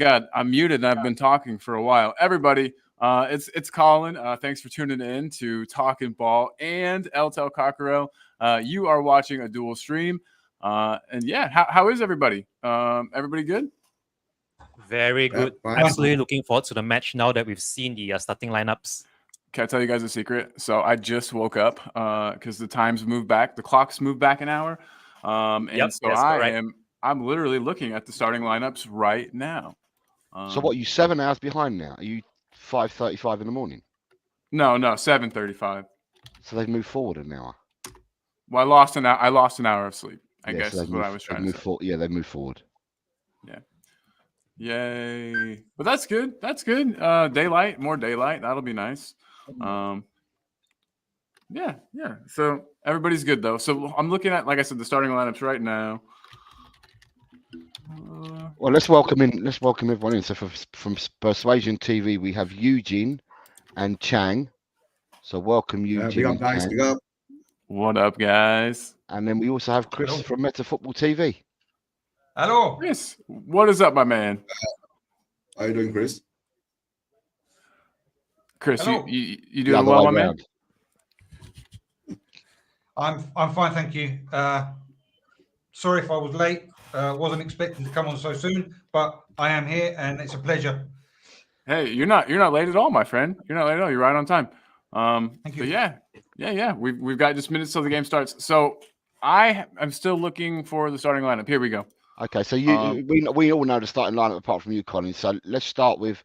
God, I'm muted and I've been talking for a while. Everybody, it's Colin. Thanks for tuning in to Talking Ball and LTL Cockerell. You are watching a dual stream. And yeah, how is everybody? Everybody good? Very good. Fine. Absolutely looking forward to the match now that we've seen the starting lineups. Can I tell you guys a secret? So I just woke up because the times moved back, the clocks moved back an hour, and Yep, so that's correct. I'm literally looking at the starting lineups right now. So what? Are you 7 hours behind now? Are you 5:35 in the morning? No, 7:35. So they've moved forward an hour. Well, I lost an hour of sleep. I Yeah, guess so is what I was trying to say. Yeah, they've moved forward. Yeah. Yay! But that's good. That's good. Daylight, more daylight. That'll be nice. Yeah. So everybody's good though. So I'm looking at, like I said, the starting lineups right now. Well, let's welcome everyone in. So from Persuasion TV, we have Eugene and Chang. So welcome Eugene. Big up, guys. Big up. What up, guys? And then we also have Chris Hello. from Meta Football TV. Hello. Chris, what is up, my man? How you doing, Chris? Chris, Hello. you The doing other well, way my man? round. I'm fine, thank you. Sorry if I was late. Wasn't expecting to come on so soon, but I am here and it's a pleasure. Hey, you're not late at all, my friend. You're not late at all. You're right on time. Thank So you. yeah. We've got just minutes till the game starts. So I am still looking for the starting lineup. Here we go. Okay, so we all know the starting lineup apart from you, Colin. So we'll start with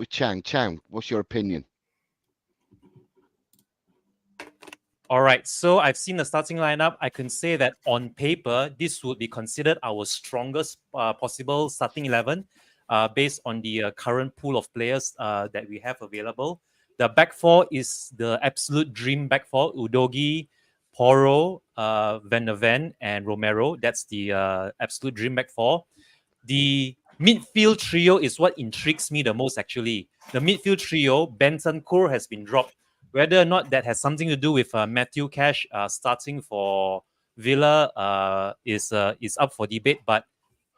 Chang. Chang, what's your opinion? All right, so I've seen the starting lineup. I can say that on paper, this would be considered our strongest possible starting 11 based on the current pool of players that we have available. The back four is the absolute dream back four: Udogi, Porro, Van der Ven, and Romero. That's the absolute dream back four. The midfield trio is what intrigues me the most, actually. The midfield trio, Bentancur has been dropped. Whether or not that has something to do with Matthew Cash starting for Villa is up for debate. But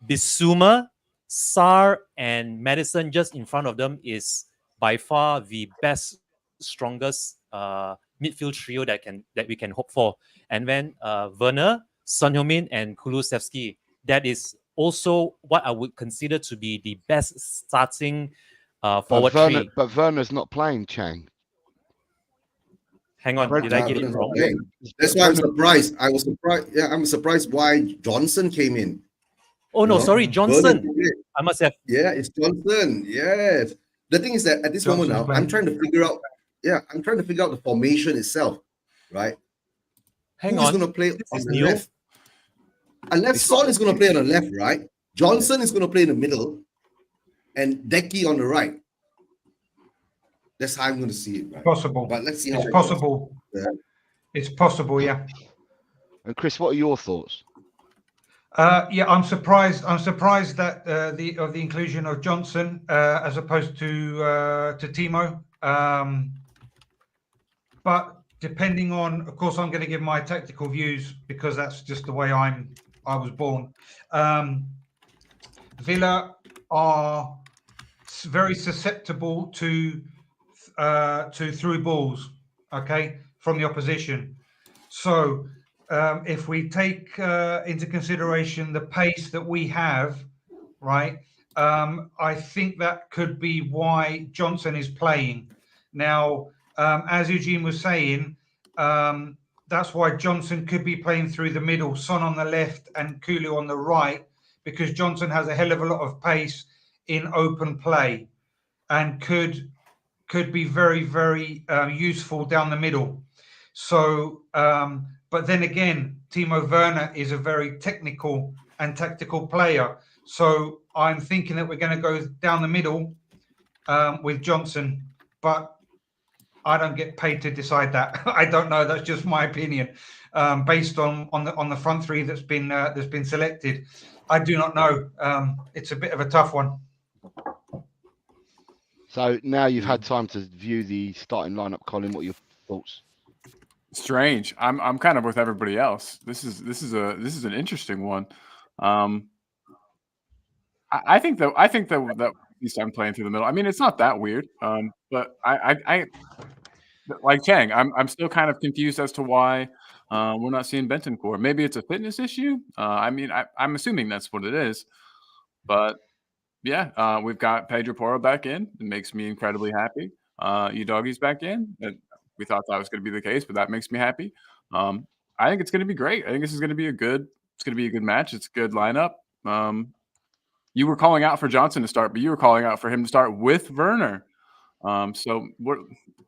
Bissouma, Sarr, and Madison just in front of them is by far the best, strongest midfield trio that we can hope for. And then Werner, Son Heung-min, and Kulusevski. That is also what I would consider to be the best starting forward three. But Werner's not playing, Chang. Hang on, did I get it wrong? That's why I'm surprised. I was surprised. Yeah, I'm surprised why Johnson came in. Oh no, You know? sorry, Johnson. Vernon came in. I must have. Yeah, it's Johnson. Yes. The thing is that at this moment now, Johnson's I'm trying to figure out. Yeah, I'm trying to figure out the formation itself, right? Hang Who's on. going to play on is the new? left? Unless Son is going to play on the left, right? Johnson is going to play in the middle, and Decky on the right. That's how I'm going to see it. Right? Possible. But let's see how It's it possible. goes. Yeah. It's possible, yeah. And Chris, what are your thoughts? Yeah, I'm surprised. I'm surprised that the inclusion of Johnson as opposed to Timo. But depending on, of course, I'm going to give my tactical views because that's just the way I was born. Villa are very susceptible to through balls, okay, from the opposition. So if we take into consideration the pace that we have, right, I think that could be why Johnson is playing. Now, as Eugene was saying, that's why Johnson could be playing through the middle, Son on the left and Kulu on the right, because Johnson has a hell of a lot of pace in open play and could be very, very useful down the middle. So, but then again, Timo Werner is a very technical and tactical player. So I'm thinking that we're going to go down the middle with Johnson, but I don't get paid to decide that. I don't know. That's just my opinion, based on the front three that's been selected. I do not know. It's a bit of a tough one. So now you've had time to view the starting lineup, Colin. What are your thoughts? Strange. I'm kind of with everybody else. This is an interesting one. I I think that least I'm playing through the middle. I mean, it's not that weird. But I like Chang. I'm still kind of confused as to why we're not seeing Bentancur. Maybe it's a fitness issue. I mean, I'm assuming that's what it is. But yeah, we've got Pedro Porro back in. It makes me incredibly happy. Udoggy's back in. We thought that was going to be the case, but that makes me happy. I think it's going to be great. I think this is going to be a good match. It's a good lineup. You were calling out for Johnson to start, but you were calling out for him to start with Werner. So what?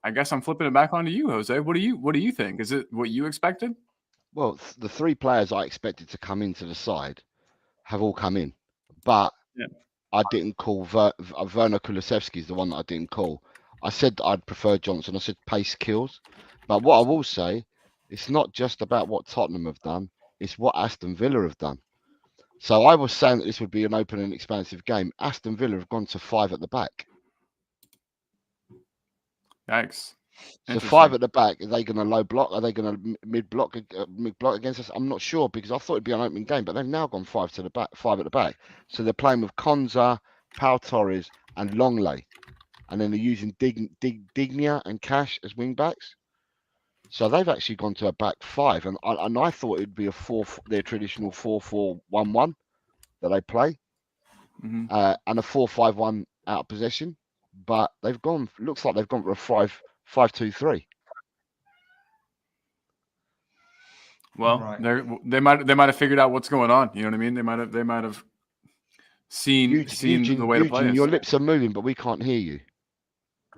I guess I'm flipping it back onto you, Jose. What do you think? Is it what you expected? Well, the 3 players I expected to come into the side have all come in, but I didn't call Werner Kulusevski is the one that I didn't call. I said I'd prefer Johnson. I said pace kills. But what I will say, it's not just about what Tottenham have done. It's what Aston Villa have done. So I was saying that this would be an open and expansive game. Aston Villa have gone to 5 at the back. Yikes. So 5 at the back. Are they going to low block? Are they going to mid block against us? I'm not sure because I thought it'd be an open game, but they've now gone 5 at the back. So they're playing with Konza, Pau Torres, and Longley, and then they're using Dignia and Cash as wing backs. So they've actually gone to a back 5, and I thought it'd be their traditional 4-4-1-1 that they play, and a 4-5-1 out of possession. But they've gone. Looks like they've gone for a 5-2-3. Well, Right. they might have figured out what's going on. You know what I mean? They might have seen the way to play. Your lips are moving, but we can't hear you.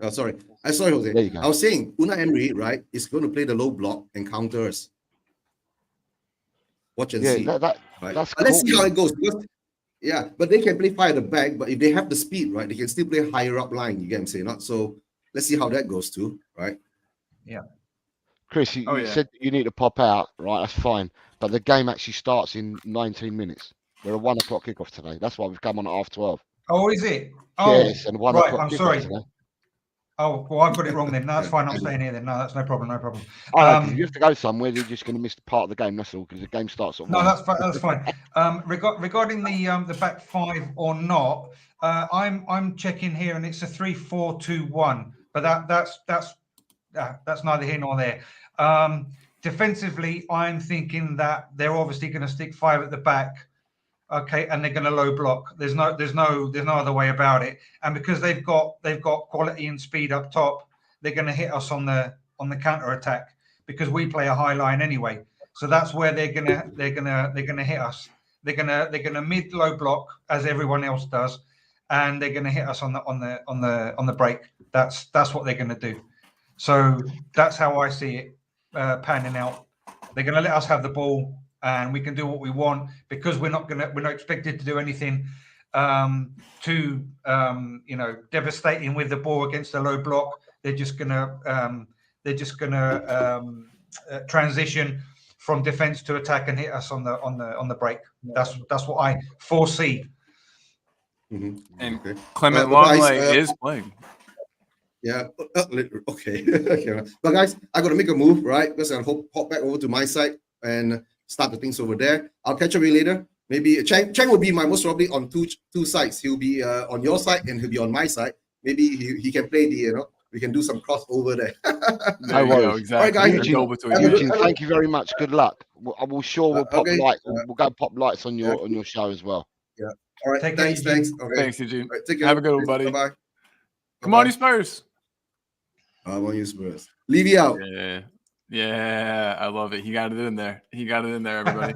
Oh, sorry. Sorry, Jose. There you go. I was saying Unai Emery, right, is going to play the low block and counter us. Watch and see. Right? That's But let's see cool. how it goes. Because, but they can play 5 at the back, but if they have the speed, right, they can still play higher up line. You get what I'm saying? Not so. Let's see how that goes too, right? Chris, you said you need to pop out, right? That's fine. But the game actually starts in 19 minutes. We're a 1 o'clock kickoff today. That's why we've come on at 12:30. Oh, is it? Oh, Yes, and 1 right. o'clock I'm kickoff sorry. today. Oh, well, I've got it wrong then. No, that's fine. I'm staying here then. No, that's no problem. No problem. If you have to go somewhere, you're just going to miss part of the game. That's all, because the game starts at 1. No, that's fine. That's fine. Regarding the back 5 or not, I'm checking here, and it's a 3-4-2-1. But that's neither here nor there. Defensively, I'm thinking that they're obviously going to stick 5 at the back. Okay, and they're going to low block. There's no other way about it. And because they've got quality and speed up top, they're going to hit us on the counter attack because we play a high line anyway. So that's where they're gonna hit us. They're gonna mid low block as everyone else does, and they're gonna hit us on the break. That's what they're gonna do. So that's how I see it panning out. They're gonna let us have the ball, and we can do what we want because we're not expected to do anything too devastating with the ball against a low block. They're just gonna transition from defense to attack and hit us on the break. That's what I foresee. Mm-hmm. And Okay. Clement But guys, Longley is playing. Yeah. Okay. Okay. But guys, I got to make a move, right? Because I'll hop back over to my side and start the things over there. I'll catch up with you later. Maybe Chang will be most probably on two sides. He'll be on your side and he'll be on my side. Maybe he can play we can do some crossover there. There you go, exactly. All right, guys. Eugene, thank you very much. Good luck. We'll pop Okay. light. We'll go pop lights on your show as well. All right. Take care, Thanks. Eugene. Okay. Thanks, Eugene. All right, take care. Have a good one, buddy. Bye. Come on, you Spurs. I want you Spurs. Levy out. Yeah, I love it. He got it in there. Everybody.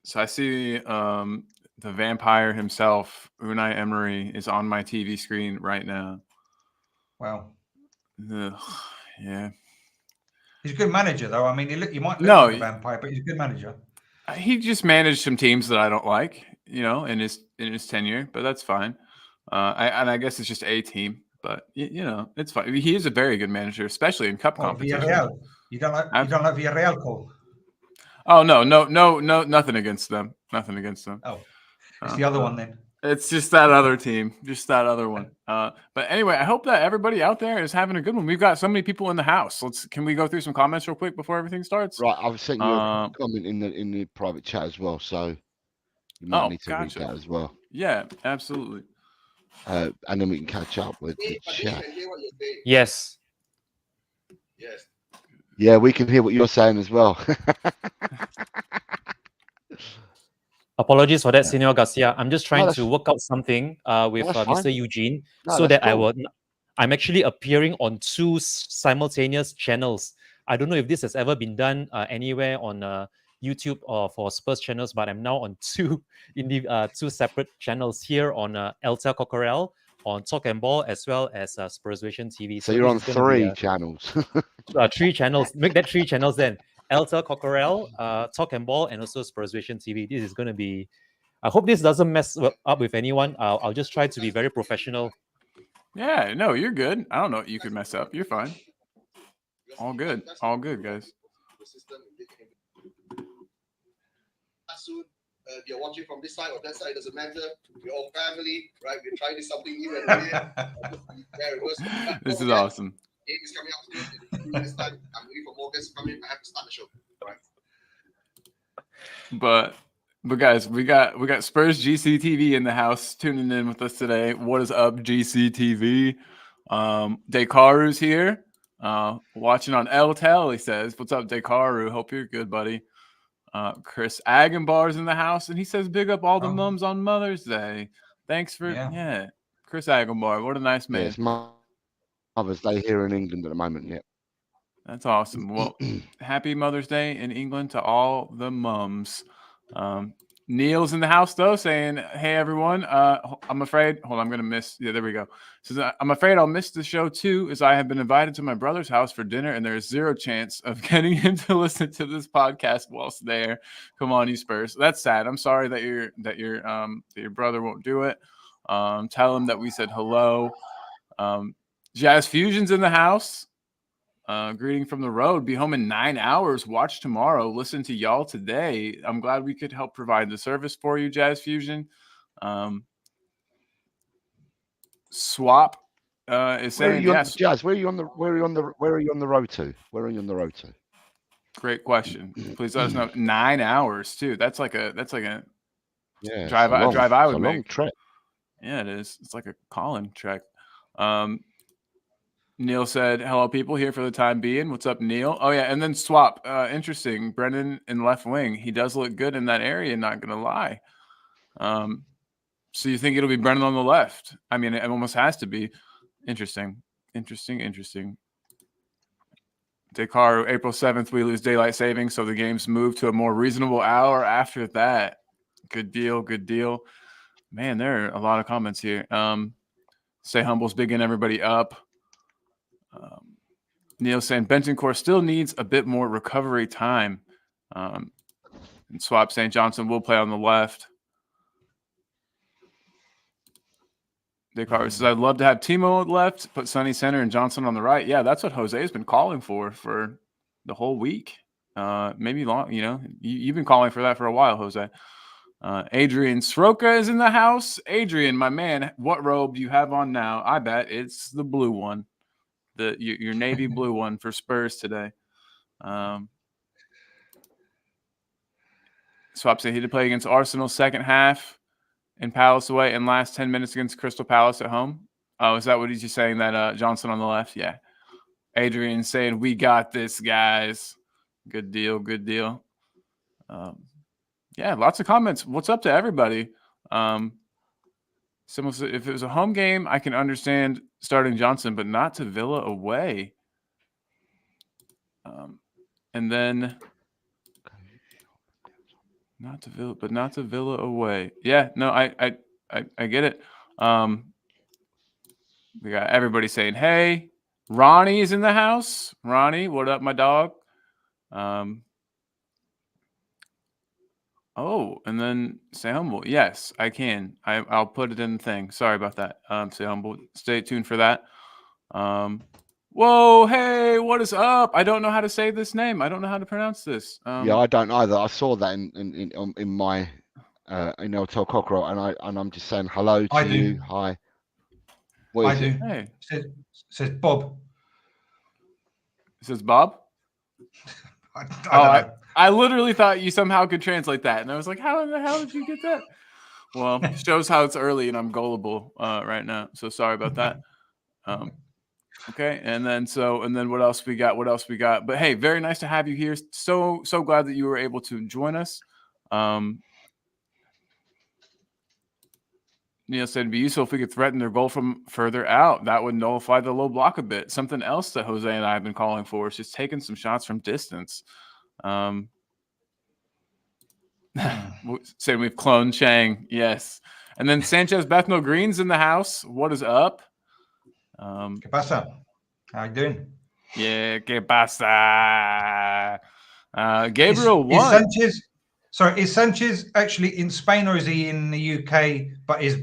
So I see the vampire himself, Unai Emery, is on my TV screen right now. Wow. Ugh, yeah. He's a good manager, though. I mean, you might look No, like a vampire, but he's a good manager. He just managed some teams that I don't like, in his tenure, but that's fine. I guess it's just a team, but it's fine. He is a very good manager, especially in cup competition. Villarreal. You don't like Villarreal, Cole? Oh no, nothing against them. Nothing against them. Oh, it's the other one then. It's just that other team, just that other one. But anyway, I hope that everybody out there is having a good one. We've got so many people in the house. Can we go through some comments real quick before everything starts? Right, I've sent you a comment in the private chat as well, so you might need to read that as well. Yeah, absolutely. And then we can catch up with the Hey, but they chat. can hear what you're saying. Yes. Yes. Yeah, we can hear what you're saying as well. Apologies for that, Yeah. Senor Garcia. I'm just trying that's- to work out something with that's Mr. fine. Eugene No, so that's that cool. I'm actually appearing on two simultaneous channels. I don't know if this has ever been done anywhere on YouTube or for Spurs channels, but I'm now on two separate channels here on LTL Cockerel, on Talk and Ball, as well as Spurs Vision TV. So you're this on is gonna be, 3 channels. 3 channels. Make that 3 channels then. LTL Cockerel, Talk and Ball, and also Spurs Vision TV. This is going to be. I hope this doesn't mess up with anyone. I'll just try to be very professional. Yeah, no, you're good. I don't know what you could mess up. You're fine. All good. All good, guys. Soon, if you're watching from this side or that side, doesn't matter. We're all family, right? We're trying something new and weird. There it was. This is awesome. Game is coming up soon. In 2 minutes time, I'm waiting for Morgan to come in. I have to start the show. Right. But guys, we got Spurs GCTV in the house tuning in with us today. What is up, GCTV? Dekaru's here. Watching on LTEL, he says. What's up, Dekaru? Hope you're good, buddy. Chris Agenbar's in the house, and he says, big up all the mums on Mother's Day. Thanks for Chris Agenbar. What a nice man. Yeah, it's Mother's Day here in England at the moment. Yeah. That's awesome. Well, happy Mother's Day in England to all the mums. Neil's in the house, though, saying, hey, everyone, I'm afraid. Hold on, I'm going to miss. Yeah, there we go. Says, I'm afraid I'll miss the show, too, as I have been invited to my brother's house for dinner, and there is zero chance of getting him to listen to this podcast whilst there. Come on, you Spurs. That's sad. I'm sorry that your brother won't do it. Tell him that we said hello. Jazz Fusion's in the house. Greeting from the road. Be home in 9 hours. Watch tomorrow. Listen to y'all today. I'm glad we could help provide the service for you, Jazz Fusion. Swap is saying yes. Jazz, where are you on the road to? Where are you on the road to? Great question. Please let us know. 9 hours too. That's like a Yeah, drive I would a make. long trek. Yeah, it is. It's like a calling trek. Neil said, hello, people, here for the time being. What's up, Neil? Oh, yeah, and then Swap. Interesting. Brendan in left wing. He does look good in that area, not going to lie. So you think it'll be Brendan on the left? I mean, it almost has to be. Interesting. Dekaru, April 7th, we lose daylight savings, so the game's moved to a more reasonable hour after that. Good deal. Man, there are a lot of comments here. Say Humble's bigging everybody up. Neil saying Bentancur still needs a bit more recovery time. And Swap saying Johnson will play on the left. Descartes says, I'd love to have Timo on the left, put Sonny center and Johnson on the right. Yeah, that's what Jose's been calling for the whole week. Maybe long, you've been calling for that for a while, Jose. Adrian Sroka is in the house. Adrian, my man, what robe do you have on now? I bet it's the blue one. Your navy blue one for Spurs today. Swap said he did play against Arsenal second half in Palace away and last 10 minutes against Crystal Palace at home. Oh, is that what he's saying, that Johnson on the left? Yeah. Adrian saying, we got this, guys. Good deal. Yeah, lots of comments. What's up to everybody? If it was a home game, I can understand starting Johnson, but not to Villa away. And then not to Villa away. Yeah, no, I get it. We got everybody saying, hey, Ronnie is in the house. Ronnie, what up, my dog? Oh, and then Say Humble. Yes, I can. I'll put it in the thing. Sorry about that. Say Humble. Stay tuned for that. Whoa, hey, what is up? I don't know how to say this name. I don't know how to pronounce this. Yeah, I don't either. I saw that in my in Hotel Cockerel, and I'm just saying hello to you. Hi. What is I it? do. Hey, Says Bob. it says Bob. I don't know. I literally thought you somehow could translate that, and I was like, how in the hell did you get that? Well, shows how it's early and I'm gullible right now. So sorry about that. Okay, and then what else we got? What else we got? But hey, very nice to have you here. So glad that you were able to join us. Neil said it'd be useful if we could threaten their goal from further out. That would nullify the low block a bit. Something else that Jose and I have been calling for is just taking some shots from distance. Saying we've cloned Chang, yes. And then Sanchez Bethnal Green's in the house. What is up? ¿Qué pasa? How you doing? Yeah, que pasa? Gabriel won. Is Sanchez actually in Spain or is he in the UK? But is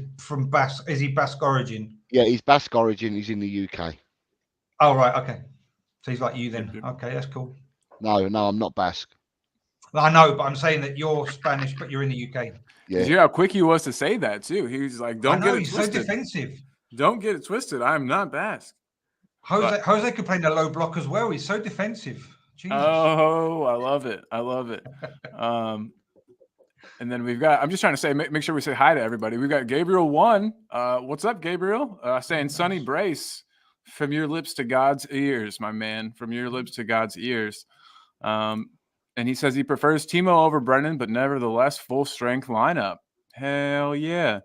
he Basque origin? Yeah, he's Basque origin. He's in the UK. Oh right, okay. So he's like you then. Okay, that's cool. No, I'm not Basque. I know, but I'm saying that you're Spanish, but you're in the UK. Yeah. Did you hear how quick he was to say that too? He was like, "Don't get it twisted." He's so defensive. Don't get it twisted. I'm not Basque. Jose could play in the low block as well. He's so defensive. Jesus. Oh, I love it. I love it. And then we've got, I'm just trying to say, make sure we say hi to everybody. We've got Gabriel 1. What's up, Gabriel? Saying Sonny Brace, from your lips to God's ears, my man, from your lips to God's ears. And he says he prefers Timo over Brennan, but nevertheless, full strength lineup. Hell yeah.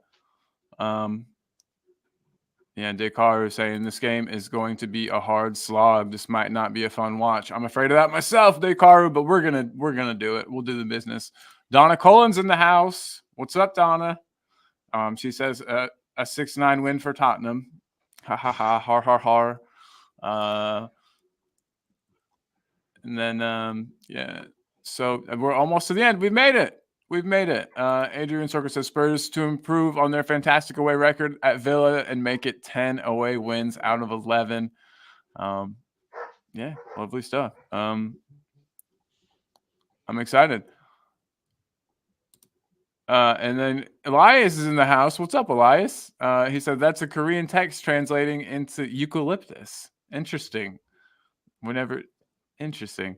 Yeah, Descartes is saying this game is going to be a hard slog. This might not be a fun watch. I'm afraid of that myself, Descartes, but we're gonna do it. We'll do the business. Donna Colin's in the house. What's up, Donna? She says a 6-9 win for Tottenham. Ha ha ha, har har har. And then yeah, so we're almost to the end. We've made it. Adrian Sorka says Spurs to improve on their fantastic away record at Villa and make it 10 away wins out of 11. Yeah, lovely stuff. I'm excited. And then Elias is in the house. What's up, Elias? He said that's a Korean text translating into eucalyptus. Interesting. Interesting.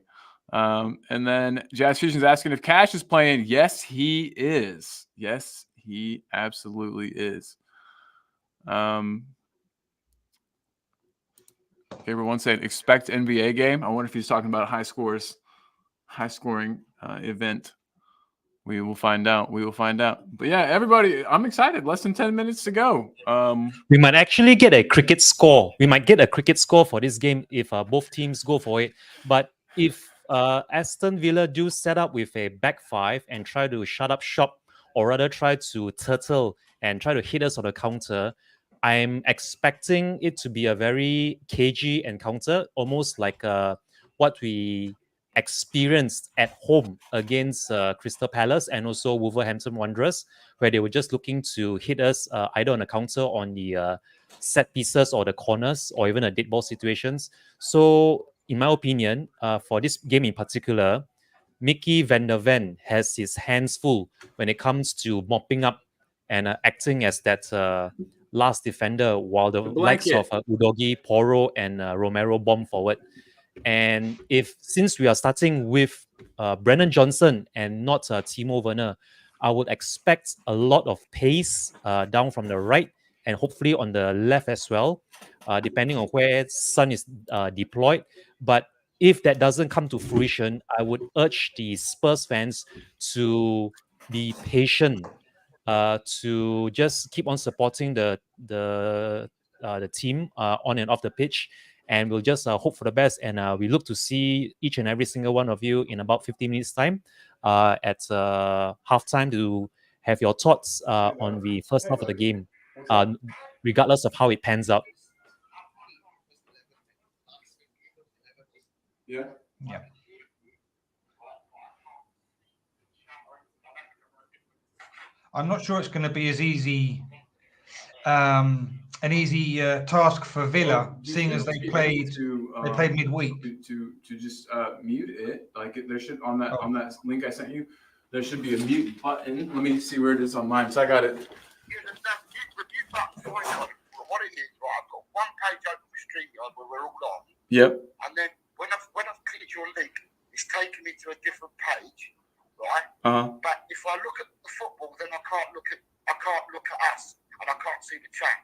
And then Jazz Fusion's asking if Cash is playing. Yes, he is. Yes, he absolutely is. Everyone said expect NBA game. I wonder if he's talking about a high scoring event. We will find out. But yeah, everybody, I'm excited. Less than 10 minutes to go. We might actually get a cricket score. We might get a cricket score for this game if both teams go for it. But if Aston Villa do set up with a back five and try to shut up shop, or rather try to turtle and try to hit us on the counter, I'm expecting it to be a very cagey encounter, almost like what we experienced at home against Crystal Palace and also Wolverhampton Wanderers, where they were just looking to hit us either on the counter, on the set pieces or the corners, or even a dead ball situations. So in my opinion, for this game in particular, Mickey van der Ven has his hands full when it comes to mopping up and acting as that last defender, while the likes of Udogie, Porro, and Romero bomb forward. And since we are starting with Brennan Johnson and not Timo Werner, I would expect a lot of pace down from the right and hopefully on the left as well, depending on where Son is deployed. But if that doesn't come to fruition, I would urge the Spurs fans to be patient, to just keep on supporting the team on and off the pitch, and we'll just hope for the best. And we look to see each and every single one of you in about 15 minutes time at halftime to have your thoughts on the first half of the game, regardless of how it pans out. Yeah. I'm not sure it's going to be as easy, an easy task for Villa, seeing as they played midweek. To just mute it, like there should on that link I sent you, there should be a mute button. Let me see where it is on mine. So I got it. What it is, right? I've got one page open with StreamYard where we're all on. Yep. And then when I've clicked your link, it's taken me to a different page, right? Uh-huh. But if I look at the football, then I can't look at I can't look at us and I can't see the chat.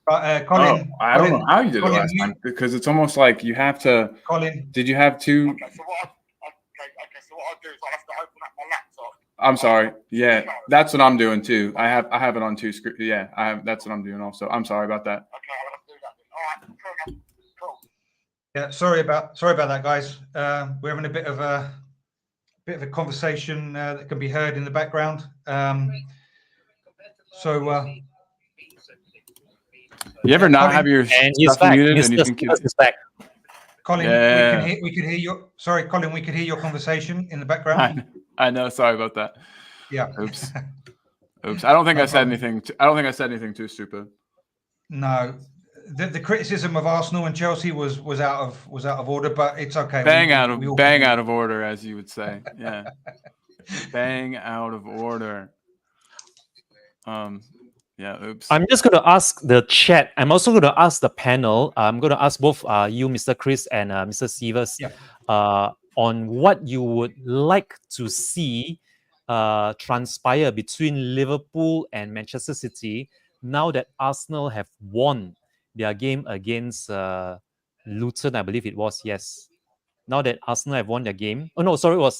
But Colin, I don't know how you did it Colin, last time because it's almost like you have to. Colin, Did you have two? Okay, so what I'll do is I'll have to open up my laptop. I'm sorry. Yeah, that's what I'm doing too. I have it on two screen. Yeah, that's what I'm doing also. I'm sorry about that. Okay, I'll have to do that then. All right, fair enough. Cool. yeah, sorry about that, guys. We're having a bit of a conversation that can be heard in the background. You ever not Colin, have your And he's stuff back. muted and you Mr. think Stevens is back. Colin, Yeah. we could hear your. Sorry, Colin, we could hear your conversation in the background. I know. Sorry about that. Yeah. Oops. I don't think No I said problem. anything. I don't think I said anything too stupid. No, the criticism of Arsenal and Chelsea was out of order, but it's okay. Bang We out of order, as you would say. Yeah. Bang out of order. Yeah. Oops. I'm just going to ask the chat. I'm also going to ask the panel. I'm going to ask both you, Mr. Chris, and Mr. Sievers, on what you would like to see transpire between Liverpool and Manchester City now that Arsenal have won their game against Luton, I believe it was. Yes. Now that Arsenal have won their game. Oh no, sorry, it was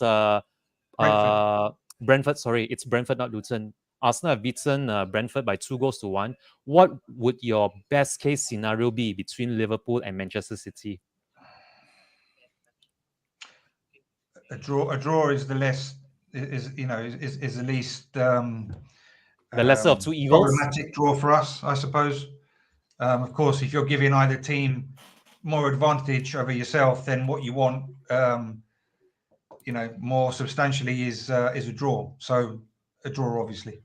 Brentford. Sorry, it's Brentford, not Luton. Arsenal have beaten Brentford by 2-1. What would your best case scenario be between Liverpool and Manchester City? A draw is the less is the least The lesser of two evils. problematic draw for us, I suppose. Of course, if you're giving either team more advantage over yourself, then what you want, more substantially is a draw. So a draw, obviously.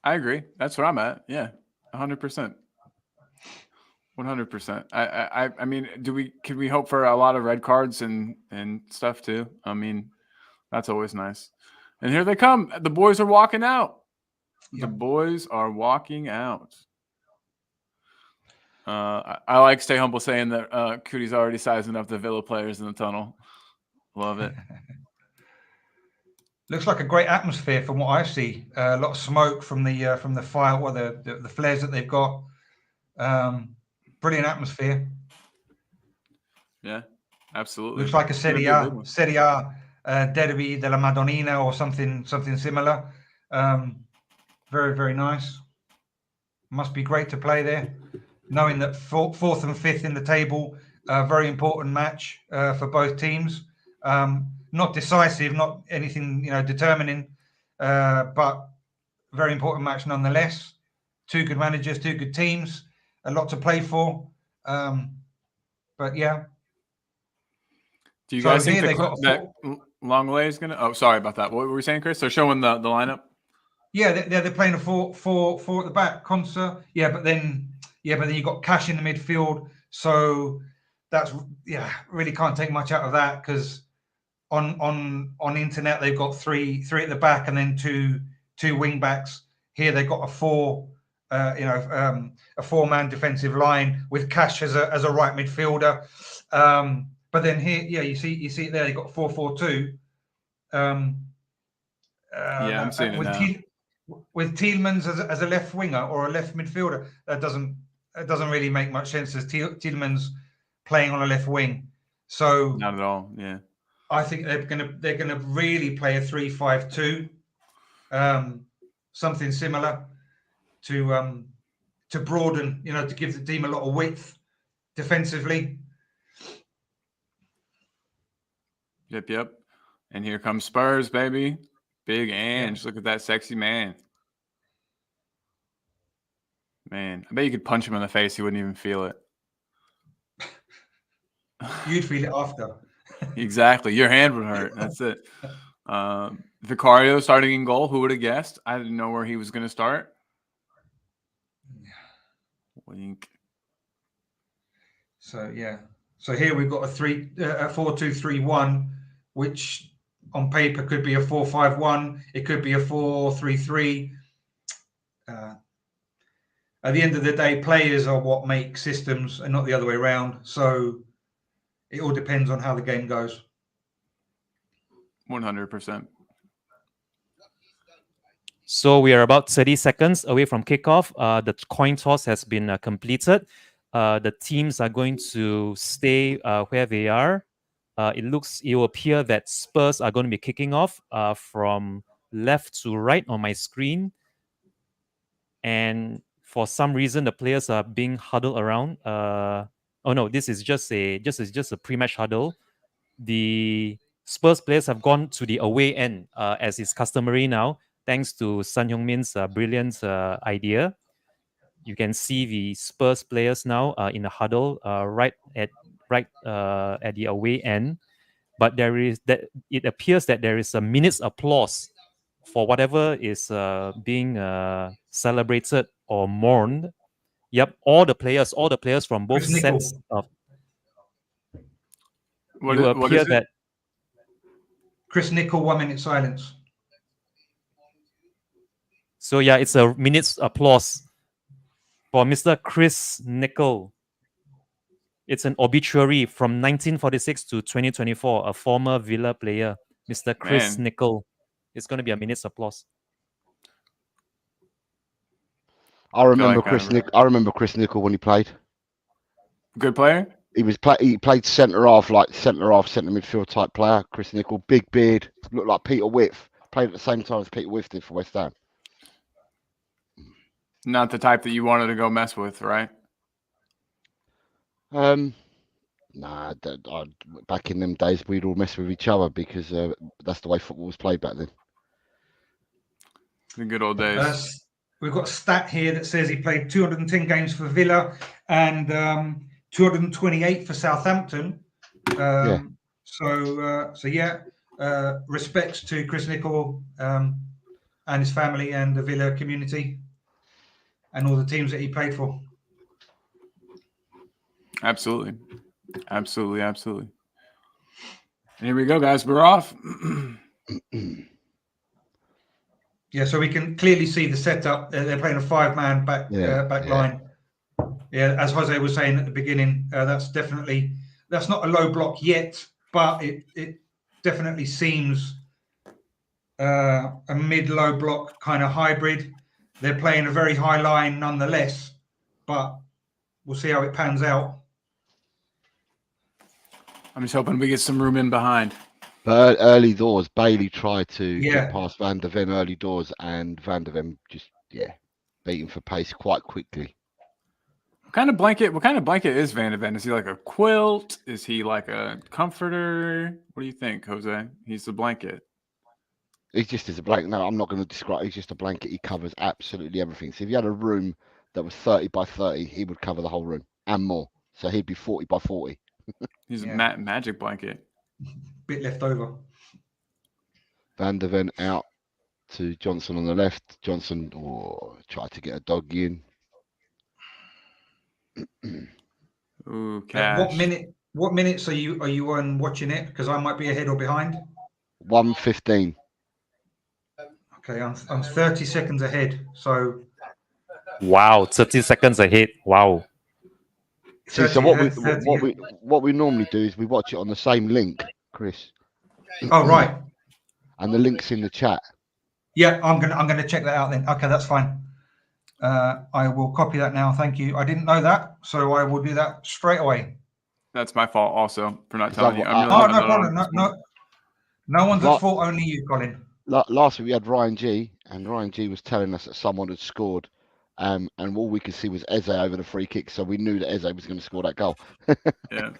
I agree. That's where I'm at. Yeah, 100%. 100%. I mean, can we hope for a lot of red cards and stuff too? I mean, that's always nice. And here they come. The boys are walking out. The Yep. boys are walking out. I like Stay Humble saying that Cootie's already sizing up the Villa players in the tunnel. Love it. Looks like a great atmosphere from what I see. A lot of smoke from the fire, or the flares that they've got. Brilliant atmosphere. Yeah, absolutely. Looks like a Gonna be a big one. Serie A Derby della Madonnina or something similar. Very, very nice. Must be great to play there, knowing that fourth and fifth in the table, very important match for both teams. Not decisive, not anything determining, but very important match nonetheless. Two good managers, two good teams, a lot to play for. But yeah. Do you So guys think here they that Longley is gonna? Oh, sorry about that. What were we saying, Chris? They're showing the lineup. Yeah, they're playing a four at the back. Konsa, but then you got Cash in the midfield. So that's really can't take much out of that, because on internet they've got three at the back and then two wing backs. Here they've got a four-man defensive line with Cash as a right midfielder. But then here, you see it there. They've got 4-4-2. I'm seeing it now. With Tielemans as a left winger or a left midfielder, that doesn't really make much sense, as Tielemans playing on a left wing. So Not at all. Yeah. I think they're gonna really play a 3-5-2, something similar to broaden, to give the team a lot of width defensively. Yep. And here comes Spurs, baby. Big Ange. Look at that sexy man. Man, I bet you could punch him in the face. He wouldn't even feel it. You'd feel it after. Exactly. Your hand would hurt. That's it. Vicario starting in goal. Who would have guessed? I didn't know where he was going to start. Wink. So here we've got a 4-2-3-1, which on paper could be a 4-5-1. It could be a 4-3-3. At the end of the day, players are what make systems and not the other way around. So it all depends on how the game goes. 100%. So we are about 30 seconds away from kickoff. The coin toss has been completed. The teams are going to stay where they are. It will appear that Spurs are going to be kicking off from left to right on my screen. And for some reason, the players are being huddled around. Oh no, this is just a pre-match huddle. The Spurs players have gone to the away end, as is customary now, thanks to Son Heung-min's brilliant idea. You can see the Spurs players now in the huddle, right at the away end. But it appears that there is a minute's applause for whatever is being celebrated or mourned. Yep, all the players from both Chris Nicol. sets of What it will what appear is it? that Chris Nicol, 1 minute silence. so yeah, it's a minute's applause for Mr. Chris Nicol. It's an obituary from 1946 to 2024, a former Villa player, Mr. Chris Man. Nicol. It's going to be a minute's applause. I remember like I remember Chris Nicol when he played. Good player. He played centre midfield type player. Chris Nicol, big beard, looked like Peter Whiff. Played at the same time as Peter Whiff did for West Ham. Not the type that you wanted to go mess with, right? Nah, back in them days, we'd all mess with each other because that's the way football was played back then. The good old days. We've got a stat here that says he played 210 games for Villa and 228 for Southampton. Yeah. So respects to Chris Nicol and his family and the Villa community and all the teams that he played for. Absolutely. Absolutely. Absolutely. And here we go, guys. We're off. Yeah, so we can clearly see the setup. They're playing a 5-man back line. Yeah, as Jose was saying at the beginning, that's not a low block yet, but it definitely seems a mid-low block kind of hybrid. They're playing a very high line nonetheless, but we'll see how it pans out. I'm just hoping we get some room in behind. But early doors, Bailey tried to Yeah. get past Van der Ven early doors, and Van der Ven just beating for pace quite quickly. What kind of blanket is Van de Ven? Is he like a quilt? Is he like a comforter? What do you think, Jose? He's the blanket. He just is a blanket. No, I'm not going to describe. He's just a blanket. He covers absolutely everything. So if you had a room that was 30 by 30, he would cover the whole room and more. So he'd be 40 by 40. He's a magic blanket. Bit left over. Van der Ven out to Johnson on the left. Johnson tried to get a doggy in. Ooh, cash. What minutes are you on watching it? Because I might be ahead or behind. 1:15. Okay, I'm 30 seconds ahead. So Wow, 30 seconds ahead. Wow. So 30, what we normally do is we watch it on the same link, Chris. Oh right. And the link's in the chat. Yeah, I'm gonna check that out then. Okay, that's fine. I will copy that now. Thank you. I didn't know that, so I will do that straight away. That's my fault also for not telling you. Oh, No problem. No one's at fault. Only you, Colin. Last week we had Ryan G, and Ryan G was telling us that someone had scored, and all we could see was Eze over the free kick, so we knew that Eze was going to score that goal. Yeah.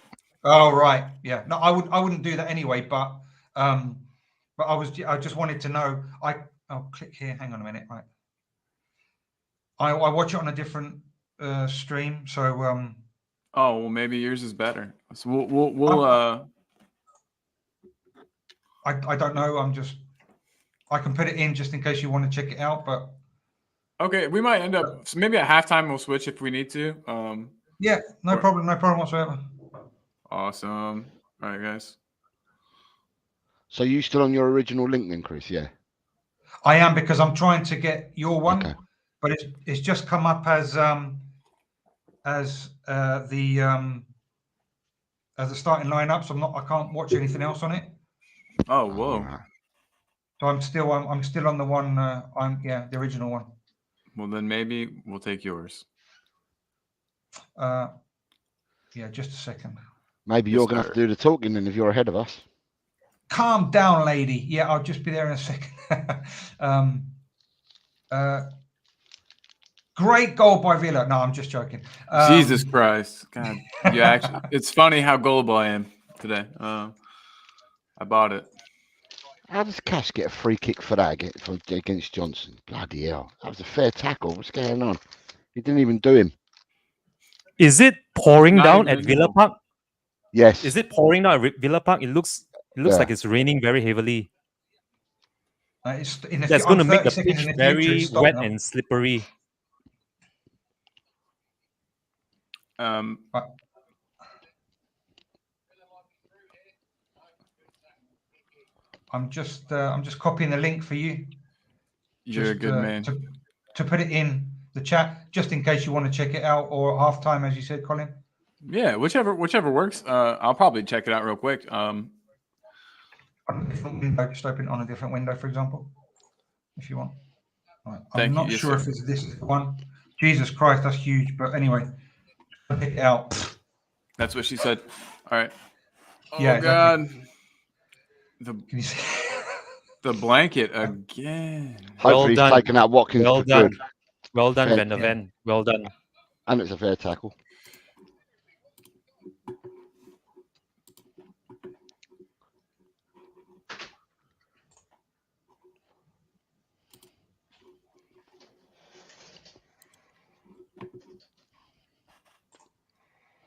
Oh right. Yeah. No, I wouldn't do that anyway. But I just wanted to know. I'll click here. Hang on a minute. Right. I watch it on a different stream. So Oh well, maybe yours is better. So we'll I don't know. I can put it in just in case you want to check it out. But okay, we might end up maybe at halftime we'll switch if we need to. Yeah, no problem whatsoever. Awesome. All right, guys. So you still on your original link then, Chris? Yeah. I am, because I'm trying to get your one, Okay. but it's just come up as the starting lineup. So I can't watch anything else on it. Oh whoa. Alright. So I'm still on the one. The original one. Well, then maybe we'll take yours. Yeah, just a second. Maybe Yes, you're going to sir. have to do the talking then if you're ahead of us. Calm down, lady. Yeah, I'll just be there in a second. Great goal by Villa. No, I'm just joking. Jesus Christ. God. Yeah, actually, it's funny how gullible I am today. I bought it. How does Cash get a free kick for that against Johnson? Bloody hell. That was a fair tackle. What's going on? He didn't even do him. Is it pouring Not down even at in Villa goal. Park? Yes. Is it pouring down at Villa Park? It looks Yeah. like it's raining very heavily. It's in a That's few, going to on make the 30 seconds pitch in the future, very it's stopped wet now. and slippery. I'm just copying the link for you. You're a Just, good man. To put it in the chat, just in case you want to check it out, or halftime, as you said, Colin. Yeah, whichever works. I'll probably check it out real quick. On a different window, just open it on a different window, for example, if you want. Right. I'm Thank you. not Yes, sure sir. if this is the one. Jesus Christ, that's huge. But anyway, pick it out. That's what she said. All right. Oh Yeah, God. exactly. Can you see? The blanket again. Hopefully done. he's taken out Watkins Well for done. good. Well done, Fair- Van der Ven. Well done. And it's a fair tackle.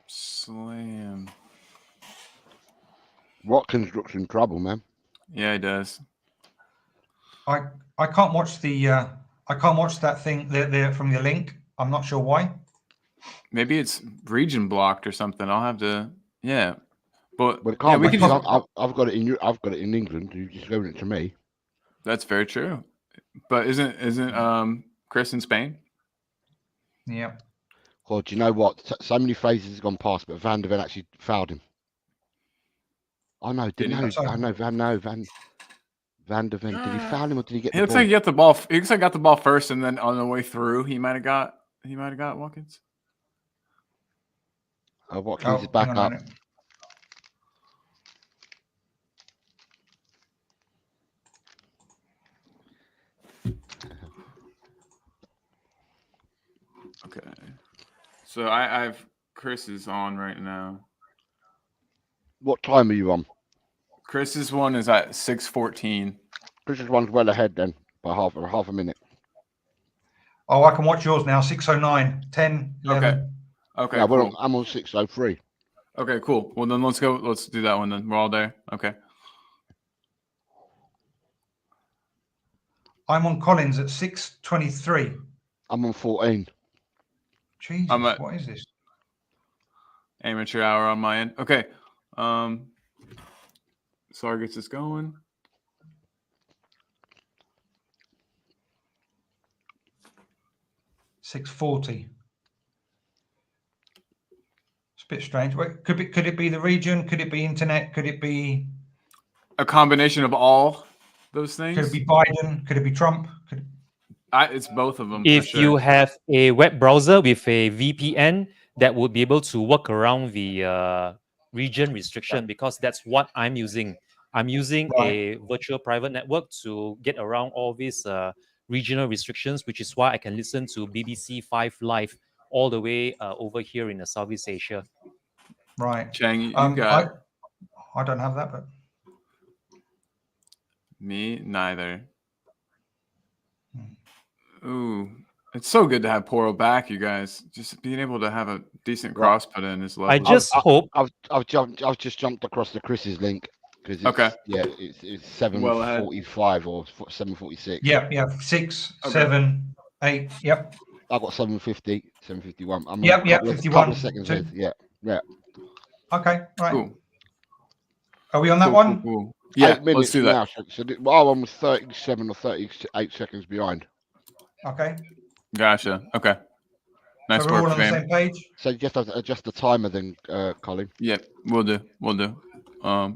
Slam. Watkins looks in trouble, man. Yeah, he does. I can't watch that thing there from the link. I'm not sure why. Maybe it's region blocked or something. I'll have to. Yeah. But Well, it yeah, can't we be. can. because I've got it in. I've got it in England. You just given it to me. That's very true. But isn't Chris in Spain? Yeah. Well, do you know what? So many phases have gone past, but Van der Ven actually fouled him. Oh no, Did he? Van der Ven. Did he foul him or did he get He the looks ball? like he got the ball. He looks like he got the ball first, and then on the way through, he might have got Watkins. Watkins is back hang on a up. minute. Okay. So I've Chris is on right now. What time are you on? Chris's one is at 6:14. Chris's one's well ahead then by half a minute. Oh, I can watch yours now. 6:09, 10, 11. Okay. Yeah, Cool. I'm on 6:03. Okay. Cool. Well, then let's go. Let's do that one. Then we're all there. Okay. I'm on Collins at 6:23. I'm on 14. Jesus, I'm at- what is this? Amateur hour on my end. Okay. Sar gets us going. $6.40. It's a bit strange. Wait, could it be the region? Could it be internet? Could it be A combination of all those things. could it be Biden? Could it be Trump? It's both of them. If for sure. you have a web browser with a VPN, that would be able to work around the region restriction, because that's what I'm using. I'm using a virtual private network to get around all these regional restrictions, which is why I can listen to BBC 5 Live all the way over here in the Southeast Asia. Right. Chang, you got it. I don't have that, but Me neither. Ooh, it's so good to have Poro back, you guys. Just being able to have a decent cross put in is lovely. I just hope I've just jumped across to Chris's link because Okay. Yeah, it's Well ahead. 7:45 or 7:46. yeah, 6, Okay. 7, 8. Yep. I've got 7:50, 7:51. I'm Yep, a yep, couple of- 51. couple of seconds Two. ahead. Yeah. Okay. Right. Cool. Are we on that Cool, one? cool, cool. Yeah, 8 minutes let's do that. now. So our one was 37 or 38 seconds behind. Okay. Gotcha. Okay. Nice so we're all work, on the fam. same page. So you just have to adjust the timer then, Colin. Yep, we'll do.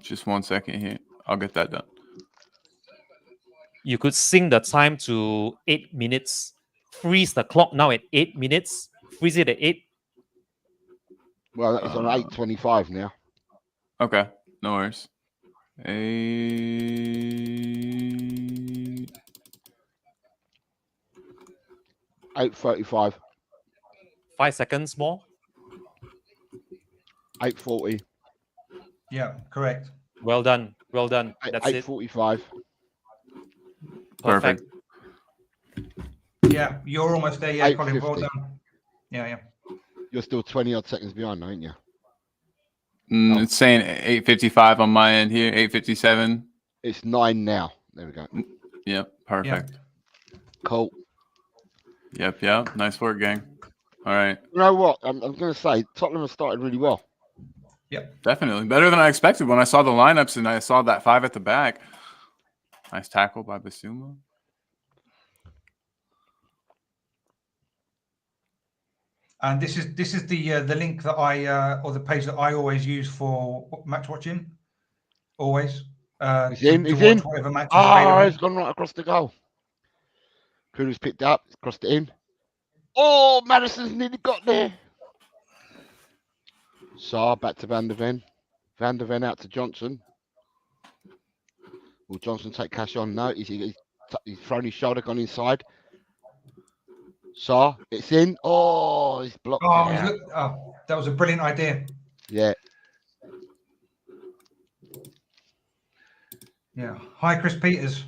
Just 1 second here. I'll get that done. you could sync the time to 8 minutes, freeze the clock now at 8 minutes, freeze it at 8. Well, it's on 8:25 now. Okay, no worries. 8:35. 5 seconds more. 8:40. Yeah, correct. Well done. Well done. That's it. 8:45. Perfect. Yeah, you're almost there. Yeah, Colin. Well 8:50. done. Yeah. You're still 20 odd seconds behind, aren't you? It's saying 8:55 on my end here. 8:57. It's 9 now. There we go. Yep, perfect. Cool. Yep. Nice work, gang. All right, You know what? I'm going to say Tottenham have started really well. definitely better than I expected when I saw the lineups and I saw that 5 at the back. Nice tackle by Bissouma. And this is the link that I or the page that I always use for match watching. Always. He's in. to He's watch in. whatever match is Oh, available. it's gone right across the goal. Kulu's picked up. Crossed it in. Oh, Madison's nearly got there. Saar back to Van der Ven. Van der Ven out to Johnson. Will Johnson take cash on? No, he's thrown his shoulder, gone inside. Saar, it's in. Oh, he's blocked. Oh, it out. that was a brilliant idea. Yeah. Yeah. Hi, Chris Peters.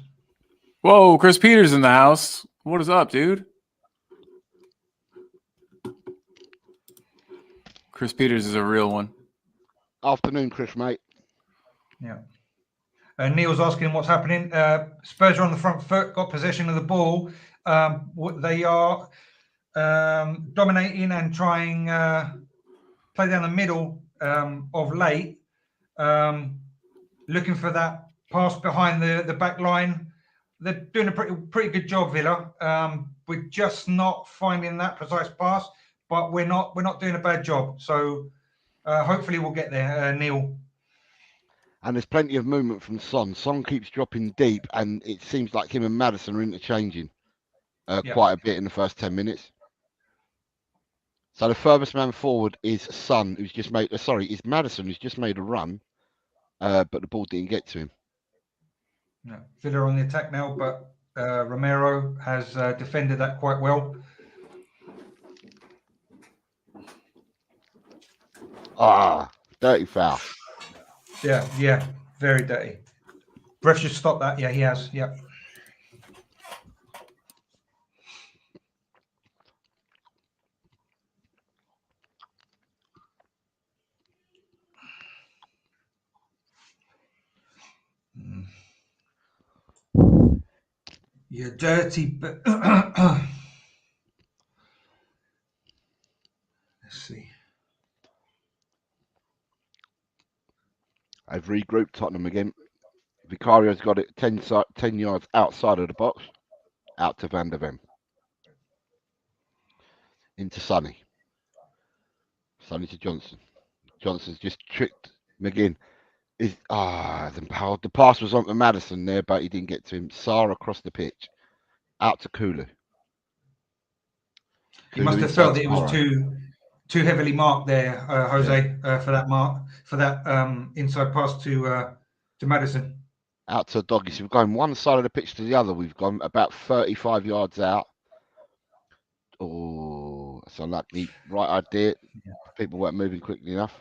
Whoa, Chris Peters in the house. What is up, dude? Chris Peters is a real one. Afternoon, Chris, mate. Yeah. Neil's asking what's happening. Spurs are on the front foot, got possession of the ball. They are dominating and trying play down the middle of late, looking for that pass behind the back line. They're doing a pretty good job, Villa. We're just not finding that precise pass, but we're not doing a bad job. So hopefully we'll get there, Neil. And there's plenty of movement from Son. Son keeps dropping deep, and it seems like him and Madison are interchanging quite a bit in the first 10 minutes. So the furthest man forward is Son, who's just made. Is Madison, who's just made a run, but the ball didn't get to him. Yeah. Villa on the attack now, but Romero has defended that quite well. Dirty foul. Yeah, very dirty. Ref should stop that. Yeah, he has. Yeah. You're dirty, but let's see. I've regrouped Tottenham again. Vicario's got it 10 yards outside of the box, out to Van der Ven. Into Sonny. Sonny to Johnson. Johnson's just tricked McGinn. The pass was on to Madison there, but he didn't get to him. Saar across the pitch. Out to Kulu. He must have felt that it was too heavily marked there, Jose, for that inside pass to Madison. Out to Doggy. So we've gone one side of the pitch to the other. We've gone about 35 yards out. Oh, that's unlucky. Right idea. Yeah. People weren't moving quickly enough.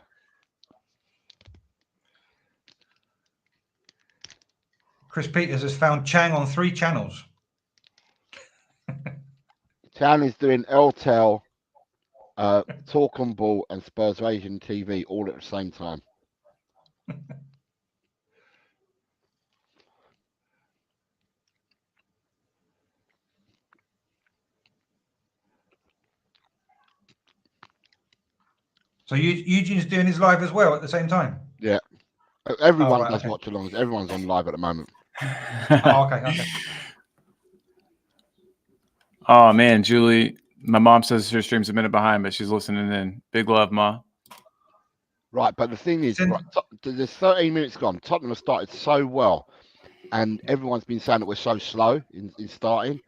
Chris Peters has found Chang on 3 channels. Town is doing LTEL, Talk on Ball, and Spurs Asian TV all at the same time. So Eugene's doing his live as well at the same time. Yeah, everyone right, does okay. watch alongs. Everyone's on live at the moment. Oh, okay. Oh man, Julie, my mom says her stream's a minute behind, but she's listening in. Big love, Ma. Right, but the thing is, Then- there's 13 minutes gone. Tottenham have started so well. and everyone's been saying that we're so slow in starting.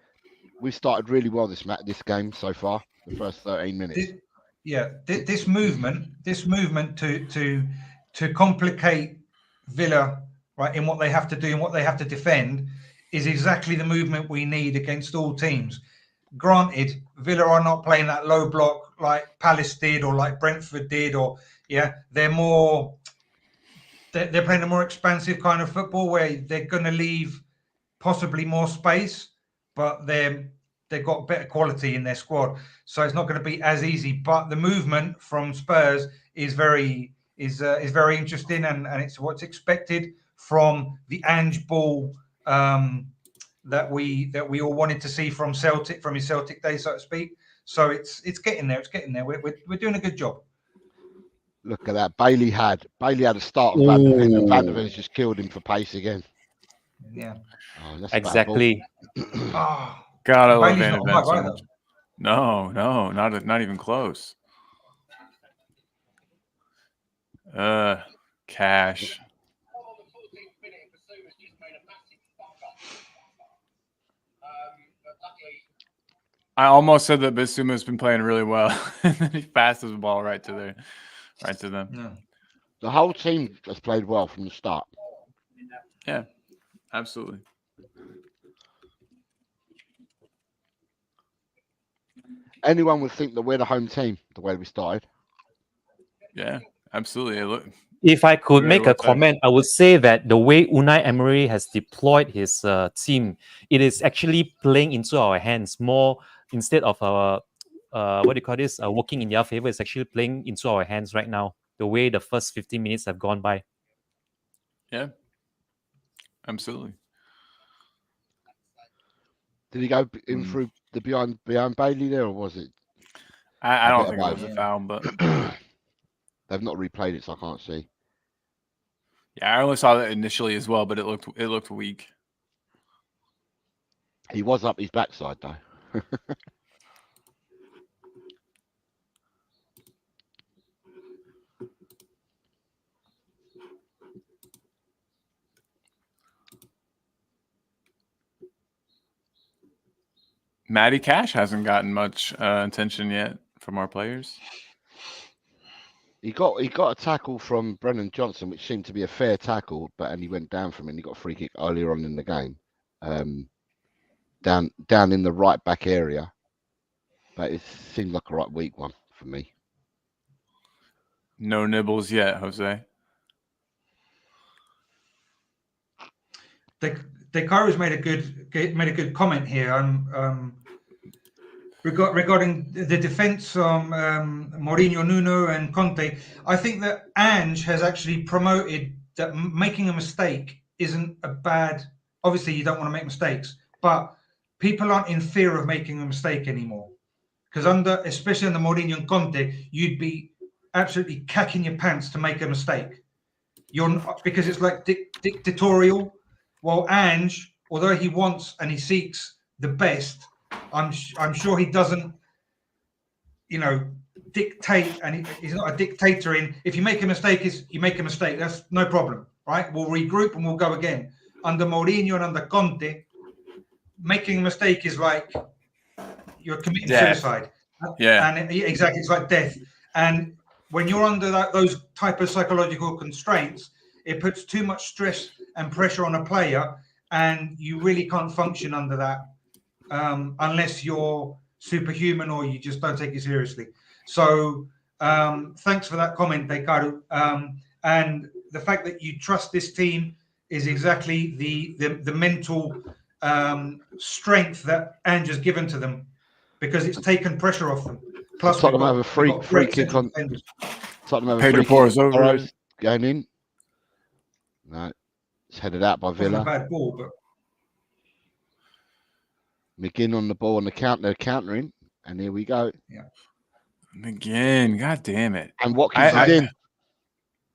We've started really well this game so far. The first 13 minutes. This movement to complicate Villa, right, in what they have to do and what they have to defend, is exactly the movement we need against all teams. Granted, Villa are not playing that low block like Palace did or like Brentford did, or they're playing a more expansive kind of football where they're going to leave possibly more space, but they've got better quality in their squad, so it's not going to be as easy. But the movement from Spurs is very interesting, and it's what's expected from the Ange ball that we all wanted to see from Celtic, from his Celtic days, so to speak. So it's getting there. It's getting there. We're doing a good job. Look at that. Bailey had a start on Van der Ven, and Van der Ven just killed him for pace again. Yeah. Oh, that's Exactly. Oh, God, I love Bailey's Van not de hard, Ven so either. much. No, not even close. Cash. I almost said that Bisuma's been playing really well, and then he passes the ball right to them. Yeah. The whole team has played well from the start. Yeah, absolutely. Anyone would think that we're the home team the way we started. Yeah, absolutely. If I could Very make well a said. comment, I would say that the way Unai Emery has deployed his team, it is actually playing into our hands more instead of our what do you call this? Working in their favor. It's actually playing into our hands right now. The way the first 15 minutes have gone by. Yeah, absolutely. Did he go in through the behind Bailey there, or was it? I A don't bit think it was above. a foul, but They've not replayed it, so I can't see. yeah, I only saw that initially as well, but it looked weak. He was up his backside though. Matty Cash hasn't gotten much attention yet from our players. He got a tackle from Brennan Johnson, which seemed to be a fair tackle, and he went down from it. And he got a free kick earlier on in the game, down in the right back area. But it seemed like a right weak one for me. No nibbles yet, Jose. Decaro's made a good comment here regarding the defense from Mourinho, Nuno, and Conte. I think that Ange has actually promoted that making a mistake isn't a bad. Obviously, you don't want to make mistakes, but people aren't in fear of making a mistake anymore. Because especially under Mourinho and Conte, you'd be absolutely cacking your pants to make a mistake. Because it's like dictatorial. Well, Ange, although he wants and he seeks the best, I'm sure he doesn't, dictate, and he's not a dictator in, if you make a mistake, you make a mistake. That's no problem, right? We'll regroup and we'll go again. Under Mourinho and under Conte, making a mistake is like you're committing suicide. Yeah. And exactly, it's like death. And when you're under those type of psychological constraints, it puts too much stress and pressure on a player, and you really can't function under that unless you're superhuman or you just don't take it seriously. So thanks for that comment, Decaru. And the fact that you trust this team is exactly the mental strength that Ange has given to them, because it's taken pressure off them. Plus, Tottenham have a free kick on. Tottenham have a free kick on going in. No, it's headed out by Villa. A bad ball, but McGinn on the ball on the count. They're countering, and here we go. Yeah, McGinn, god damn it! And Watkins is in.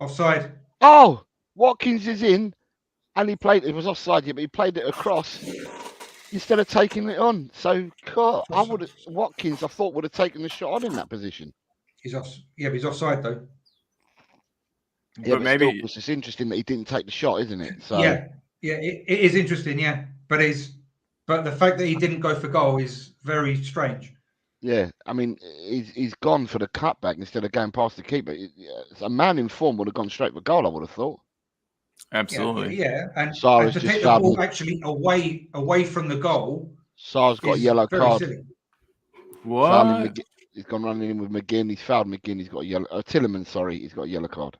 Offside. Oh, Watkins is in, and he played. It was offside, but he played it across instead of taking it on. So, God, Watkins, I thought, would have taken the shot on in that position. He's off. Yeah, but he's offside though. Yeah, but maybe still, it's interesting that he didn't take the shot, isn't it? So yeah, Yeah, it is interesting. Yeah, but the fact that he didn't go for goal is very strange. Yeah, I mean, he's gone for the cutback instead of going past the keeper. A man in form would have gone straight for goal, I would have thought. Absolutely. Yeah, and Sar's to just take the fouled. ball actually away from the goal Sar's got a is yellow very card. silly. Fouling What? McGinn. He's gone running in with McGinn. He's fouled McGinn. He's got a yellow. Tillerman, sorry, he's got a yellow card.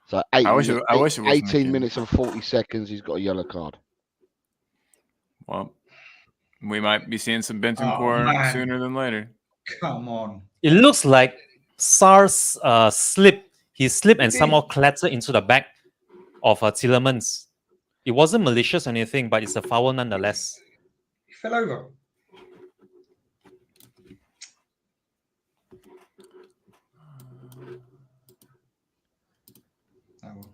So I wish it wasn't 18 McGinn. minutes and 40 seconds. He's got a yellow card. Well, we might be seeing some Oh, Bentancur man. sooner than later. Come on. It looks like SARS slipped. He slipped and did. somehow clattered into the back of Tillemans. It wasn't malicious or anything, but it's a foul nonetheless. He fell over. Oh, well.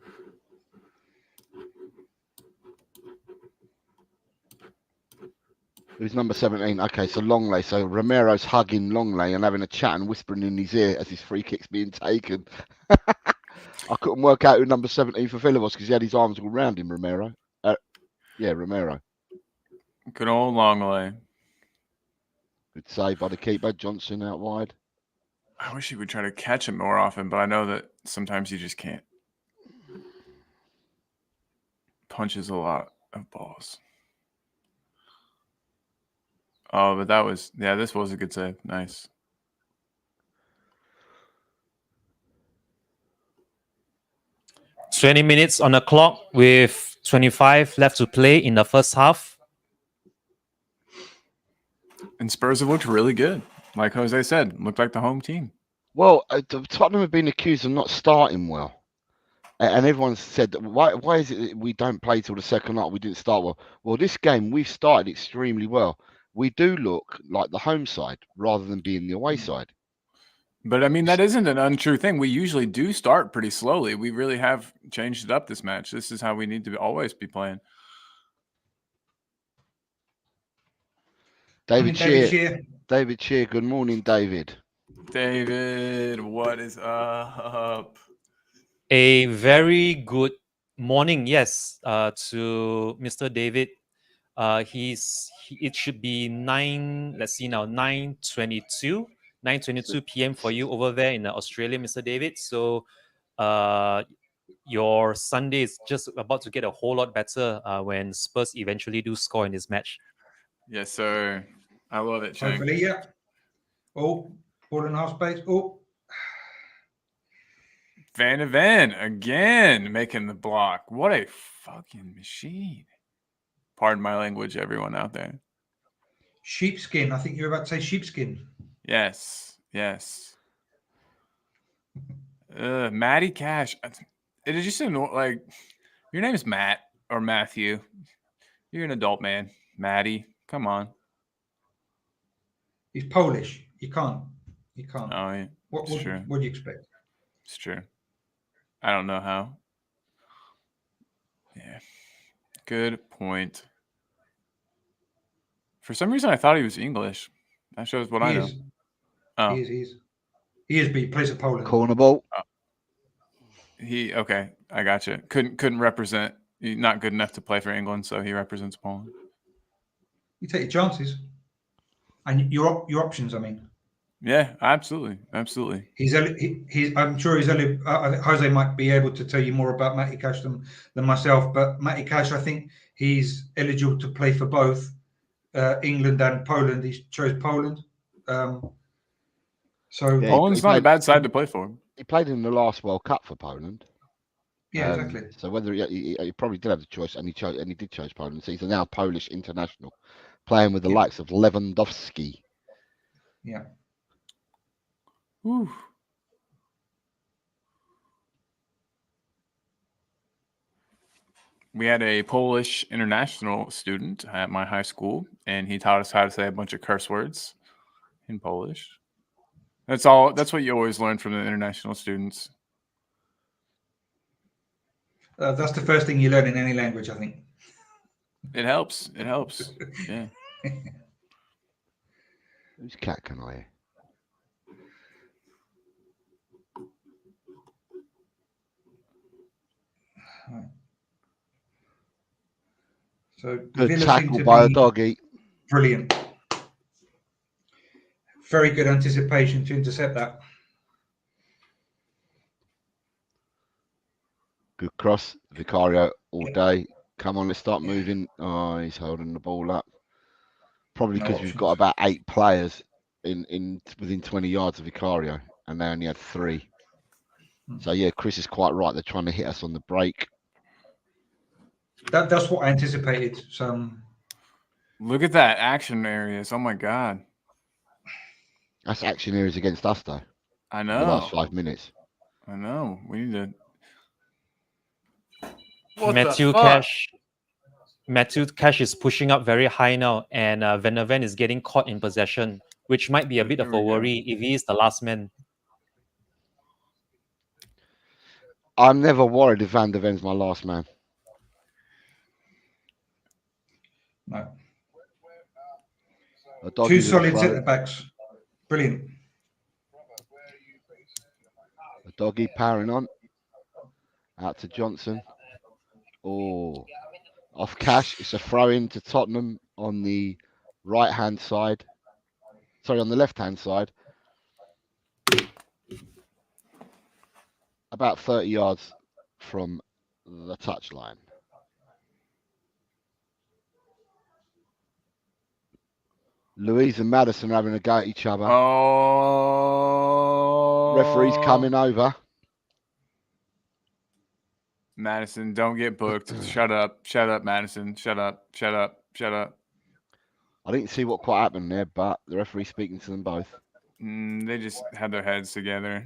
Who's number 17? Okay, so Longley. So Romero's hugging Longley and having a chat and whispering in his ear as his free kick's being taken. I couldn't work out who number 17 for Villa was because he had his arms all round him, Romero. Yeah, Romero. Good old Longley. Good save by the keeper. Johnson out wide. I wish he would try to catch him more often, but I know that sometimes you just can't. Punches a lot of balls. Oh, but this was a good save. Nice. "20 minutes on the clock with 25 left to play in the first half. And Spurs have looked really good. Like Jose said, looked like the home team. Well, Tottenham have been accused of not starting well. And everyone's said, why is it that we don't play till the second half? We didn't start well. Well, this game, we've started extremely well. We do look like the home side rather than being the away side. But I mean, that isn't an untrue thing. We usually do start pretty slowly. We really have changed it up this match. This is how we need to always be playing. David David Shear. Shear. David Shear. Good morning, David. David, what is up? A very good morning, yes, to Mr. David. It should be 9:22 p.m. for you over there in Australia, Mr. David. So your Sunday is just about to get a whole lot better when Spurs eventually do score in this match. Yes, sir. I love it, Chang. Hopefully, yeah. Oh, ball in half space. Oh, Van de Ven again making the block. What a fucking machine. Pardon my language, everyone out there. sheepskin. I think you're about to say sheepskin. Yes. Matty Cash. It is just like your name is Matt or Matthew. You're an adult man. Matty, come on. He's Polish. You can't. Oh, yeah. What It's true. do you expect? It's true. I don't know how. Yeah. Good point. For some reason, I thought he was English. That shows what I know. Oh, He is. He is, but he plays for Poland. Corner ball. okay. I got you. Couldn't represent. He's not good enough to play for England, so he represents Poland. You take your chances, and your options. I mean, Yeah, absolutely. I'm sure he's only. Jose might be able to tell you more about Matty Cash than myself, but Matty Cash, I think he's eligible to play for both England and Poland. He chose Poland. So Yeah, Poland's not a bad side to play for. He played in the last World Cup for Poland. yeah, exactly. So whether he probably did have the choice, and he did choose Poland. So he's a now Polish international, playing with the likes of Lewandowski. Yeah. Whew. We had a Polish international student at my high school, and he taught us how to say a bunch of curse words in Polish. That's what you always learn from the international students. That's the first thing you learn in any language, I think. It helps. Yeah. Whose cat can I hear? So Good Villa seem tackle to by a be doggy. brilliant. Very good anticipation to intercept that. Good cross. Vicario all day. Come on, let's start moving. Oh, he's holding the ball up. Probably No because we've options. got about 8 players in within 20 yards of Vicario, and they only had 3. So yeah, Chris is quite right. They're trying to hit us on the break. That's what I anticipated. So Look at that action areas. Oh my god. That's action areas against us though. I In the last know. 5 minutes. I know. We need to. Matthew Cash is pushing up very high now, and Van der Ven is getting caught in possession, which might be a bit of There a we go. worry if he is the last man. I'm never worried if Van der Ven's my last man. no. A doggy Two with a solid throw. centre backs. Brilliant. A doggy powering on. Out to Johnson. Oh, off Cash. It's a throw in to Tottenham on the right-hand side. Sorry, on the left-hand side. About 30 yards from the touchline. Louise and Madison are having a go at each other. Oh. Referee's coming over. Madison, don't get booked. Shut up. Shut up, Madison. Shut up. Shut up. Shut up. I didn't see what quite happened there, but the referee's speaking to them both. They just had their heads together.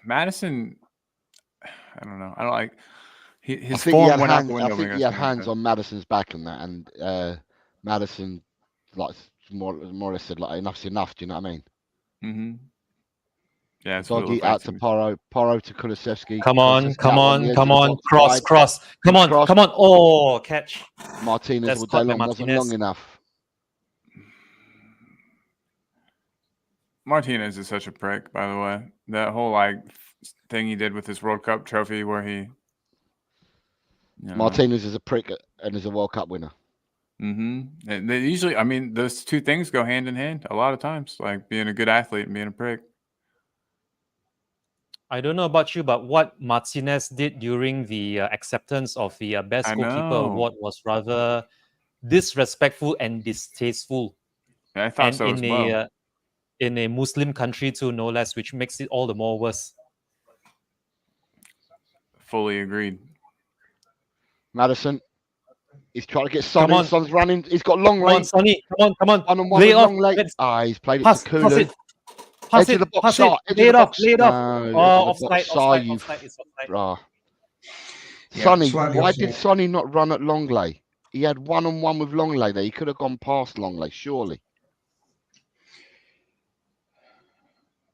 Madison, I don't know. I don't like his form went out the window. I think he had hands on Madison's back and that, and Madison like more or less said like enough's enough. Do you know what I mean? Mm-hmm. Yeah, it's Doggy out to Porro, Porro to Kulusevski. Come on, come on, come on. Cross. Cross. Come on, come on. Oh, catch. Martinez That's all caught day by long wasn't Martinez. long enough. Martinez is such a prick, by the way. That whole like thing he did with his World Cup trophy where he Martinez is a prick and is a World Cup winner. Mm-hmm. They usually, I mean, those two things go hand in hand a lot of times, like being a good athlete and being a prick. I don't know about you, but what Martinez did during the acceptance of the Best I Goalkeeper know. award was rather disrespectful and distasteful. Yeah, I thought And so as well. In a Muslim country too, no less, which makes it all the more worse. Fully agreed. Madison, he's trying to get Son Come in. on. Son's running. He's got long Come on, legs. Sonny. Come on. One-on-one Lay with off. long legs. Let's He's played it pass, to pass Kulu. it. Pass Edge it. of the box. Pass Start. it. Edge Lay of it the off. box. Lay it off. No, Oh, edge of the box. offside. You Offside. It's offside. Brah. Yeah, Sonny, slightly why offside. did Sonny not run at Longley? He had one-on-one with Longley there. He could have gone past Longley, surely.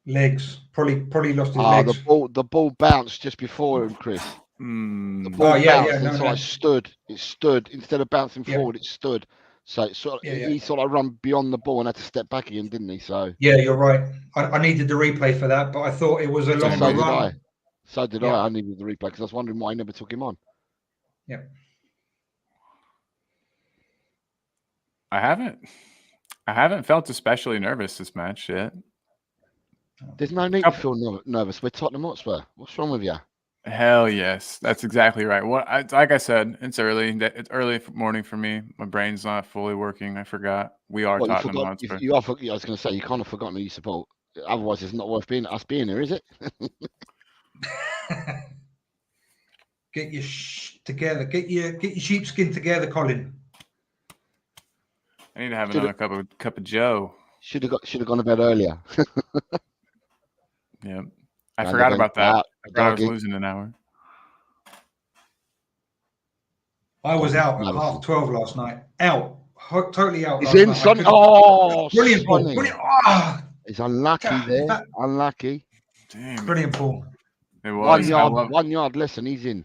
Legs. Probably lost his legs. The ball bounced just before him, Chris. The Mm. ball yeah, bounced and no, so no. it stood. It stood. Instead of bouncing Yeah. forward, it stood. So it sort of, Yeah. he sort of run beyond the ball and had to step back again, didn't he? So Yeah, you're right. I needed the replay for that, but I thought it was a so longer did run. I. So did Yeah. I. I needed the replay because I was wondering why he never took him on. Yeah. I haven't felt especially nervous this match yet. There's no need to feel nervous. We're Tottenham Hotspur. What's wrong with you? Hell yes, that's exactly right. Like I said, it's early. It's early morning for me. My brain's not fully working. I forgot we are What, you Tottenham forgot? Hotspur. You are. I was going to say you can't have forgotten who you support. Otherwise, it's not worth us being here, is it? Get your together. Get your sheepskin together, Colin. I need to have another cup of Joe. Should have gone to bed earlier. Yeah, I And forgot again, about that. out, I forgot I was doggy. losing an hour. I was out at Madison. 12:30 last night. Out. Totally out. He's last in, night. I Sonny. couldn't- Oh, Brilliant ball. Sonny. Brilliant. Ah, He's unlucky God, there. that- Unlucky. Damn, brilliant ball. it was. 1 yard less and he's in.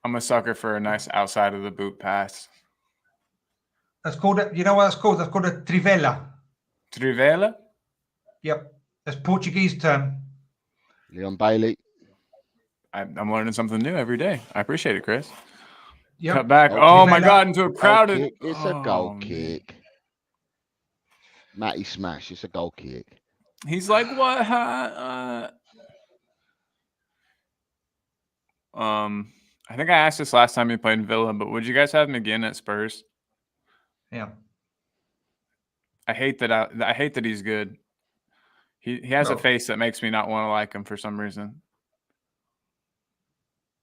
I'm a sucker for a nice outside of the boot pass. That's called. You know what that's called? That's called a trivela. Trivela? Yep. That's Portuguese term. Leon Bailey. I'm learning something new every day. I appreciate it, Chris. Yep. Cut back. Oh, Oh he my made God! up- Into a Goal crowded. kick. It's a goal Oh, man. kick. Matty smash. It's a goal kick. He's like, what? I think I asked this last time he played in Villa, but would you guys have him again at Spurs? Yeah. I hate that he's good. He has a No. face that makes me not want to like him for some reason.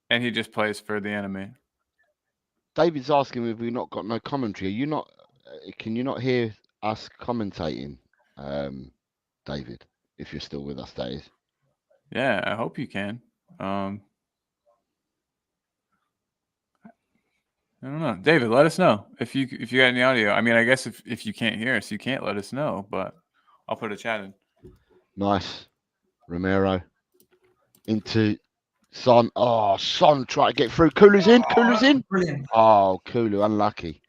And he just plays for the enemy. David's asking if we've not got no commentary. Are you not? Can you not hear us commentating, David? If you're still with us, that is. Yeah, I hope you can. I don't know. David, let us know if you got any audio. I mean, I guess if you can't hear us, you can't let us know, but I'll put a chat in. Nice. Romero into Son. Oh, Son try to get through. Kulu's in. Kulu's in. Brilliant. Oh, Kulu unlucky.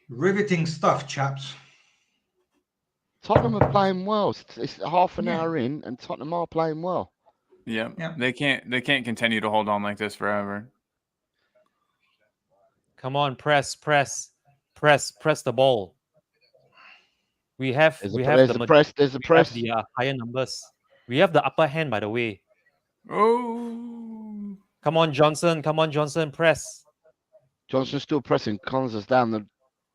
Riveting stuff, chaps. Tottenham are playing well. It's half an Yeah. hour in, and Tottenham are playing well. Yeah. Yeah. They can't continue to hold on like this forever. Come on, press the ball. We have There's the a press. There's a we have press. the higher numbers. We have the upper hand, by the way. Oh. Come on, Johnson. Come on, Johnson. Press. Johnson's still pressing. Connor's down the.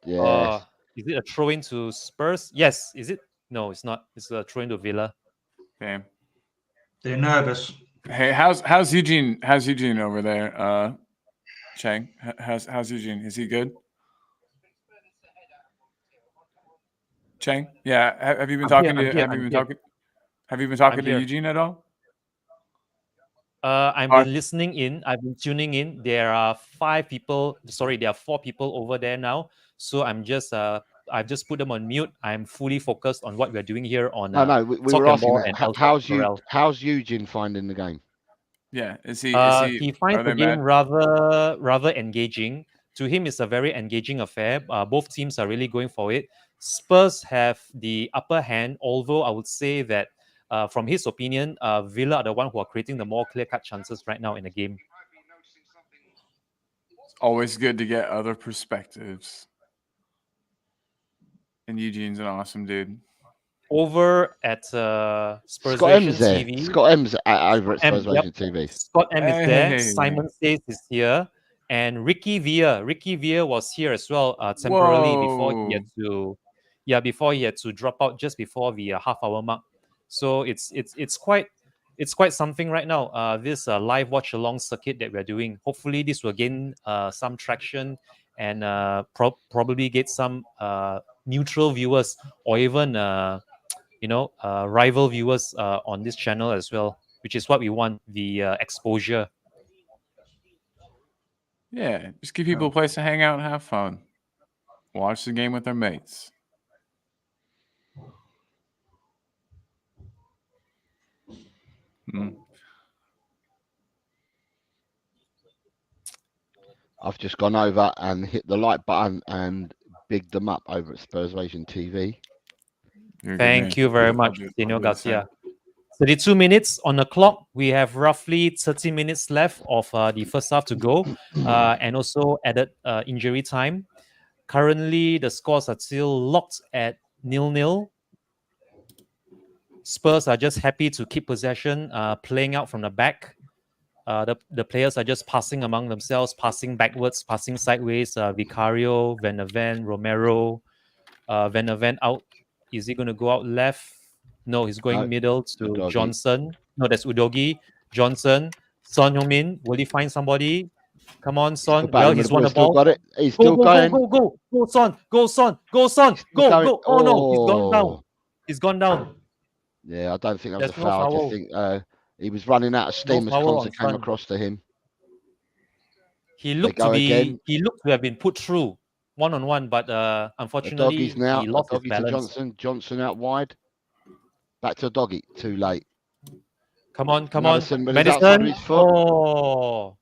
Yes. Is it a throw into Spurs? Yes. Is it? No, it's not. It's a throw into Villa. Damn. They're nervous. Hey, how's Eugene? How's Eugene over there? Chang, how's Eugene? Is he good? Chang, yeah. Have you been talking to? Have you been talking to here. Eugene at all? I've been listening in. I've been tuning in. There are 4 people over there now. So I've just put them on mute. I'm fully focused on what we're doing here on. No. We Talk were and asking Ball that. and El How's Eugene finding the game? Yeah, is he? He finds are the they game mad? rather engaging. To him, it's a very engaging affair. Both teams are really going for it. Spurs have the upper hand, although I would say that from his opinion, Villa are the one who are creating the more clear-cut chances right now in the game. It's always good to get other perspectives. And Eugene's an awesome dude. Over at Scott Spursvation M's there. TV. Scott M's over at M, Spursvation TV. Scott M is there. Hey. Simon Says is here. And Ricky Villa. Ricky Villa was here as well temporarily before he had to drop out just before the half-hour mark. So it's quite something right now. This live watch along circuit that we're doing. Hopefully, this will gain some traction and probably get some neutral viewers or even rival viewers on this channel as well, which is what we want, the exposure. Yeah, just give people a place to hang out and have fun. Watch the game with their mates. I've just gone over and hit the like button and bigged them up over at Spursvation TV. Thank you very much, Daniel Garcia. 32 minutes on the clock. We have roughly 30 minutes left of the first half to go, and also added injury time. Currently, the scores are still locked at 0-0. Spurs are just happy to keep possession, playing out from the back. The players are just passing among themselves, passing backwards, passing sideways. Vicario, Van der Ven, Romero. Van der Ven out. Is he going to go out left? No, he's going middle to Udogie. Johnson. No, that's Udogie. Johnson. Son Heung-min. Will he find somebody? Come on, Son. Well, he's won the ball. Got it. He's still going. Go, Son. Go, Son. Go, Son. Go. Oh, no. He's gone down. He's gone down. Yeah, I don't think that was There's a no foul. I foul. just think he was running out of steam as foul Konsa on came Son. across to him. He looked go to be. again. He looked to have been put through one-on-one, but unfortunately, Doggies now. he lost his Doggy to balance. Johnson. Johnson out wide. Back to Doggy. Too late. Come on. Madison with his outside of Madison. his foot. Oh.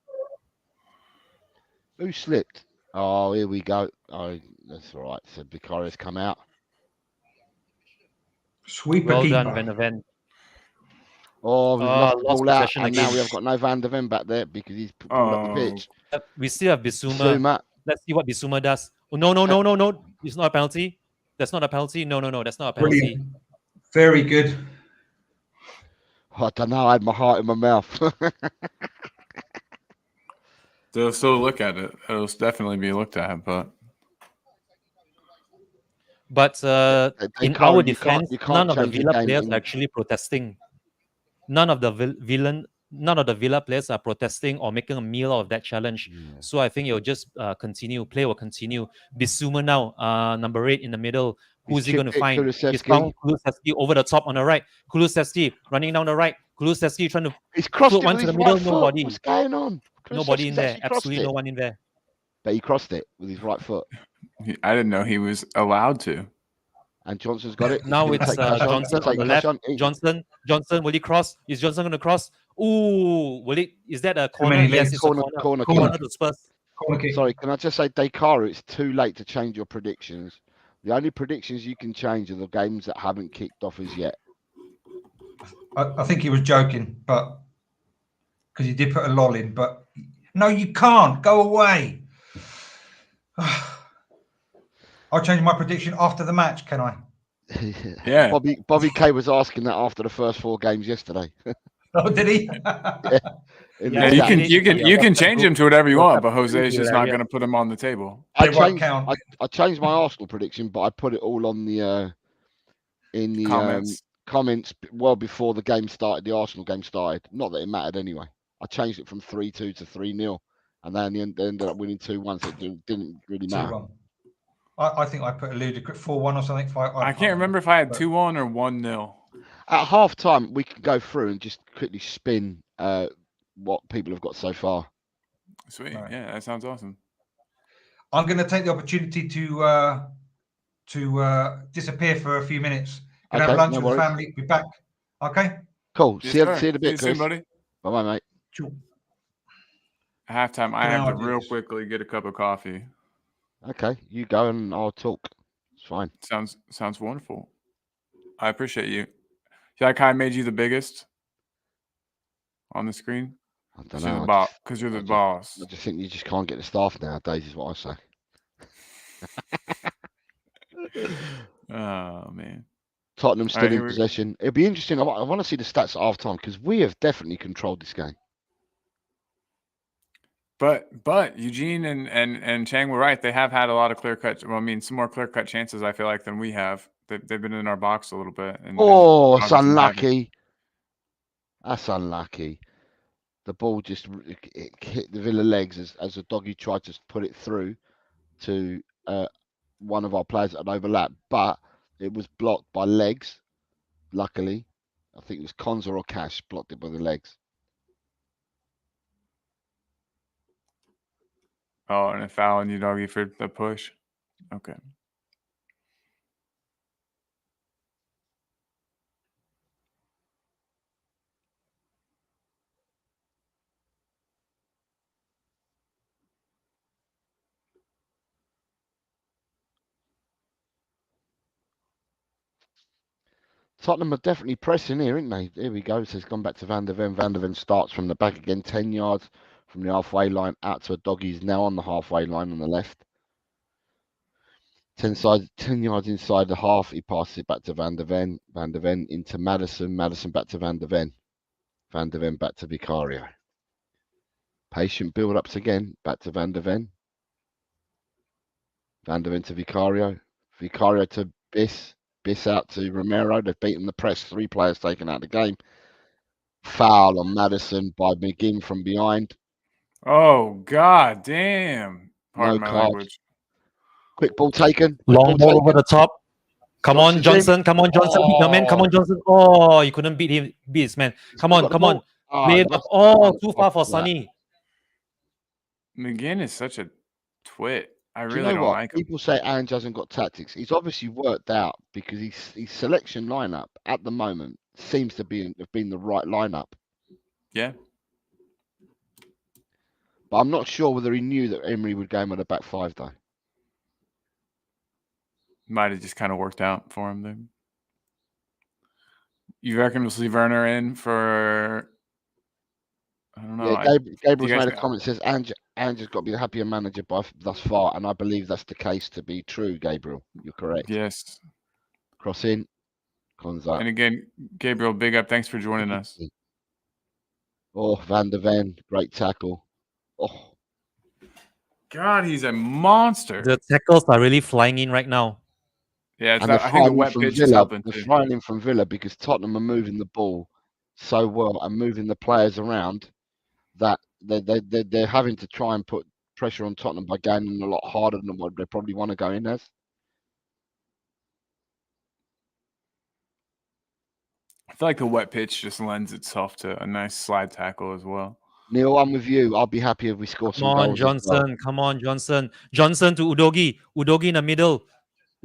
Who slipped? Oh, here we go. Oh, that's all right. So Vicario's come out. Sweeper Well keeper. done, Van der Ven. Oh, we've lost the Lost ball out, possession and now again. we have got no Van der Ven back there because he's pulled up the Oh, pitch. We still have Bissouma. Zuma, Let's see what Bissouma does. Oh, no. It's not a penalty. That's not a penalty. No. That's not a penalty. Brilliant. Very good. I don't know. I had my heart in my mouth. they'll still look at it. It'll definitely be looked at, but But They in can't- our you can't- defense, you can't none of the change the Villa game players in- are actually protesting. None of the Villa players are protesting or making a meal out of that challenge. Yeah. So I think it'll just continue. Play will continue. Bissouma now, number 8 in the middle. Who's he Chip going to it, find? Kulusevski. He's found Kulusevski over the top on the right. Kulusevski running down the right. Kulusevski trying to He's crossed float it one with to his the middle. right foot. Nobody. What's going on? Nobody in Kulusevski's there. actually crossed Absolutely no it. one in there. But he crossed it with his right foot. I didn't know he was allowed to. And Johnson's got it. He's Now gonna it's take cash on. Johnson Take on the cash left. on. Johnson, will he cross? Is Johnson going to cross? Ooh, will it? Is that a corner? many Yes, legs. it's Corner, a corner, corner to Spurs. Corner kick. Sorry, can I just say, Dekara, it's too late to change your predictions. The only predictions you can change are the games that haven't kicked off as yet. I think he was joking, but because he did put a lol in. But no, you can't. Go away. I'll change my prediction after the match. Can I? Yeah. Bobby K was asking that after the first 4 games yesterday. Oh, did he? In Yeah, the you chat. can you can change him to whatever you want, but Jose's just not Yeah. going to put him on the table. I They won't changed, count. I changed my Arsenal prediction, but I put it all on the in the Comments. well before the game started. The Arsenal game started. Not that it mattered anyway. I changed it from 3-2 to 3-0, and then they ended up winning 2-1. So it didn't really matter. 2-1. I think I put a ludicrous 4-1 or something. I can't remember if I had but- 2-1 or 1-0. At half time, we can go through and just quickly spin what people have got so far. Sweet. Right. Yeah, that sounds awesome. I'm going to take the opportunity to disappear for a few minutes. Gonna Okay, have lunch no with the worries. family. Be back. Okay. Cool. Yes, See you sir. in a bit, See you soon, Chris. buddy. Bye bye, mate. Sure. Halftime, I Good have to idea. real quickly get a cup of coffee. Okay, you go and I'll talk. It's fine. Sounds wonderful. I appreciate you. See, I kind of made you the biggest on the screen. I don't Because you're know. the I boss. just- Because you're the I just- boss. I just think you just can't get the staff nowadays, is what I say. Oh man. Tottenham still Alright, in here we go. possession. It'll be interesting. I want to see the stats at half time because we have definitely controlled this game. But Eugene and Chang were right. They have had a lot of clear cut. Well, I mean, some more clear cut chances. I feel like than we have. They've been in our box a little bit. And Oh, it's obviously haven't. unlucky. That's unlucky. The ball just it hit the Villa legs as the doggy tried to put it through to one of our players at an overlap, but it was blocked by legs. Luckily, I think it was Konza or Cash blocked it by the legs. Oh, and a foul on you, doggy, for the push. Okay. Tottenham are definitely pressing here, aren't they? Here we go. So it's gone back to Van der Ven. Van der Ven starts from the back again, 10 yards from the halfway line out to a doggy. He's now on the halfway line on the left. 10 yards inside the half. He passes it back to Van der Ven. Van der Ven into Madison. Madison back to Van der Ven. Van der Ven back to Vicario. Patient build-ups again. Back to Van der Ven. Van der Ven to Vicario. Vicario to Biss. Biss out to Romero. They've beaten the press. 3 players taken out of the game. Foul on Madison by McGinn from behind. Oh god damn. Pardon No my card. language. Quick ball taken. Quick Long ball over taken. the top. Come on, Johnson's in. Johnson. Come on, Johnson. Beat the man. Come on, Johnson. Oh, you couldn't beat him. Beat his man. Come Still on, got the come ball. on. Ah, Play it up. that's- Oh, too far for that. Sonny. McGinn is such a twit. I Do really you know don't what? like him. People say Ange hasn't got tactics. He's obviously worked out because his selection lineup at the moment seems to have been the right lineup. Yeah. But I'm not sure whether he knew that Emery would go in with a back 5 though. Might have just kind of worked out for him then. You reckon we'll see Werner in for? I don't know. Yeah, Gabriel's guys made a got- comment, says Ange's got to be the happier manager thus far, and I believe that's the case to be true, Gabriel. You're correct. Yes. Cross in, Konza. And again, Gabriel, big up. Thanks for joining us. Oh, Van der Ven, great tackle. Oh, God, he's a monster. The tackles are really flying in right now. Yeah, it's and not, they're I think the flying wet from pitch is Villa. helping They're too. flying in from Villa because Tottenham are moving the ball so well and moving the players around that they're having to try and put pressure on Tottenham by going in a lot harder than what they probably want to go in as. I feel like the wet pitch just lends itself to a nice slide tackle as well. Neil, I'm with you. I'll be happy if we score some Come on, goals. as well. Johnson. Come on, Johnson. Johnson to Udogi. Udogi in the middle.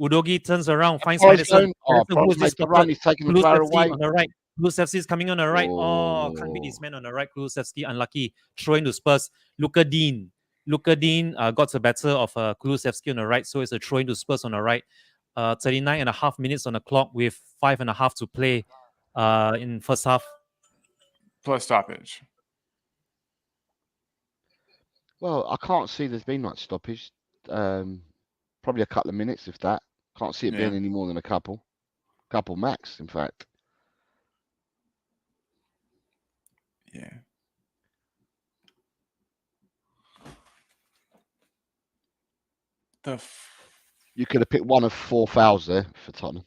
Udogi turns around, finds Forest Madison. zone. Oh, Madison, who Forest is made this the run. He's taking the player away. on the right. Kulusevski is coming on the right. Oh, can't beat this man on the right. Kulusevski, unlucky. Throw into Spurs. Luka Dean. Got the better of Kulusevski on the right, so it's a throw into Spurs on the right. 39.5 minutes on the clock with 5.5 to play in first half. Plus stoppage. Well, I can't see there's been much stoppage. Probably a couple of minutes, if that. Can't see it being Yeah. any more than a couple. Couple max, in fact. Yeah. You could have picked one of 4 fouls there for Tottenham.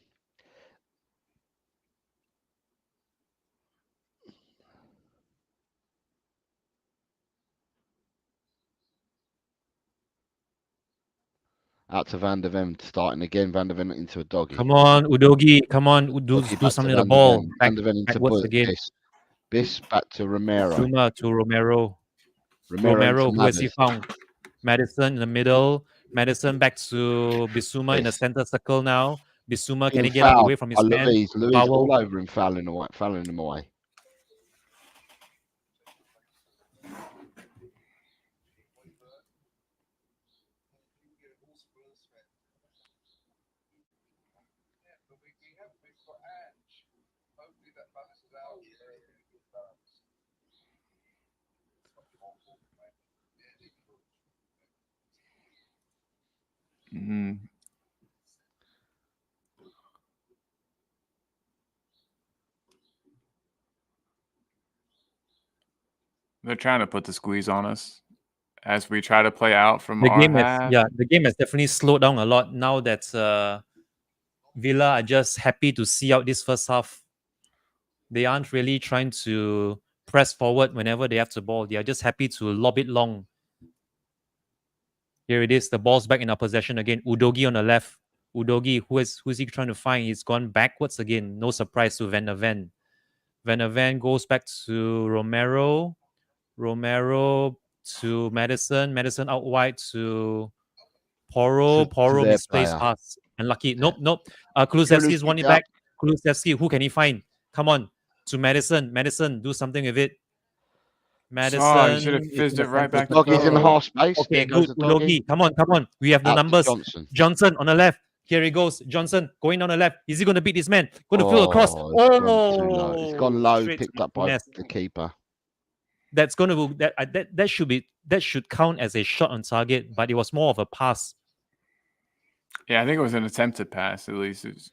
Out to Van der Ven, starting again. Van der Ven into a doggy. Come on, Udogi. Come on, do Doggy back something to to the Van der ball. Ven. Van der Ven into Backwards again. Biss back to Romero. Zuma to Romero. Romero into who has he Maddis. found? Madison in the middle. Madison back to Bissouma in the Yes. center circle now. Bissouma, can he Being get out fouled away from his by man? Luis Foul. all over him, fouling him away. Mhm. They're trying to put the squeeze on us as we try to play out from The our game half. the game has definitely slowed down a lot now that Villa are just happy to see out this first half. They aren't really trying to press forward whenever they have the ball. They are just happy to lob it long. Here it is. The ball's back in our possession again. Udogi on the left. Udogi, who's he trying to find? He's gone backwards again. No surprise to Van der Ven. Van der Ven goes back to Romero. Romero to Madison. Madison out wide to Porro. To Porro their misplaced player. pass. Unlucky. Nope. Kulusevski is one it back. Kulusevski, who can he find? Come on. To Madison. Madison, do something with it. Madison. Oh, you should have is fizzed in it the right center back to circle. Doggy's in the half space. Okay, There goes good. the doggy. Udogi. Come on. We have the Out to numbers. Johnson. Johnson on the left. Here he goes. Johnson going on the left. Is he going to beat this man? Going to fill across. It's gone too low. It's gone low, Straight to picked up by Martinez. the keeper. That's going to that should count as a shot on target, but it was more of a pass. Yeah, I think it was an attempted pass. At least it was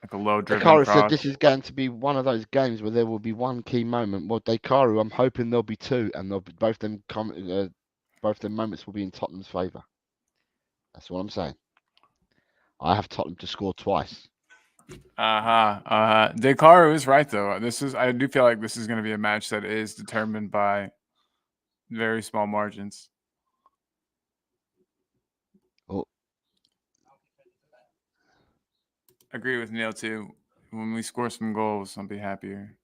like a low driven Dekaru said cross. this is going to be one of those games where there will be one key moment. Well, Dekaru, I'm hoping there'll be two, and they'll be, both them moments will be in Tottenham's favour. That's what I'm saying. I have Tottenham to score twice. Dekaru is right though. I do feel like this is going to be a match that is determined by very small margins. Oh. Agree with Neil too. When we score some goals, I'll be happier.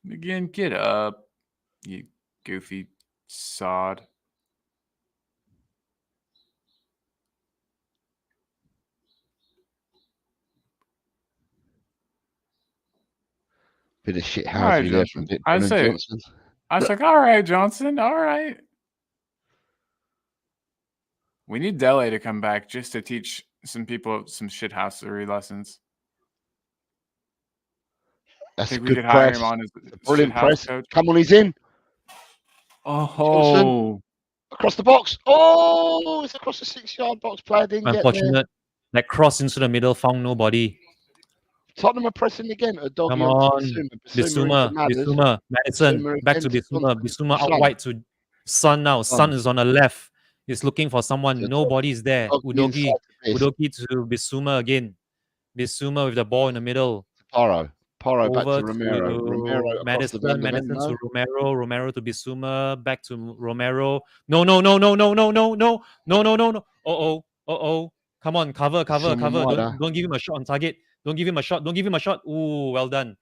Again, get up, you goofy sod. Bit of shit All right, housery there from Johnson. I Brennan say, Johnson. I was like, all right, Johnson, all right. We need Dele to come back just to teach some people some shithousery lessons. That's a Think we good could hire press. him on as Brilliant shithouse press. coach? Come on, he's in. Oh, Across the box. Oh, it's across the 6-yard box. Player didn't get there. Unfortunate. That cross into the middle found nobody. Tottenham are pressing again. A doggy Come on on. Bissouma. Bissouma. Madison. Bissouma Back to again to Bissouma. Son. Bissouma out Son. wide to Son now. Son is on the left. He's looking for someone. To Nobody's there. Doggy inside to Biss. Udogi to Bissouma again. Bissouma with the ball in the middle. Porro back Over to Romero. Romero across Madison. the Madison no. to Romero. Romero to Bissouma. Back to Romero. No. Uh-oh. Come on, cover. Bissouma Don't give him a shot on target. Don't give him a shot. Ooh, well done,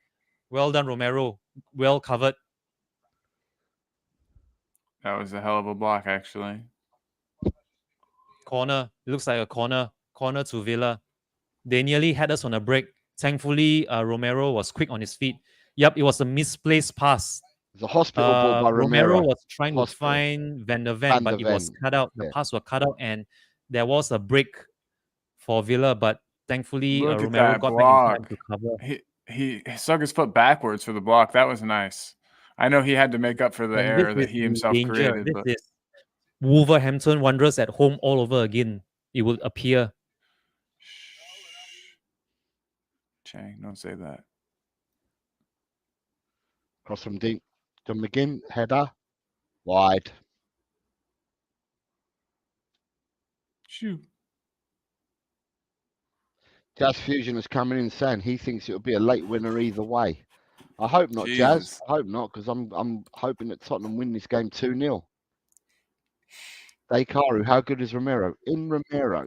Romero. Well covered. that was a hell of a block, actually. Corner. It looks like a corner. Corner to Villa. They nearly had us on a break. Thankfully, Romero was quick on his feet. Yep, it was a misplaced pass. It's a hospital ball by Romero Romero. was trying to find Van der Ven, but it was cut out. The pass was cut out, and there was a break for Villa, but thankfully Look at Romero that got block. back in time to cover. He stuck his foot backwards for the block. That was nice. I know he had to make up for the And error this that he is himself danger. created. This But is Wolverhampton Wanderers at home all over again. It will appear. Chang, don't say that. Cross from deep. John McGinn, header. Wide. Shoot. Jazz Fusion is coming in saying he thinks it'll be a late winner either way. I hope not, Jazz. Jesus. I hope not, because I'm hoping that Tottenham win this game 2-0. Dekaru, how good is Romero? In Romero,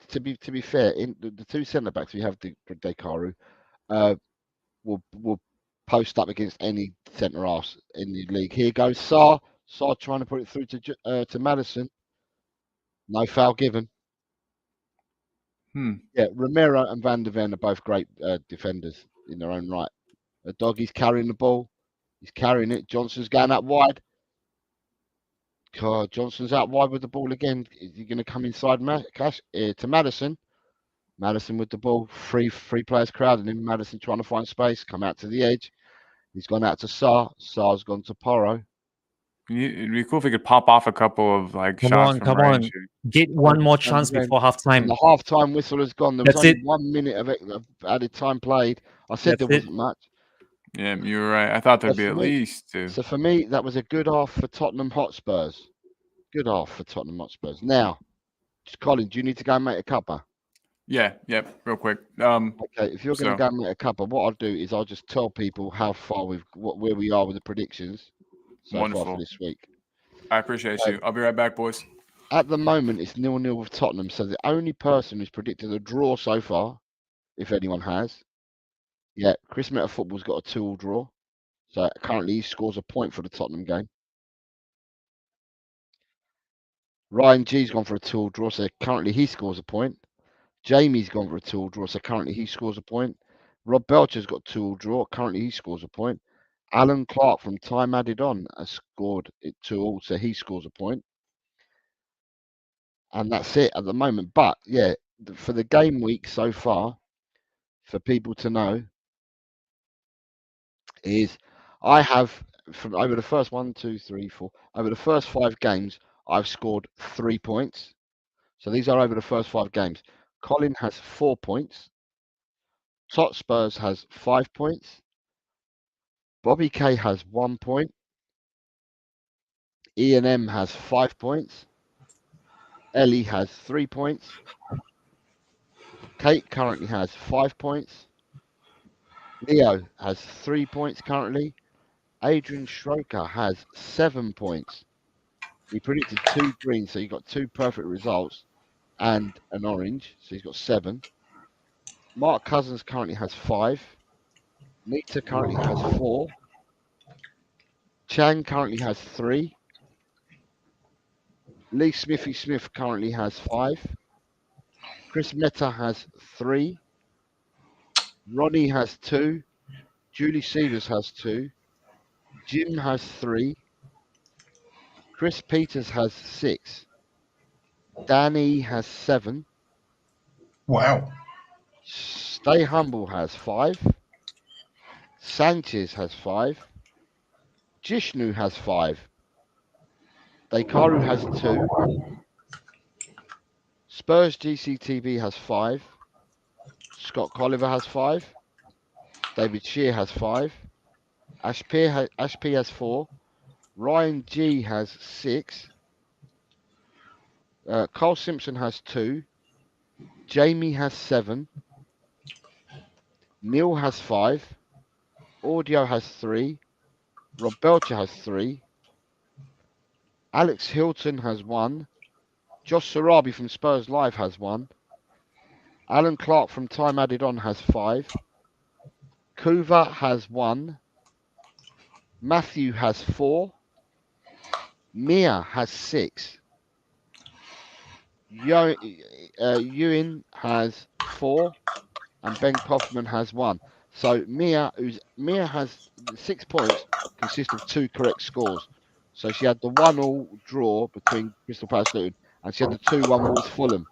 to be fair, in the two centre backs we have, Dekaru, will post up against any centre halves in the league. Here goes Sarr. Sarr trying to put it through to Madison. No foul given. Yeah, Romero and Van der Ven are both great defenders in their own right. The doggy's carrying the ball. He's carrying it. Johnson's going out wide. God, Johnson's out wide with the ball again. Is he going to come inside to Madison? Madison with the ball. Three players crowding him. Madison trying to find space. Come out to the edge. He's gone out to Sarr. Sarr's gone to Porro. It'd be cool if we could pop off a couple of like Come shots on, from come range on. here. Get one more chance then- before halftime. The half-time whistle has gone. There was That's only it. 1 minute of added time played. I said That's there it. wasn't much. Yeah, you were right. I thought there'd That's be for at me. least two. So for me, that was a good half for Tottenham Hotspurs. Good half for Tottenham Hotspurs. Now, Colin, do you need to go and make a cuppa? Yeah, yep, real quick. Okay, if you're going So- to go and make a cuppa, what I'll do is I'll just tell people how far where we are with the predictions so far Wonderful. for this week. I appreciate you. I'll be right back, boys. At the moment, it's 0-0 with Tottenham. So the only person who's predicted a draw so far, if anyone has, yeah, Chris Meta Football's got a 2-2 draw. So currently he scores a point for the Tottenham game. Ryan G's gone for a 2-2 draw, so currently he scores a point. Jamie's gone for a 2-2 draw, so currently he scores a point. Rob Belcher's got 2-2 draw, currently he scores a point. Alan Clark from Time Added On has scored it 2-2, so he scores a point. And that's it at the moment. But yeah, for the game week so far, for people to know, is I have from over the first 1, 2, 3, 4, over the first 5 games, I've scored 3 points. So these are over the first 5 games. Colin has 4 points. Tot Spurs has 5 points. Bobby K has 1 point. Ian M has 5 points. Ellie has 3 points. Kate currently has 5 points. Leo has 3 points currently. Adrian Schroker has 7 points. He predicted 2 green, so he got 2 perfect results and an orange, so he's got 7. Mark Cousins currently has 5. Nita currently has 4. Chang currently has 3. Lee Smithy Smith currently has 5. Chris Meta has 3. Ronnie has 2. Julie Seavers has 2. Jim has 3. Chris Peters has 6. Danny has 7. Wow. Stay Humble has 5. Sanchez has 5. Jishnu has 5. Daikaru has 2. Spurs GCTV has 5. Scott Colliver has 5. David Shear has 5. Ashp has 4. Ryan G has 6. Carl Simpson has 2. Jamie has 7. Neil has 5. Audio has 3. Rob Belcher has 3. Alex Hilton has 1. Josh Sarabi from Spurs Live has 1. Alan Clark from Time Added On has 5. Kuva has 1. Matthew has 4. Mia has 6. Ewan has 4. And Ben Kaufman has 1. So Mia has 6 points, consist of 2 correct scores. So she had the 1-1 draw between Crystal Palace Luton, and she had the 2-1 Wolves Fulham.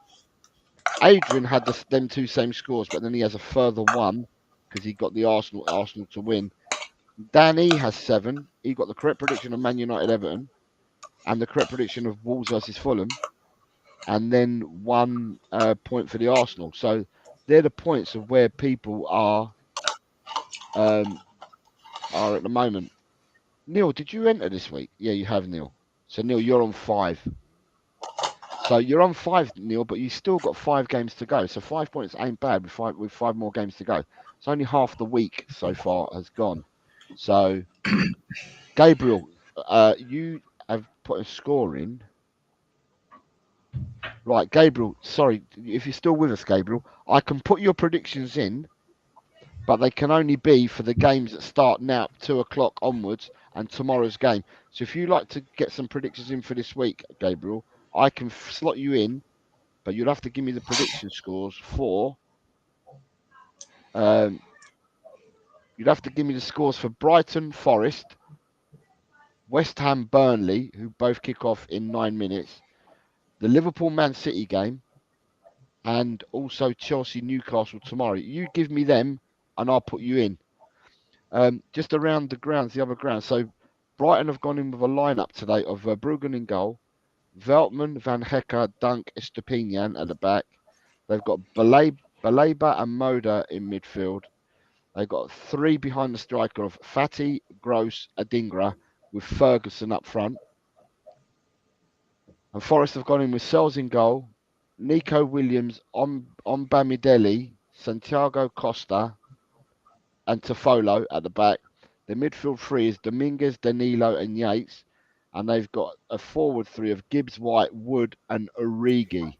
Adrian had them 2 same scores, but then he has a further 1 because he got the Arsenal to win. Danny has 7. He got the correct prediction of Man United Everton, and the correct prediction of Wolves versus Fulham, and then 1 point for the Arsenal. So they're the points of where people are at the moment. Neil, did you enter this week? Yeah, you have, Neil. So Neil, you're on 5. So you're on 5, Neil, but you still got 5 games to go. So 5 points ain't bad with 5 more games to go. It's only half the week so far has gone. So Gabriel, you have put a score in. Right, Gabriel, sorry, if you're still with us, Gabriel, I can put your predictions in, but they can only be for the games that start now, 2 o'clock onwards, and tomorrow's game. So if you like to get some predictions in for this week, Gabriel, I can slot you in, but you'll have to give me the prediction scores for. You'd have to give me the scores for Brighton, Forest, West Ham, Burnley, who both kick off in 9 minutes, the Liverpool Man City game, and also Chelsea Newcastle tomorrow. You give me them, and I'll put you in. Just around the grounds, the other grounds. So Brighton have gone in with a lineup today of Bruggen in goal, Veltman, Van Hecke, Dunk, Estepinian at the back. They've got Baleba and Moda in midfield. They've got 3 behind the striker of Fatty, Gross, Adingra, with Ferguson up front. And Forest have gone in with Sells in goal, Nico Williams, Bamidele, Santiago Costa, and Tofolo at the back. The midfield 3 is Dominguez, Danilo, and Yates. And they've got a forward 3 of Gibbs, White, Wood, and Origi.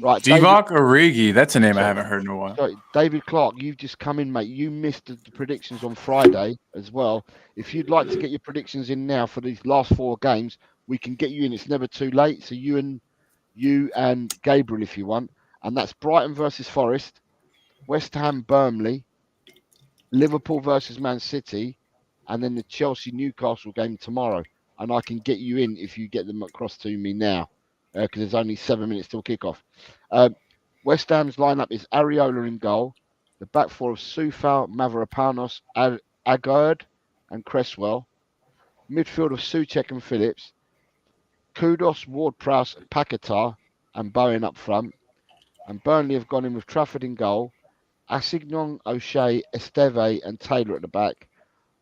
Right, Divock Origi. That's a name I Sorry. haven't heard in a while. Sorry, David Clark, you've just come in, mate. You missed the predictions on Friday as well. If you'd like to get your predictions in now for these last 4 games, we can get you in. It's never too late. So you and Gabriel, if you want. And that's Brighton versus Forest, West Ham, Burnley, Liverpool versus Man City, and then the Chelsea Newcastle game tomorrow. And I can get you in if you get them across to me now, because there's only 7 minutes till kickoff. West Ham's lineup is Areola in goal, the back 4 of Soufal, Mavropanos, Agard, and Cresswell, midfield of Souček and Phillips, Kudos, Ward-Prowse, Paquetá, and Bowen up front. And Burnley have gone in with Trafford in goal, Assignon, O'Shea, Esteve, and Taylor at the back,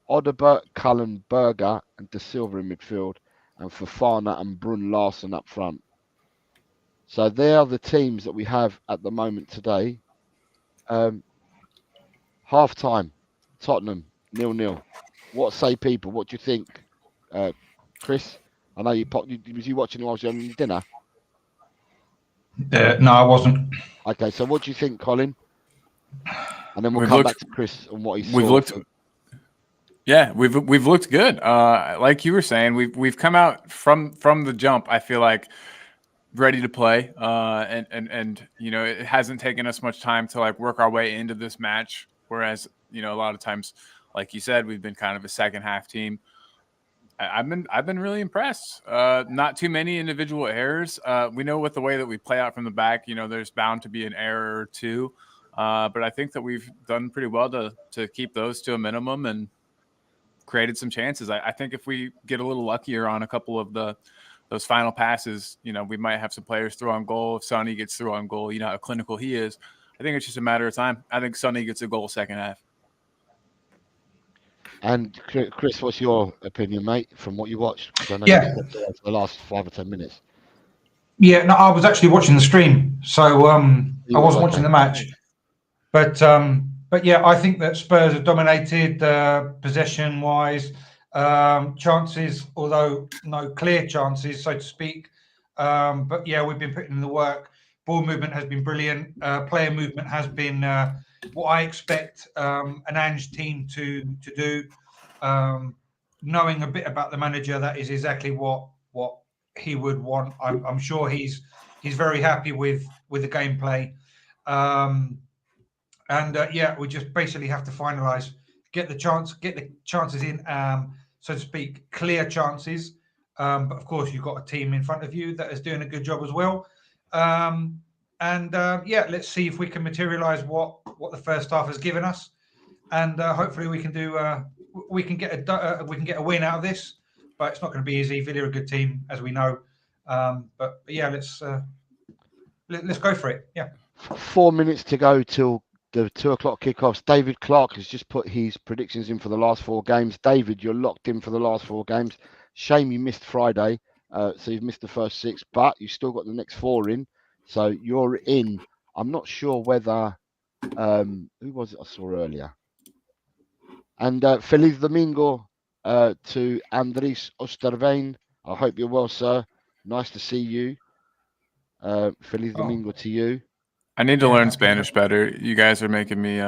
Oderbert, Cullen, Berger, and De Silva in midfield, and Fofana and Brun Larsen up front. So they are the teams that we have at the moment today. Half time, Tottenham 0-0. What say people? What do you think, Chris? I know was you watching while I was on dinner? No, I wasn't. Okay, so what do you think, Colin? And then we'll We've come looked- back to Chris on what he saw. We've looked. Yeah, we've looked good. Like you were saying, we've come out from the jump. I feel like ready to play. And you know, it hasn't taken us much time to like work our way into this match. Whereas, you know, a lot of times, like you said, we've been kind of a second half team. I've been really impressed. Not too many individual errors. We know with the way that we play out from the back, there's bound to be an error or two. But I think that we've done pretty well to keep those to a minimum and created some chances. I think if we get a little luckier on a couple of those final passes, we might have some players through on goal. If Sonny gets through on goal, how clinical he is. I think it's just a matter of time. I think Sonny gets a goal second half. And Chris, what's your opinion, mate, from what you watched? 'Cause I know Yeah. you stepped away for the last 5 or 10 minutes. Yeah, no, I was actually watching the stream, so I wasn't watching the match. But yeah, I think that Spurs have dominated possession wise, chances, although no clear chances, so to speak. But yeah, we've been putting in the work. Ball movement has been brilliant. Player movement has been what I expect an Ange team to do. Knowing a bit about the manager, that is exactly what he would want. I'm sure he's very happy with the gameplay. Yeah, we just basically have to finalize, get the chances in, so to speak, clear chances. But of course, you've got a team in front of you that is doing a good job as well. Yeah, let's see if we can materialize what the first half has given us, and hopefully we can do we can get a win out of this. But it's not going to be easy. Villa are a good team, as we know. But yeah, let's go for it. Yeah. 4 minutes to go till the 2 o'clock kickoffs. David Clark has just put his predictions in for the last 4 games. David, you're locked in for the last 4 games. Shame you missed Friday, so you've missed the first 6, but you've still got the next 4 in, so you're in. I'm not sure whether who was it I saw earlier. And Feliz Domingo to Andres Ostervein. I hope you're well, sir. Nice to see you. Feliz Domingo to you. I need to learn Spanish better. You guys are making me.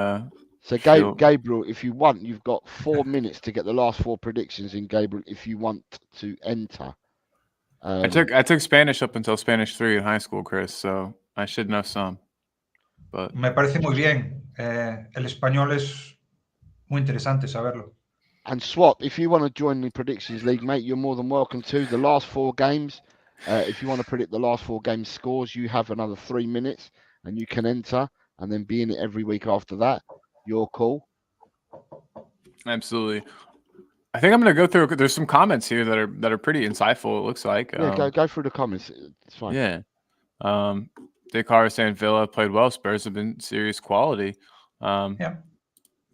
So Gabriel, if you want, you've got 4 minutes to get the last 4 predictions in, Gabriel, if you want to enter. I took Spanish up until Spanish 3 in high school, Chris, so I should know some. But Me parece muy bien. El español es muy interesante saberlo. And Swap, if you want to join the predictions league, mate, you're more than welcome to. The last 4 games, if you want to predict the last 4 games scores, you have another 3 minutes and you can enter and then be in it every week after that. You're cool. Absolutely. I think I'm going to go through. There's some comments here that are pretty insightful. It looks like. Yeah, go through the comments. It's fine. Yeah. Descartes saying Villa played well. Spurs have been serious quality. Yeah.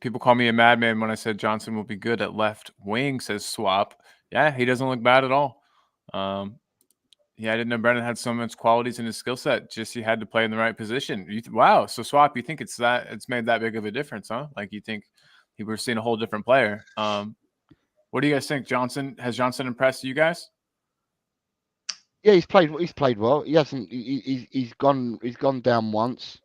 People call me a madman when I said Johnson will be good at left wing, says Swap. Yeah, he doesn't look bad at all. Yeah, I didn't know Brennan had so much qualities in his skill set. Just he had to play in the right position. Wow. So Swap, you think it's made that big of a difference, huh? Like you think we're seeing a whole different player. What do you guys think? Has Johnson impressed you guys? Yeah, he's played well. He hasn't. He's gone down once.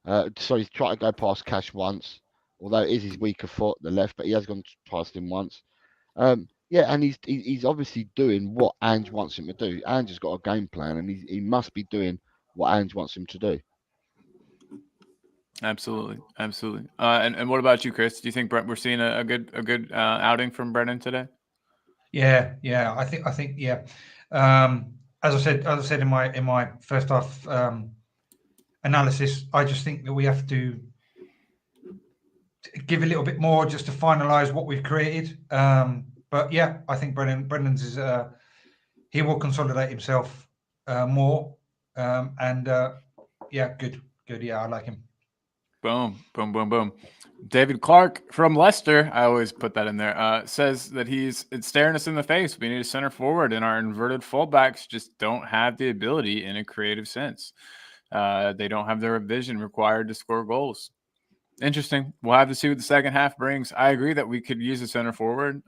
So he's tried to go past Cash once, although it is his weaker foot, the left, but he has gone past him once. Yeah, and he's obviously doing what Ange wants him to do. Ange has got a game plan, and he must be doing what Ange wants him to do. Absolutely. And what about you, Chris? Do you think we're seeing a good outing from Brennan today? Yeah. I think yeah. As I said in my first half analysis, I just think that we have to give a little bit more just to finalize what we've created. But yeah, I think Brennan's is he will consolidate himself more. Yeah, good. Yeah, I like him. Boom. David Clark from Leicester, I always put that in there, says that it's staring us in the face. We need a center forward, and our inverted fullbacks just don't have the ability in a creative sense. They don't have the vision required to score goals. Interesting. We'll have to see what the second half brings. I agree that we could use a center forward.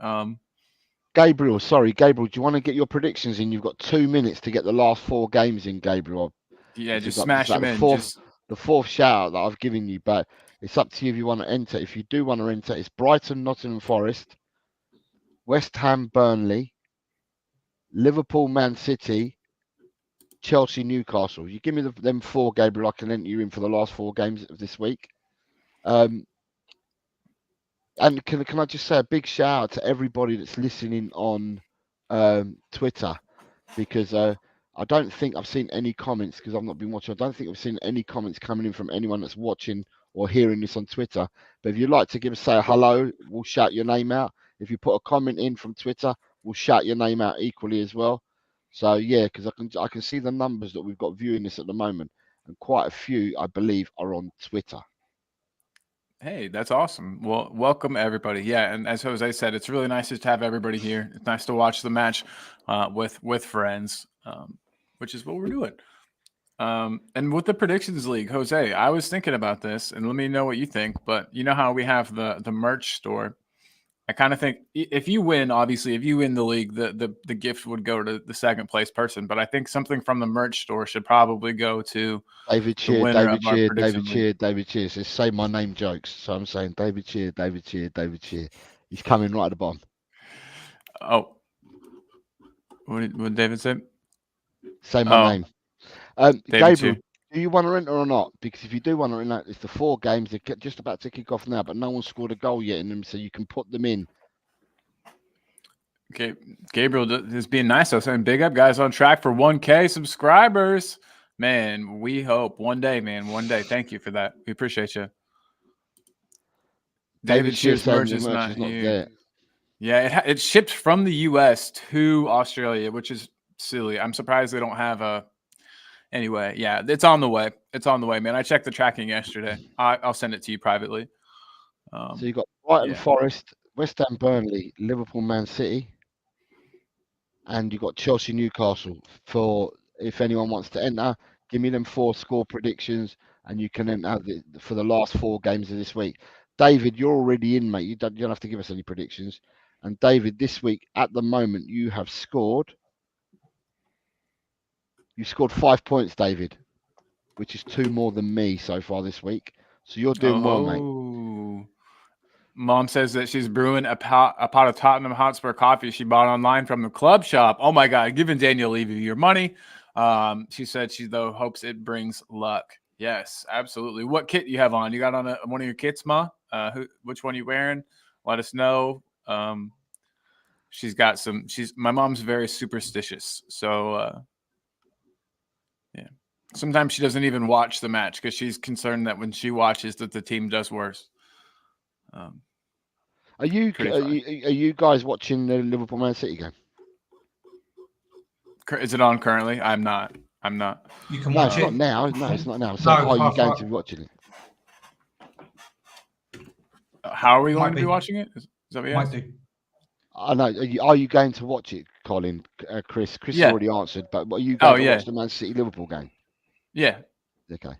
Gabriel, do you want to get your predictions in? You've got 2 minutes to get the last 4 games in, Gabriel. Yeah, just smash them in. The 4th shout out that I've given you, but it's up to you if you want to enter. If you do want to enter, it's Brighton, Nottingham Forest, West Ham, Burnley, Liverpool, Man City, Chelsea, Newcastle. You give me them 4, Gabriel, I can enter you in for the last 4 games of this week. And can I just say a big shout out to everybody that's listening on Twitter because I don't think I've seen any comments because I've not been watching. I don't think I've seen any comments coming in from anyone that's watching or hearing this on Twitter. But if you'd like to say a hello, we'll shout your name out. If you put a comment in from Twitter, we'll shout your name out equally as well. So yeah, because I can see the numbers that we've got viewing this at the moment, and quite a few, I believe, are on Twitter. Hey, that's awesome. Well, welcome everybody. Yeah, and as Jose said, it's really nice just to have everybody here. It's nice to watch the match with friends, which is what we're doing. And with the predictions league, Jose, I was thinking about this, and let me know what you think. But you know how we have the merch store. I kind of think if you win, obviously, if you win the league, the gift would go to the second place person. But I think something from the merch store should probably go to David the Cheer, winner David of our Cheer, prediction David league. Cheer, David Cheer. Says say my name jokes. So I'm saying David Cheer, David Cheer, David Cheer. He's coming right at the bottom. Oh, what did David say? Say my name. David Gabriel, Cheer. do you want to enter or not? Because if you do want to enter, it's the 4 games. They're just about to kick off now, but no one scored a goal yet in them, so you can put them in. Okay, Gabriel is being nice. I was saying, big up, guys, on track for 1K subscribers. Man, we hope one day, man, one day. Thank you for that. We appreciate you. David Shear's saying merch the is not here. there. Yeah, it shipped from the U.S. to Australia, which is silly. I'm surprised they don't have a. Anyway, yeah, it's on the way. It's on the way, man. I checked the tracking yesterday. I'll send it to you privately. So you got Brighton, yeah. Forest, West Ham, Burnley, Liverpool, Man City, and you got Chelsea, Newcastle. For if anyone wants to enter, give me them 4 score predictions, and you can enter for the last 4 games of this week. David, you're already in, mate. You don't have to give us any predictions. And David, this week at the moment, you have scored. You scored 5 points, David, which is 2 more than me so far this week. So you're doing well, mate. Mom says that she's brewing a pot of Tottenham Hotspur coffee she bought online from the club shop. Oh my God, giving Daniel Levy your money. She said she though hopes it brings luck. Yes, absolutely. What kit you have on? You got on one of your kits, Ma? Which one you wearing? Let us know. She's got some. My mom's very superstitious, so yeah. Sometimes she doesn't even watch the match because she's concerned that when she watches that the team does worse. Are you guys watching the Liverpool Man City game? Is it on currently? I'm not. You can No, watch it's it. not now. No, it's not now. So No, are you half- going to be watching it? How are we going Might to be be. watching it? Is that what you Might asked? do. I know. Are you going to watch it, Colin? Chris Yeah. already answered, but are you going to watch the Man City Liverpool game? Yeah, Okay.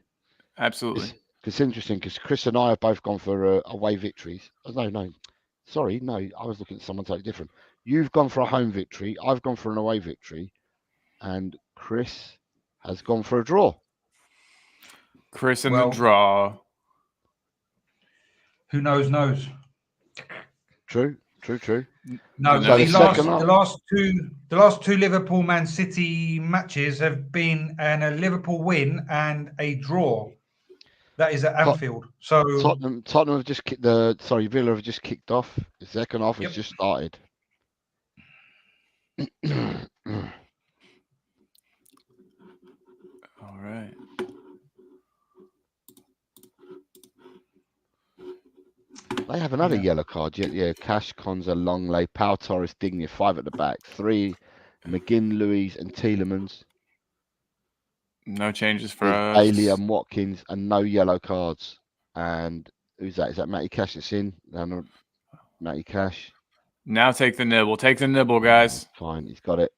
absolutely. It's interesting because Chris and I have both gone for away victories. No. Sorry, no. I was looking at someone totally different. You've gone for a home victory. I've gone for an away victory, and Chris has gone for a draw. Chris in Well- the draw. Who knows? True. No, So the the last, second half- the last two Liverpool Man City matches have been a Liverpool win and a draw. That is at Anfield. So Tottenham have just kicked Villa have just kicked off. The second half has Yep. just started. All right. They have another yellow card. Yeah. Cash, Konza, Longley, Pau Torres, Digne, 5 at the back. 3, McGinn, Louise, and Tielemans. No changes for With us. Bailey and Watkins, and no yellow cards. And who's that? Is that Matty Cash that's in? No, Matty Cash. Now take the nibble. Take the nibble, guys. Fine, he's got it.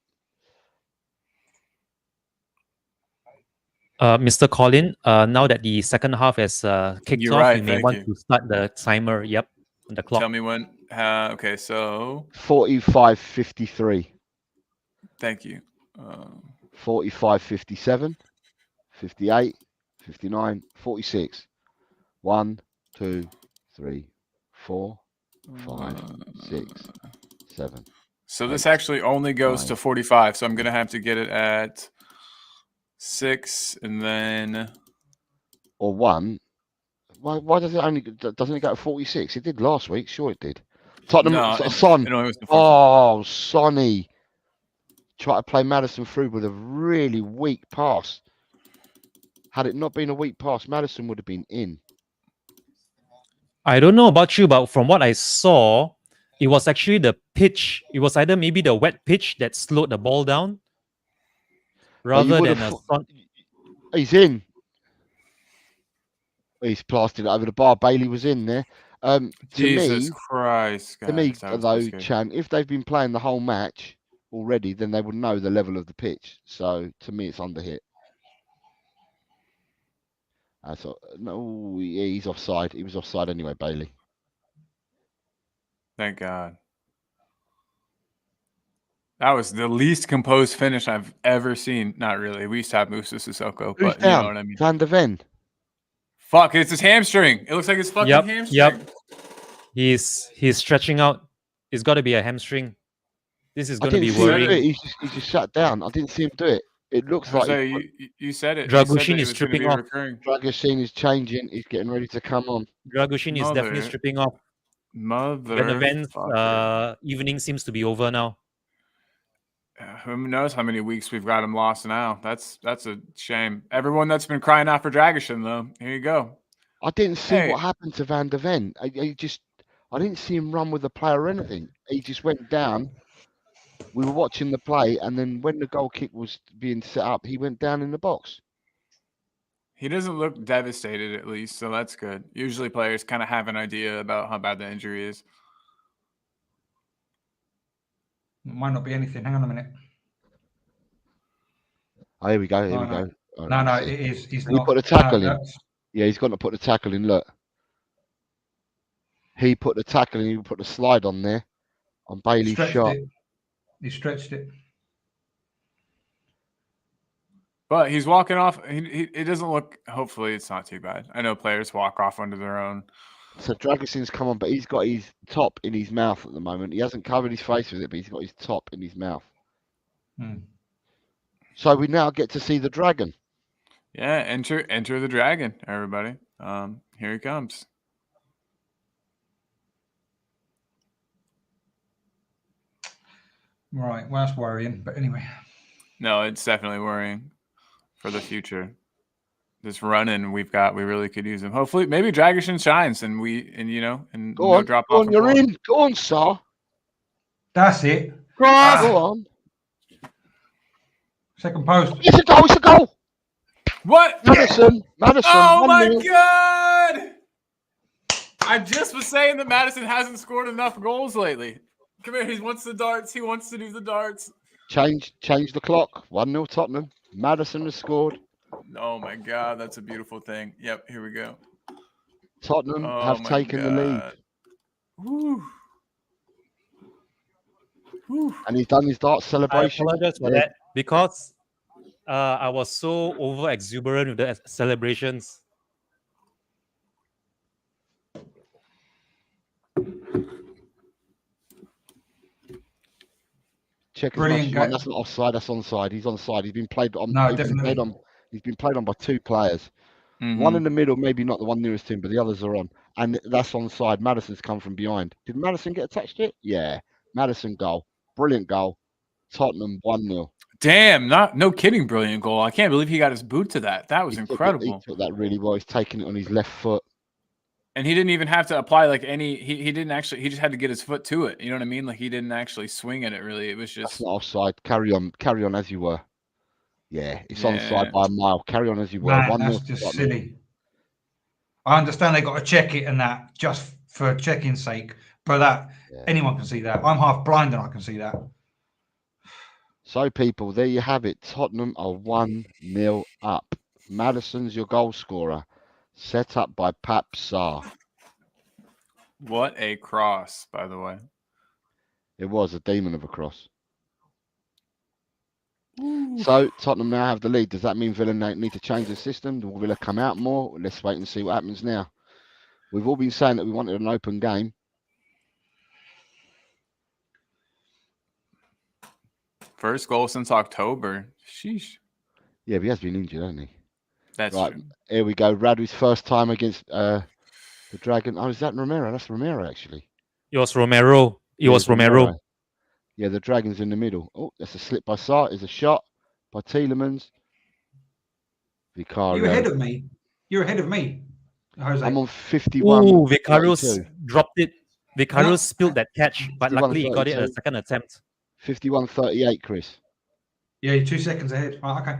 Mr. Colin, now that the second half has kicked You're off, right, you may thank want you. to start the timer. Yep, on the clock. Tell me when. Okay, so 45-53. thank you. 45-57. 58, 59, 46. 1, 2, 3, 4, 5, 6, 7. So this actually only goes 9. to 45. So I'm gonna have to get it at 6, and then Or 1. Why does it only doesn't it go to 46? It did last week. Sure, it did. Tottenham. no, Son. it only goes to 45. Oh, Sonny. try to play Maddison through with a really weak pass. Had it not been a weak pass, Maddison would have been in. I don't know about you, but from what I saw, it was actually the pitch. It was either maybe the wet pitch that slowed the ball down, But you rather would than have a thought- He's in. He's plastered it over the bar. Bailey was in there. To Jesus me, Christ, to me, guys, I was so though, scared. Chan, if they've been playing the whole match already, then they would know the level of the pitch. So to me, it's under hit. So no, yeah, he's offside. He was offside anyway, Bailey. Thank God. That was the least composed finish I've ever seen. Not really. We used to have Musa Sissoko, Who's but you know down? what I mean. Van der Ven. Fuck, it's his hamstring. It looks like his fucking Yep, hamstring. yep. He's stretching out. It's got to be a hamstring. This is I going to didn't be see him do it. worrying. He just shut down. I didn't see him do it. It looks like Jose, you said it. You said Dragushin that it is was gonna tripping be off. recurring. Dragoshin is changing. He's getting ready to come on. Dragushin is definitely Mother- stripping off. Van der Ven's Motherfucker. evening seems to be over now. Who knows how many weeks we've got him lost now? That's a shame. Everyone that's been crying out for Dragoshin, though, here you go. I didn't see Hey. what happened to Van der Ven. I didn't see him run with the player or anything. He just went down. We were watching the play, and then when the goal kick was being set up, he went down in the box. He doesn't look devastated, at least, so that's good. Usually, players kind of have an idea about how bad the injury is. Might not be anything. Hang on a minute. Oh, here we go. Here No, we no. go. Oh, No, let no, me see. it is. He's He not. put a tackle in. that's- Yeah, he's got to put the tackle in. Look, he put the tackle in. He put the slide on there on Bailey's stretched shot. it. He stretched it. But he's walking off. It doesn't look. Hopefully, it's not too bad. I know players walk off under their own. So Dragoshin's come on, but he's got his top in his mouth at the moment. He hasn't covered his face with it, but he's got his top in his mouth. Hmm. So we now get to see the dragon. Yeah, enter the dragon, everybody. Here he comes. Right. Well, that's worrying. But anyway. No, it's definitely worrying for the future. This run-in we really could use him. Hopefully, maybe Dragoshin shines and Go no on, drop go off. on, in you're form. in. Go on, sir. That's it. Go on. Second post. It's a goal. It's a goal. What? Madison. Oh my 1-0. God! I just was saying that Madison hasn't scored enough goals lately. Come here, he wants the darts. He wants to do the darts. Change the clock. 1-0 Tottenham. Madison has scored. Oh my God, that's a beautiful thing. Yep, here we go. Tottenham Oh have my taken the lead. God. Woo. Woo. And he's done his dart I celebration. apologize for Yeah. that because I was so over exuberant with the celebrations. Check as Brilliant much as you want. go- That's not offside. That's onside. He's onside. He's been played on. No, he's been played definitely. on. He's been played on by two players. Mhm. One in the middle, maybe not the one nearest to him, but the others are on. And that's onside. Madison's come from behind. Did Madison get touched it? Yeah. Madison goal. Brilliant goal. Tottenham 1-0. Damn, no kidding, brilliant goal. I can't believe he got his boot to that. That was He incredible. took that really well. He's taking it on his left foot. And he didn't even have to apply like any. He didn't actually. He just had to get his foot to it. You know what I mean? Like he didn't actually swing at it. Really, it was That's just. not offside. Carry on as you were. Yeah, it's Yeah. onside by a mile. Carry on as you were. Man, 1-0 that's just Tottenham. silly. I understand they got to check it and that just for checking's sake, but that Yeah. anyone can see that. I'm half blind and I can see that. So, people, there you have it. Tottenham are 1-0 up. Madison's your goal scorer. Set up by Pap Sarr. What a cross, by the way. It was a demon of a cross. So, Tottenham now have the lead. Does that mean Villa need to change the system? Will Villa come out more? Let's wait and see what happens now. We've all been saying that we wanted an open game. First goal since October. Sheesh. Yeah, but he has been injured, hasn't he? That's Right. true. Here we go. Radu's first time against the Dragon. Oh, is that Romero? That's Romero, actually. It was Romero. It was Yeah, Romero. Yeah, the Dragons in the middle. Oh, that's a slip by Sarr. Is a shot by Tielemans. You're ahead Vicario. of me. You're ahead of me, Jose. I'm on 51. Ooh, Vicario 32. dropped it. Vicario No. spilled that catch, but 51, luckily he got it at a 32. second attempt. 51-38, Chris. Yeah, you're 2 seconds ahead. Right, okay.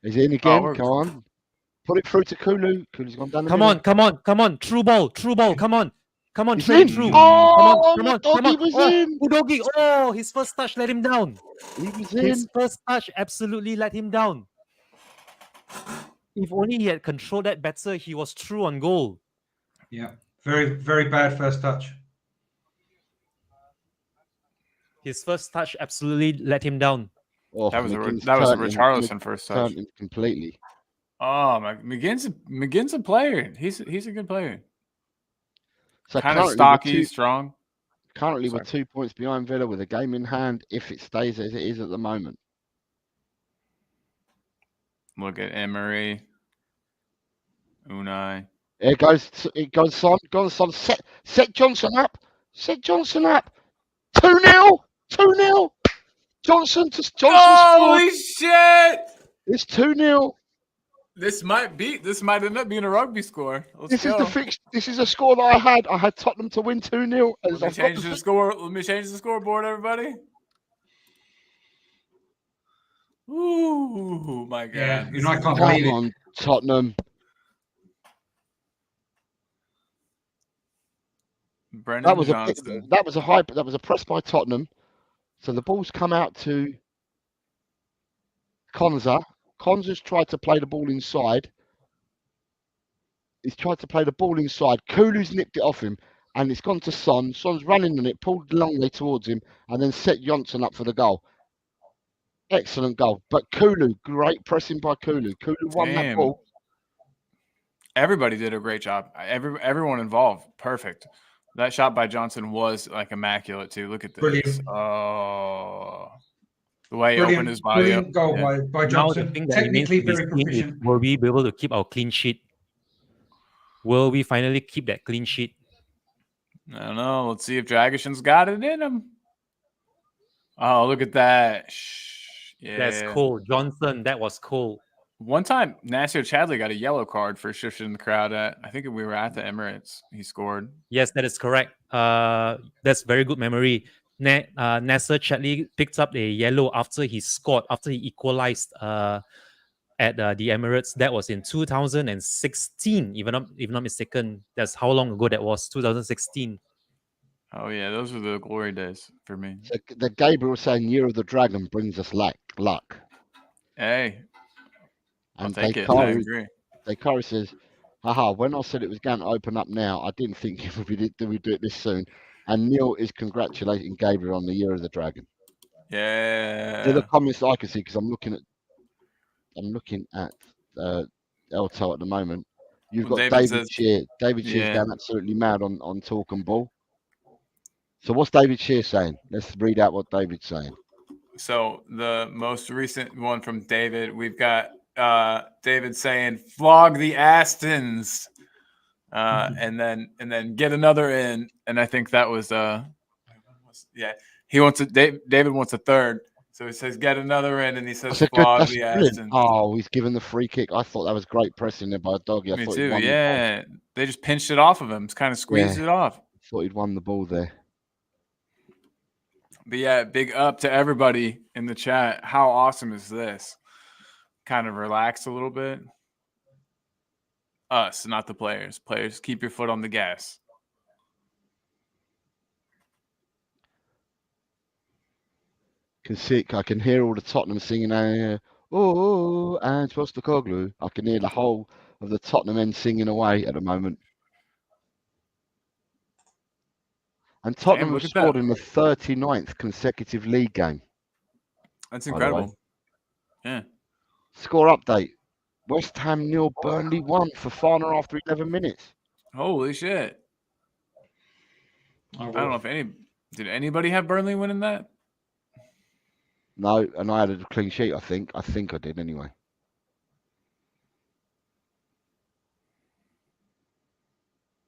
Is it in Oh, again? we're- Go on. Put it through to Kulu. Kulu's gone down the Come middle. on, come on, come on. True ball, come on. Come on, It's train in. through. Oh, Come on, come on, come Udogie on. was Oh, in. Udogie. Oh, his first touch let him down. He was His in. first touch absolutely let him down. If only he had controlled that better, he was true on goal. Yeah. Very, very bad first touch. His first touch absolutely let him down. Oh, That was a McGinn's Richarlison turned first him, touch. turned him completely. Oh, McGinn's a player. He's a good player. So Kind of currently, stocky, strong. currently we're Sorry. 2 points behind Villa with a game in hand if it stays as it is at the moment. Look at Emery, Unai. It goes Son. Set Johnson up. Set Johnson up. 2-0. 2-0. Johnson scored. Holy shit! It's 2-0. This might end up being a rugby score. Let's This go. is the fix. This is a score that I had. I had Tottenham to win 2-0. Let me change the score. Let me change the scoreboard, everybody. Ooh, my God. Yeah, This I is- can't Come believe it. on, Tottenham. Brennan That was Johnson. that was a press by Tottenham. So the ball's come out to Konza. Konza's tried to play the ball inside. He's tried to play the ball inside. Kulu's nipped it off him, and it's gone to Son. Son's running on it, pulled the long way towards him, and then set Johnson up for the goal. Excellent goal. But Kulu, great pressing by Kulu. Kulu won that Damn. ball. Everybody did a great job. Everyone involved, perfect. That shot by Johnson was like immaculate too. Look at this. Brilliant. Oh, the way he opened his body up. Brilliant goal Yeah. by Now the Johnson. thing that remains Technically to be very seen is, proficient. will we be able to keep our clean sheet? Will we finally keep that clean sheet? I don't know. Let's see if Dragishin's got it in him. Oh, look at that. Yeah. That's cool. Johnson, that was cool. One time, Nasser Chadley got a yellow card for shifting the crowd at, I think we were at the Emirates. He scored. Yes, that is correct. That's very good memory. Nasser Chadli picked up a yellow after he scored, after he equalized at the Emirates. That was in 2016, if not mistaken. That's how long ago that was, 2016. Oh, yeah. Those were the glory days for me. So the Gabriel saying Year of the Dragon brings us luck. Hey, I'll And take it. I agree. Dakari says, haha, when I said it was going to open up now, I didn't think we do it this soon. And Neil is congratulating Gabriel on the Year of the Dragon. Yeah. They're the comments that I can see because I'm looking at Elto at the moment. You've Well, got David David says- Shear. David Shear's Yeah. going absolutely mad on talk and ball. So what's David Shear saying? Let's read out what David's saying. So the most recent one from David, we've got David saying flog the Astons, and then get another in, and I think that was he wants David wants a third, so he says get another in, and he says flog That's the brilliant. Astons. Oh, he's given the free kick. I thought that was great pressing there by Doggy. I Me thought too. he'd won Yeah, they just pinched it off of him. It's kind of squeezed it off. thought he'd won the ball there. But yeah, big up to everybody in the chat. How awesome is this? Kind of relax a little bit. Us, not the players. Players, keep your foot on the gas. I can hear all the Tottenham singing. Oh, and Postecoglou. I can hear the whole of the Tottenham end singing away at the moment. And Tottenham look have at that. scored in the 39th consecutive league game. That's By the way. incredible. Yeah. Score update. West Ham 0, Burnley 1 for Fana after 11 minutes. Holy shit. I don't know if did anybody have Burnley winning that? No, and I had a clean sheet, I think. I think I did anyway.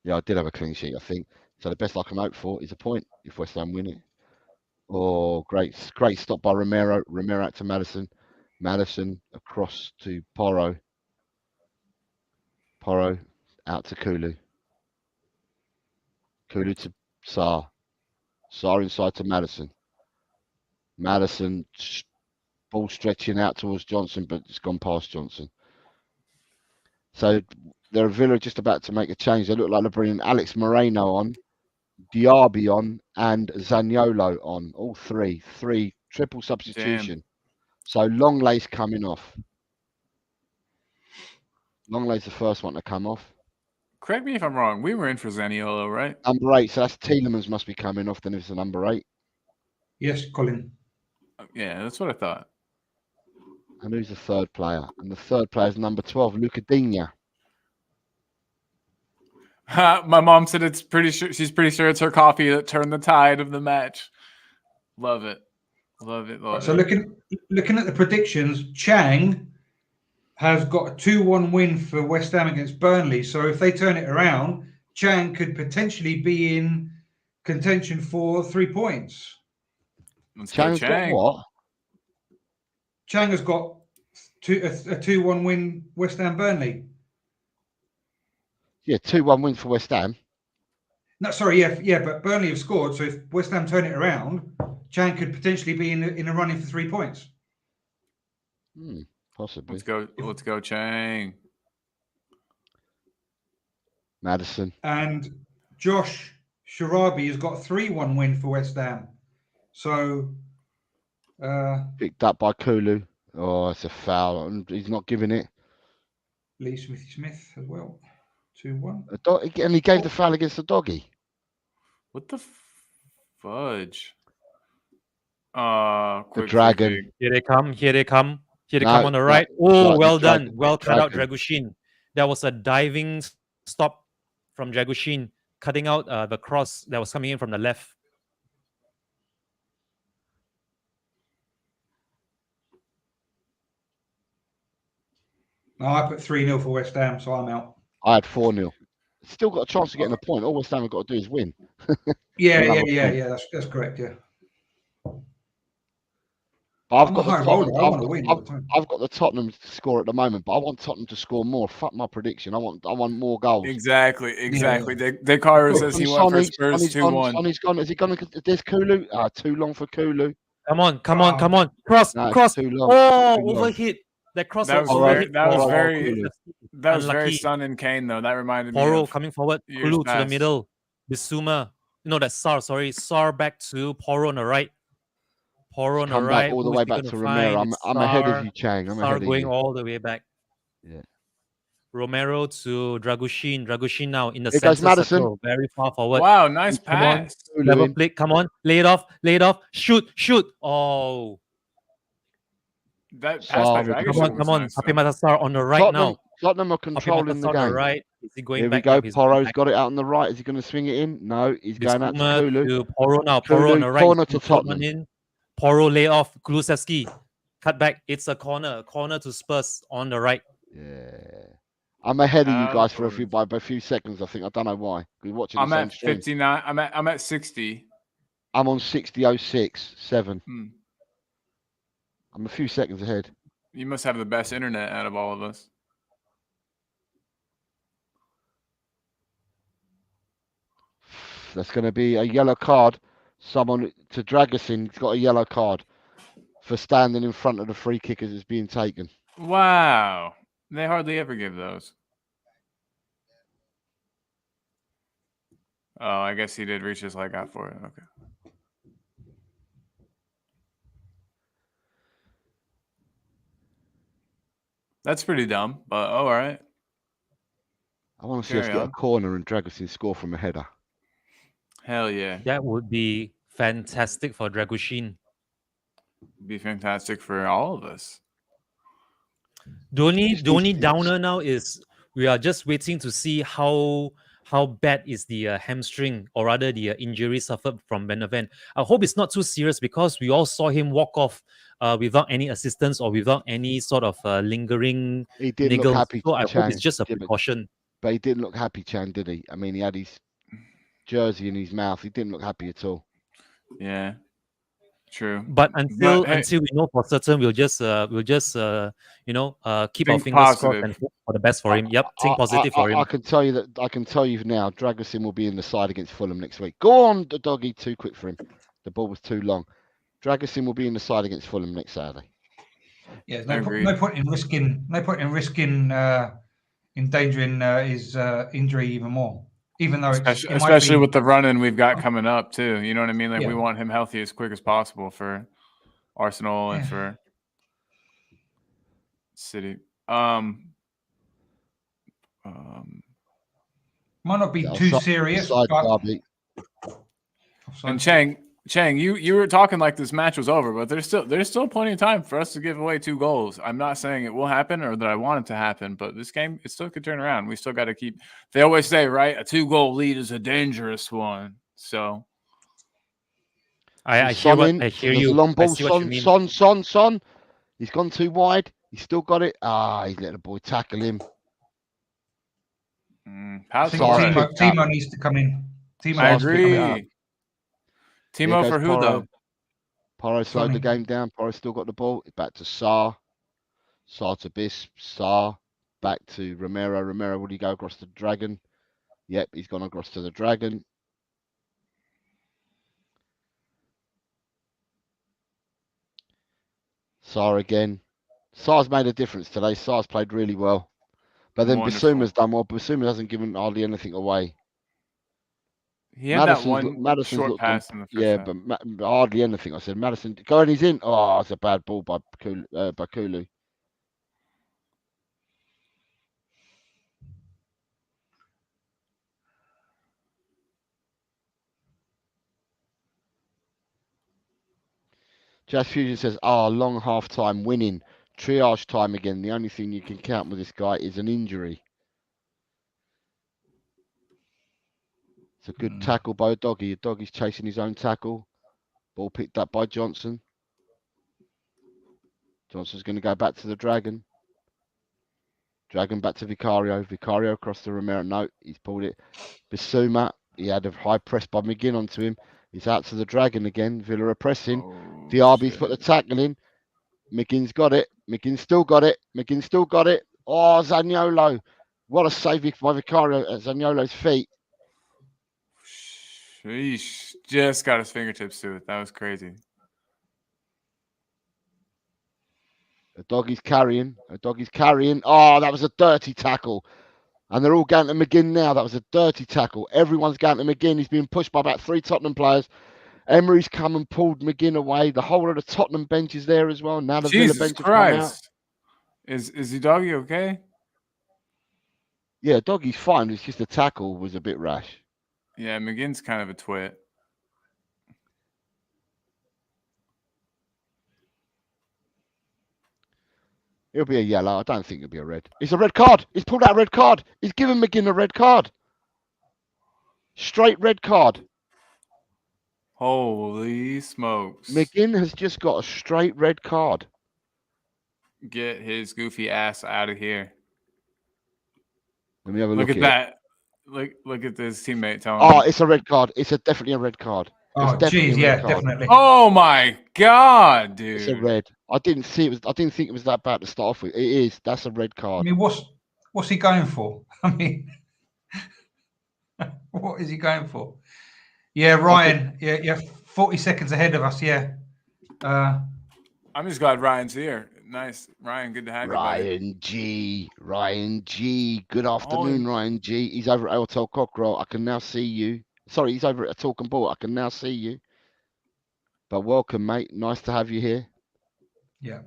Yeah, I did have a clean sheet, I think. So the best I can hope for is a point if West Ham win it. Oh, great stop by Romero. Romero out to Madison. Madison across to Porro. Porro out to Kulu. Kulu to Saar. Saar inside to Madison. Madison ball stretching out towards Johnson, but it's gone past Johnson. So they're Villa just about to make a change. They look like they're bringing Alex Moreno on, Diaby on, and Zaniolo on. All three triple substitution. So Longlay's coming off. Longlay's the first one to come off. Correct me if I'm wrong. We were in for Zaniolo, right? Number 8, so that's Tielemans must be coming off. Then if it's a number 8. Yes, Colin. Yeah, that's what I thought. And who's the third player? And the third player is number 12, Luca Digna. My mom said she's pretty sure it's her coffee that turned the tide of the match. Love it. Love it. Love So it. looking at the predictions, Chang has got a 2-1 win for West Ham against Burnley. So if they turn it around, Chang could potentially be in contention for 3 points. Let's go, Chang's got Chang. what? Chang has got a 2-1 win West Ham Burnley. Yeah, 2-1 win for West Ham. No, sorry, yeah, but Burnley have scored. So if West Ham turn it around, Chang could potentially be in a running for 3 points. Possibly. Let's go, Chang. Madison. And Josh Sharabi has got a 3-1 win for West Ham. So Picked up by Kulu. Oh, it's a foul. And he's not giving it. Lee Smith as well. 2-1. And he gave the foul against the doggy. What the fudge? The Quick Dragon. fig. Here they come. Here they come. Here they No, come on the no, right. shot, Oh, the well Dragon, done. Well the cut out, Dragon. Dragushin. That was a diving stop from Dragushin, cutting out the cross that was coming in from the left. No, I put 3-0 for West Ham, so I'm out. I had 4-0. Still got a chance of getting a point. All West Ham have got to do is win. Yeah. That's correct. Yeah. But I've I'm got a high the roller. Tottenham, I want to win all the time. I've got the Tottenham to score at the moment, but I want Tottenham to score more. Fuck my prediction. I want more goals. Exactly. Decaro says he went for Spurs 2-1. Sonny's gone. Is he gone? There's Kulu. Too long for Kulu. Come on. Cross. No, Cross. too long. Oh, Too long. overhit. That cross That was overhit. very Unlucky. Son and Kane though. That reminded me Poro of coming forward. years Kulu to the past. middle. Bissouma. No, that's Sar. Sorry. Sar back to Poro on the right. Poro on the Come right. back all the Who's way he back gonna to Romero. find? I'm ahead of Sar. you, Chang. I'm Sar ahead of going you. all the way back. Yeah. Romero to Dragushin. Dragushin now in the Here center goes Madison. circle. Very far forward. Wow, nice Come on. pass. Kulu Level in. play. Come on. Lay it off. Shoot. Oh. That pass by Sorry. Dragon Come on. Happy Matasar on the right now. Tottenham are Happy controlling the Matasar on the game. right. Is he going Here we back go. up? He's going Poro's back. got it out on the right. Is he going to swing it in? No, he's going out to Bissouma Kulu. to Poro now. Kulu, Poro on the right. corner He's to gonna put one Tottenham. in. Poro lay off. Kulusevski. Cut back. It's a corner. Corner to Spurs on the right. Yeah. I'm ahead of you guys Outdoors. by a few seconds, I think. I don't know why. We're watching I'm the same at stream. 59. I'm at 60. I'm on 60.06, 7. Hmm. I'm a few seconds ahead. You must have the best internet out of all of us. That's going to be a yellow card. Someone to Dragusin's got a yellow card for standing in front of the free kick as it's being taken. Wow. They hardly ever give those. Oh, I guess he did reach his leg out for it. Okay. That's pretty dumb, but all right. I want to see us Carry get a on. corner and Dragusin score from a header. Hell yeah. That would be fantastic for Dragushin. Be fantastic for all of us. The only Just these picks. downer now is we are just waiting to see how bad is the hamstring, or rather the injury suffered from Benevent. I hope it's not too serious, because we all saw him walk off without any assistance or without any sort of lingering He didn't niggles. look happy, So I Chang, hope it's just a did it? precaution. But he didn't look happy, Chan, did he? I mean, he had his jersey in his mouth. He didn't look happy at all. Yeah. True. But until hey, until we know for certain, we'll just keep our Think fingers crossed positive. and hope for the best for him. Yep, think positive for I him. can tell you that. I can tell you now, Dragusin will be in the side against Fulham next week. Go on, the doggy, too quick for him. The ball was too long. Dragusin will be in the side against Fulham next Saturday. Yeah, Agreed. no point in risking endangering his injury even more. Even though Especially with the run-in we've got coming up too. You know what I mean? Like we Yeah. want him healthy as quick as possible for Arsenal and Yeah. for City. Might not be Yeah, too offside- serious, offside but derby. And Chang, you were talking like this match was over, but there's still plenty of time for us to give away 2 goals. I'm not saying it will happen or that I want it to happen, but this game it still could turn around. We still got to keep. They always say, right, a 2-goal lead is a dangerous one. So I Son hear in. I hear There's a you. long I ball. see what you mean. Son. He's gone too wide. He's still got it. He's let the boy tackle him. I think Sorry. Timo needs to come in. Timo I needs to come in. agree. Timo for who though? Porro slowed the Sonny. game down. Porro still got the ball. Back to Sarr. Sarr to Bisp. Sarr. Back to Romero. Romero, will he go across the Dragon? Yep, he's gone across to the Dragon. Sarr again. Sarr's made a difference today. Sarr's played really well. But then Wonderful. Bissouma's done well. Bissouma hasn't given hardly anything away. He had that one Madison's short looked on, pass in the first yeah, half. but hardly anything. I said Madison, go and he's in. Oh, it's a bad ball by Kulu. Jazz Fusion says, long half time winning. Triage time again. The only thing you can count with this guy is an injury. It's a good tackle by a doggy. A doggy's chasing his own tackle. Ball picked up by Johnson. Johnson's going to go back to the Dragon. Dragon back to Vicario. Vicario across to Romero. No, he's pulled it. Bissouma. He had a high press by McGinn onto him. He's out to the Dragon again. Villa are pressing. Diaby's put the tackle in. McGinn's got it. McGinn's still got it. McGinn still got it. Oh, Zaniolo. What a save by Vicario at Zaniolo's feet. Sheesh. Just got his fingertips to it. That was crazy. A doggy's carrying. Oh, that was a dirty tackle. And they're all going to McGinn now. That was a dirty tackle. Everyone's going to McGinn. He's being pushed by about 3 Tottenham players. Emery's come and pulled McGinn away. The whole of the Tottenham bench is there as well. Now the Villa Jesus bench have come out. Christ. Is the doggy okay? Yeah, doggy's fine. It's just the tackle was a bit rash. Yeah, McGinn's kind of a twit. It'll be a yellow. I don't think it'll be a red. It's a red card. He's pulled out a red card. He's given McGinn a red card. Straight red card. Holy smokes. McGinn has just got a straight red card. Get his goofy ass out of here. Let me have a Look look at that. Look at this teammate telling Oh, me. it's a red card. It's definitely a red card. Oh, geez, yeah, definitely. Oh my god, dude. It's a red. I didn't think it was that bad to start off with. It is. That's a red I card. mean, what's he going for? I mean, what is he going for? Yeah, Ryan. Yeah, 40 seconds ahead of us. Yeah. I'm just glad Ryan's here. Nice, Ryan. Good to have you, buddy. Ryan G. Good afternoon, Ryan G. He's over at Hotel Cockerel. I can now see you. Sorry, he's over at Talking Ball. I can now see you. But welcome, mate. Nice to have you here. Yeah.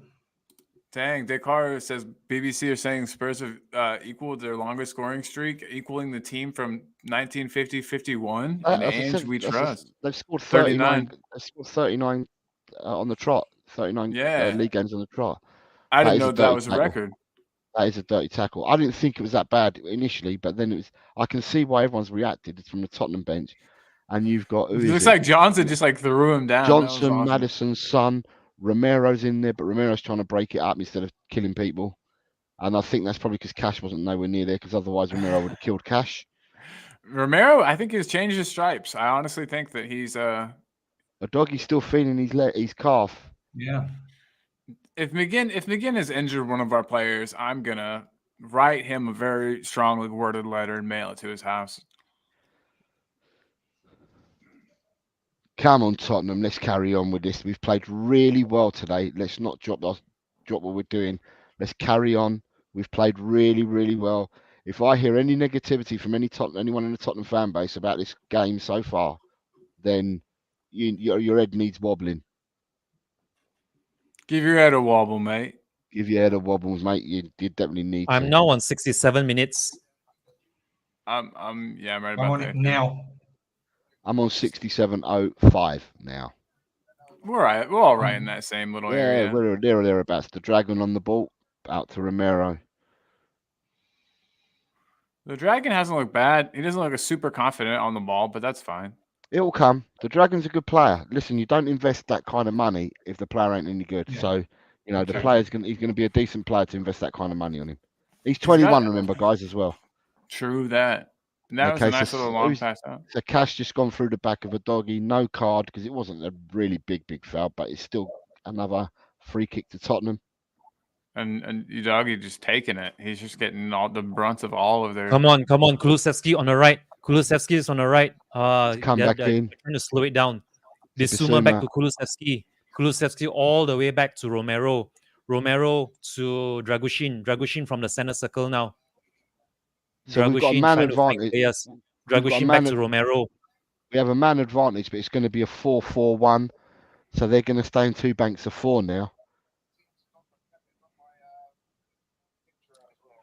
Dang, Descartes says BBC are saying Spurs have equaled their longest scoring streak, equaling the team from 1950-51. And Ange, we trust. They've scored 39. They've scored 39 on the trot. 39 league games on the trot. I didn't know that was a record. That is a dirty tackle. I didn't think it was that bad initially, but then it was. I can see why everyone's reacted. It's from the Tottenham bench, and you've got. It looks like Johnson just like threw him down. Johnson, awesome. Madison's son, Romero's in there, but Romero's trying to break it up instead of killing people. And I think that's probably because Cash wasn't nowhere near there, because otherwise Romero would have killed Cash. Romero, I think he's changed his stripes. I honestly think that he's Have A doggy's still feeling his calf. Yeah. If McGinn has injured one of our players, I'm gonna write him a very strongly worded letter and mail it to his house. Come on, Tottenham. Let's carry on with this. We've played really well today. Let's not drop what we're doing. Let's carry on. We've played really, really well. If I hear any negativity from anyone in the Tottenham fan base about this game so far, then your head needs wobbling. Give your head a wobble, mate. Give your head a wobbles, mate. You definitely need I'm to. now on 67 minutes. I'm right I'm about on there. it now. I'm on 67.05 now. We're all right in that same little Yeah, area. we're there or thereabouts. The Dragon on the ball, out to Romero. The Dragon hasn't looked bad. He doesn't look super confident on the ball, but that's fine. It'll come. The Dragon's a good player. Listen, you don't invest that kind of money if the player ain't any good. Yeah. So, the Okay. player's he's gonna be a decent player to invest that kind of money on him. He's 21, remember, guys, as well. True that. And that Okay, was a nice so little long who's- pass out. So Cash just gone through the back of a doggy, no card because it wasn't a really big foul, but it's still another free kick to Tottenham. And Udogie just taking it. He's just getting all the brunt of all of their. Come on. Kulusevski on the right. Kulusevski is on the right. Come back in. Trying to slow it down. To Bissouma back Bissouma. to Kulusevski. Kulusevski all the way back to Romero. Romero to Dragushin. Dragushin from the center circle now. So we've got a man trying to find advantage. players. We've got a Dragushin man back to Romero. We have a man advantage, but it's going to be a 4-4-1. So they're going to stay in two banks of 4 now.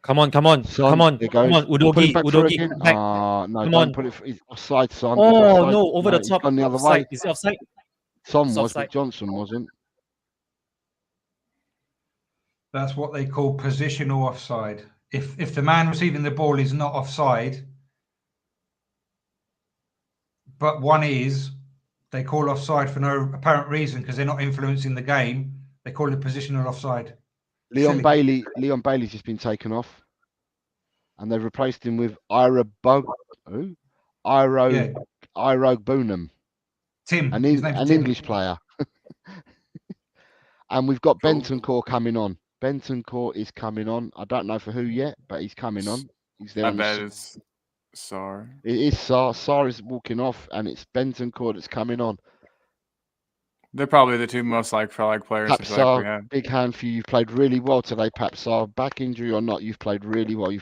Come on. Son, there goes. We'll put him back through Udogie. again. Back. No, Come don't on. put it. He's offside, Son. He's Oh offside. no, over the he's top. gone the other Offside. way. Is it offside? Son It's was, but offside. Johnson wasn't. That's what they call positional offside. If the man receiving the ball is not offside, but one is, they call offside for no apparent reason because they're not influencing the game. They call it positional offside. Leon Silly. Bailey's just been taken off, and they've replaced him with Iro Boonham, Tim, an his name's Tim. English player. And we've got Cool. Bentancur coming on. Bentancur is coming on. I don't know for who yet, but he's coming on. He's there. I on the bet s- it's Sar. It is Sar. Sar is walking off, and it's Bentancur that's coming on. They're probably the two most players I feel like we Papsar, have. big hand for you. You've played really well today, Papsar. Back injury or not, you've played really well.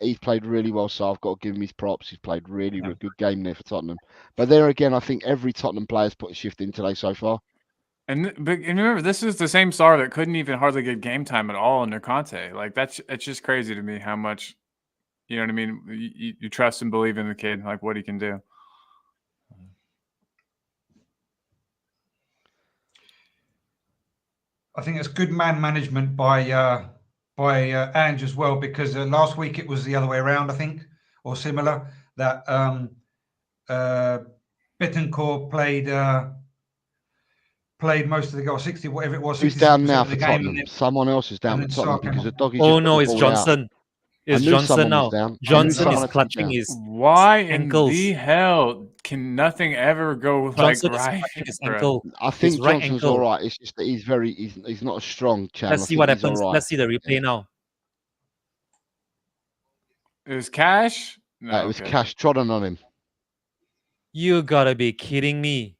He's played really well, so I've got to give him his props. He's played really good game there for Tottenham. But there again, I think every Tottenham player's put a shift in today so far. And remember, this is the same Sar that couldn't even hardly get game time at all under Conte. Like it's just crazy to me how much, you know what I mean? You trust and believe in the kid, like what he can do. I think it's good man management by Ange as well, because last week it was the other way around, I think, or similar. That Betancourt played most of the goal, 60, whatever it was. Who's down 66% now of for the game, Tottenham? Someone else is down and for then Tottenham Sar came because the on. doggy. Oh just no, put the it's ball out. Johnson. It's I knew Johnson someone now. was down. I knew Johnson someone is had to be clutching down. his Why in ankles. the hell can nothing ever go like Johnson is right? clutching his bro? ankle. I think right Johnson's ankle. all right. It's just that he's not a strong channel. Let's see what happens. Let's see the replay now. It was Cash? No, It was okay. Cash trodden on him. You gotta be kidding me.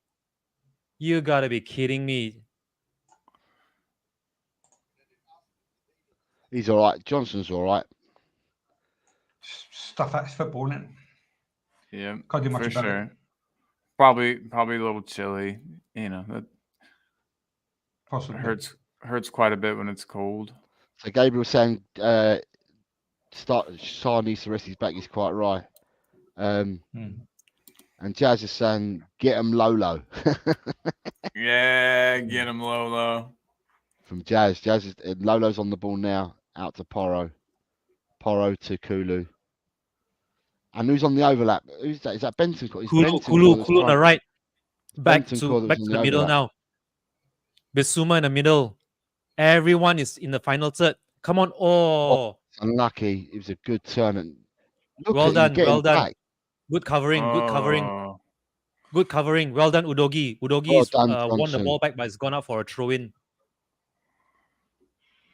You gotta be kidding me. He's all right. Johnson's all right. Stuff that's football, isn't it? Yeah, Can't do much for about it. sure. Probably a little chilly. You know, that Possibly. hurts quite a bit when it's cold. So Gabriel saying Sar needs to rest his back is quite right. And Jazz is saying get him Lolo Yeah, get him Lolo. from Jazz. Jazz is Lolo's on the ball now. Out to Porro. Porro to Kulu. And who's on the overlap? Who's that? Is that Bentancur? Kulu on the right. Back Bentancur to was back in to the the middle overlap. now. Bissouma in the middle. Everyone is in the final third. Come on. Oh, Unlucky. It was a good turn. And look Well at done, him getting well done. back. good covering. Good covering. Oh. Good covering. Well done, Udogi. Udogi Well done, won the Johnson. ball back, but it's gone out for a throw-in.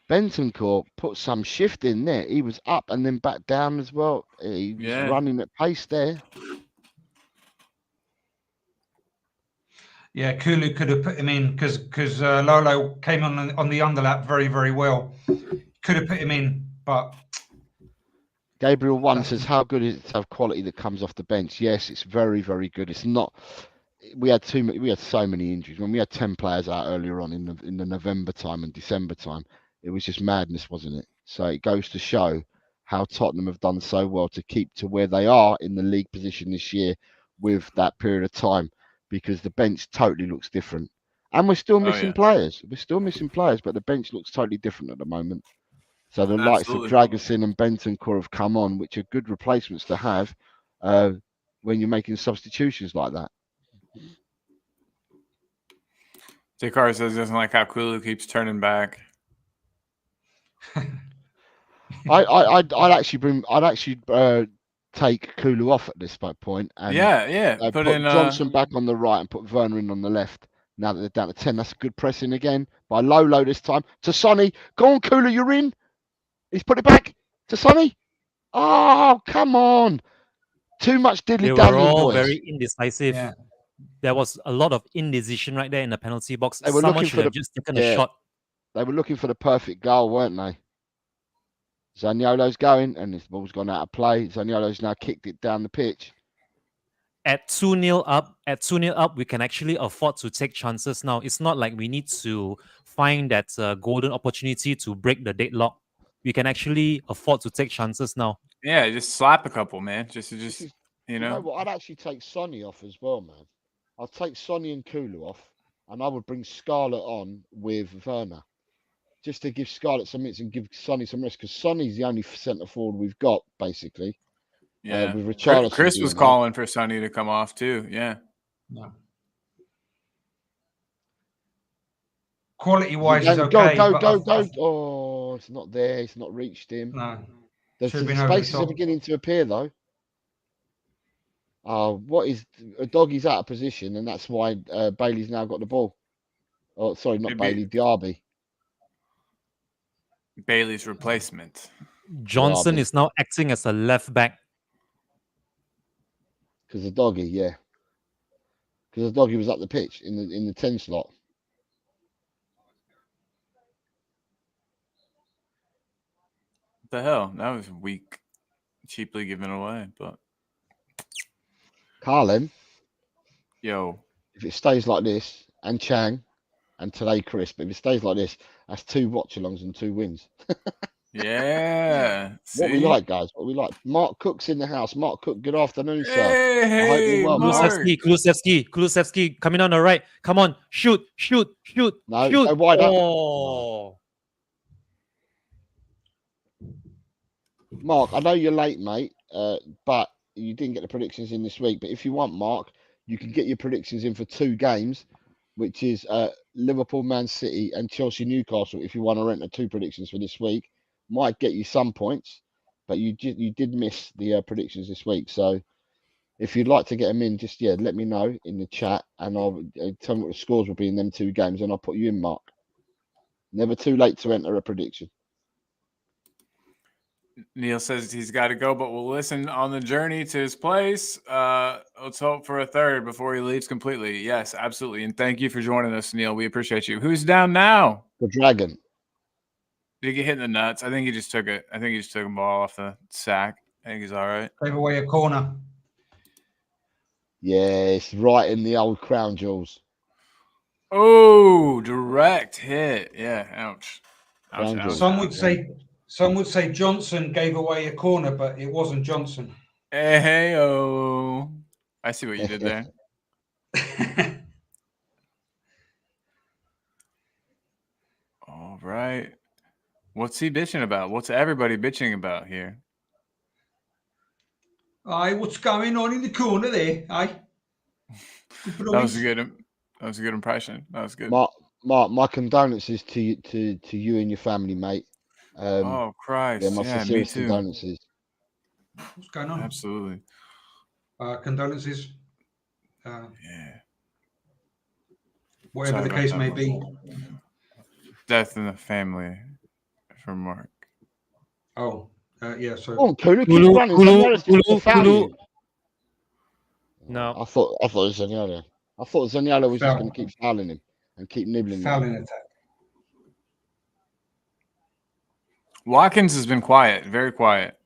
Bentancur put some shift in there. He was up and then back down as well. He was Yeah. running at pace there. Yeah, Kulu could have put him in because Lolo came on the underlap very, very well. Could have put him in, but Gabriel One That's- says, how good is it to have quality that comes off the bench? Yes, it's very, very good. It's not. We had so many injuries. When we had 10 players out earlier on in the November time and December time, it was just madness, wasn't it? So it goes to show how Tottenham have done so well to keep to where they are in the league position this year with that period of time, because the bench totally looks different. And we're still missing yeah. players. We're still missing players, but the bench looks totally different at the moment. So the likes of Absolutely. Dragusin and Bentancur have come on, which are good replacements to have when you're making substitutions like that. Jakar says he doesn't like how Kulu keeps turning back. I'd actually take Kulu off at this point and Yeah. put Put in Johnson back on the right and put Werner in on the left. Now that they're down to 10, that's a good pressing again by Lolo this time to Sonny. Go on, Kulu, you're in. He's put it back to Sonny. Oh, come on. Too much They diddly were daddling, all boys. very indecisive. yeah. There was a lot of indecision right there in the penalty box. They were Someone looking should for have the- just taken yeah. a shot. They were looking for the perfect goal, weren't they? Zaniolo's going, and this ball's gone out of play. Zaniolo's now kicked it down the pitch. At 2-0 up, we can actually afford to take chances now. It's not like we need to find that golden opportunity to break the deadlock. We can actually afford to take chances now. yeah, just slap a couple, man. Just you You know know. what? I'd actually take Sonny off as well, man. I'd take Sonny and Kulu off, and I would bring Scarlett on with Werner, just to give Scarlett some minutes and give Sonny some rest, because Sonny's the only centre forward we've got, basically. Yeah. With Richarlison Chris being was out. calling for Sonny to come off too. Yeah. No. Quality wise is Go, okay. go, but go, go. Oh, it's not there. It's not reached him. No. The Should've been over the spaces are top. beginning to appear, though. What is a doggy's out of position, and that's why Bailey's now got the ball. Oh, sorry, not Maybe- Bailey, Diaby. Bailey's replacement. Johnson Derby. is now acting as a left back. Because the doggy, yeah. Because the doggy was up the pitch in the 10 slot. What the hell? That was weak. Cheaply given away, but Carlin, yo. if it stays like this, and Chang, and today Chris, but if it stays like this, that's 2 watch-alongs and 2 wins. Yeah. What we See? like, guys. What we like. Mark Cook's in the house. Mark Cook, good afternoon, sir. Hey, you're well, Mark. Kulusevski coming on the right. Come on, shoot. No, shoot. go wide up. Oh. Mark, I know you're late, mate, but you didn't get the predictions in this week. But if you want, Mark, you can get your predictions in for 2 games, which is Liverpool, Man City, and Chelsea, Newcastle. If you want to enter 2 predictions for this week, might get you some points, but you did miss the predictions this week. So if you'd like to get them in, just let me know in the chat, and I'll tell me what the scores will be in them 2 games, and I'll put you in, Mark. Never too late to enter a prediction. Neil says he's got to go, but we'll listen on the journey to his place. Let's hope for a third before he leaves completely. Yes, absolutely. And thank you for joining us, Neil. We appreciate you. Who's down now? The Dragon. Did he get hit in the nuts? I think he just took it. I think he just took a ball off the sack. I think he's all right. Gave away a corner. Yes, right in the old crown jewels. Oh, direct hit. Yeah, ouch. Crown jewels. Some would say Johnson gave away a corner, but it wasn't Johnson. Hey, oh. I see what you did there. All right. What's he bitching about? What's everybody bitching about here? Aye, what's going on in the corner there? Aye. That was a good impression. That was good. Mark, my condolences to you and your family, mate. Oh Christ! Yeah, my Yeah, me sincerest too. condolences. What's going on? Absolutely. Condolences. Yeah. whatever Sorry the about case that, may Mark. be. Death in the family from Mark. Oh, yeah. So Come on, Kulu, keep Kulu, running. Kulu, Zaniolo's just gonna Kulu, foul Kulu. you. No. I thought it was Zaniolo. I thought Zaniolo was just Foul. going to keep fouling him and keep nibbling him. fouling attack. Watkins has been quiet, very quiet.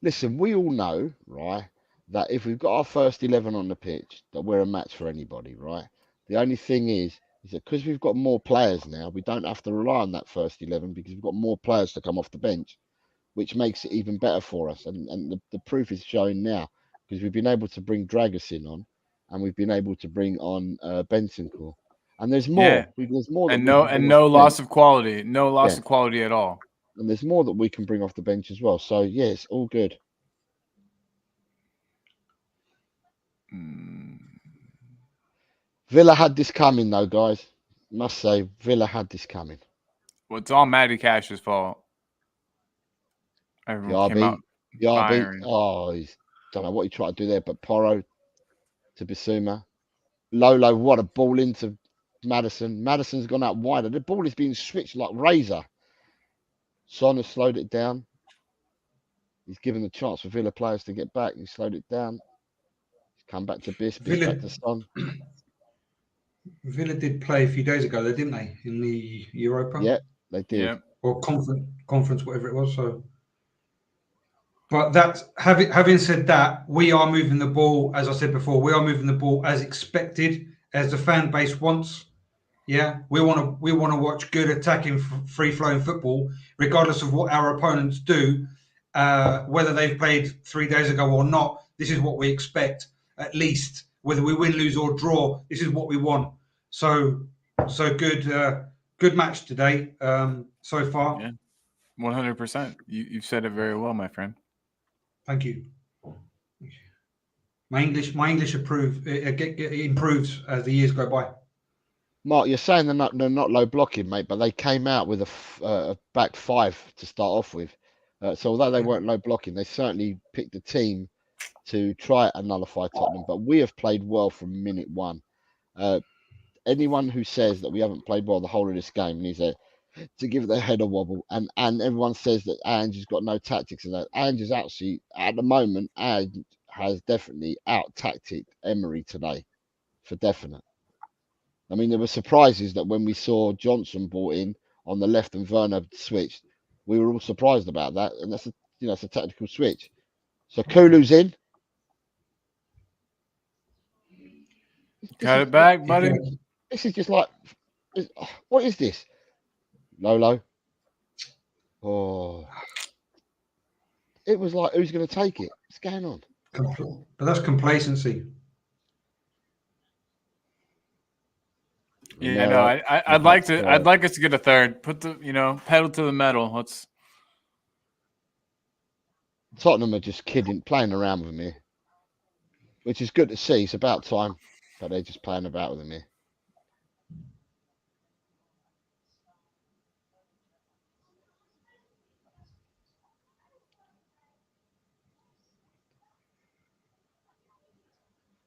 Listen, we all know, right, that if we've got our first 11 on the pitch, that we're a match for anybody, right? The only thing is that because we've got more players now, we don't have to rely on that first 11 because we've got more players to come off the bench, which makes it even better for us. And the proof is showing now because we've been able to bring Dragusin on and we've been able to bring on Bentancur. And there's more. Yeah. There's more. That And we no can bring and off no the loss bench. of quality. No loss Yeah. of quality at all. And there's more that we can bring off the bench as well. So, yeah, it's all good. Mm. Villa had this coming, though, guys. Must say, Villa had this coming. Well, it's all Matty Cash's fault. Everyone came out Yarby. firing. Oh, he's don't know what he tried to do there, but Porro to Bissouma. Lolo, what a ball into Madison. Madison's gone out wider. The ball is being switched like razor. Son has slowed it down. He's given the chance for Villa players to get back. He slowed it down. He's come back to Bis Villa- back to Son. Villa did play a few days ago, though, didn't they, in the Europa? Yeah, they did. Yeah. Or conference, whatever it was. So, but that having said that, we are moving the ball, as I said before, we are moving the ball as expected, as the fan base wants. Yeah, we want to watch good attacking, free flowing football, regardless of what our opponents do, whether they've played 3 days ago or not. This is what we expect, at least. Whether we win, lose, or draw, this is what we want. So good match today so far. Yeah. 100%. You've said it very well, my friend. Thank you. My English improves as the years go by. Mark, you're saying they're not low blocking, mate, but they came out with a back five to start off with. So although they weren't low blocking, they certainly picked a team to try and nullify Tottenham. But we have played well from minute one. Anyone who says that we haven't played well the whole of this game needs to give their head a wobble. And everyone says that Ange has got no tactics and that. Ange is actually, at the moment, Ange has definitely out-tacticked Emery today, for definite. I mean, there were surprises that when we saw Johnson brought in on the left and Werner switched, we were all surprised about that. And that's it's a tactical switch. So Kulu's in. Cut it back, buddy. This is just like, what is this? Lolo. Oh. It was like, who's going to take it? What's going on? But that's complacency. Yeah, no, I'd like us to get a third. Put the pedal to the metal. Let's. Tottenham are just playing around with me, which is good to see. It's about time, but they're just playing about with me.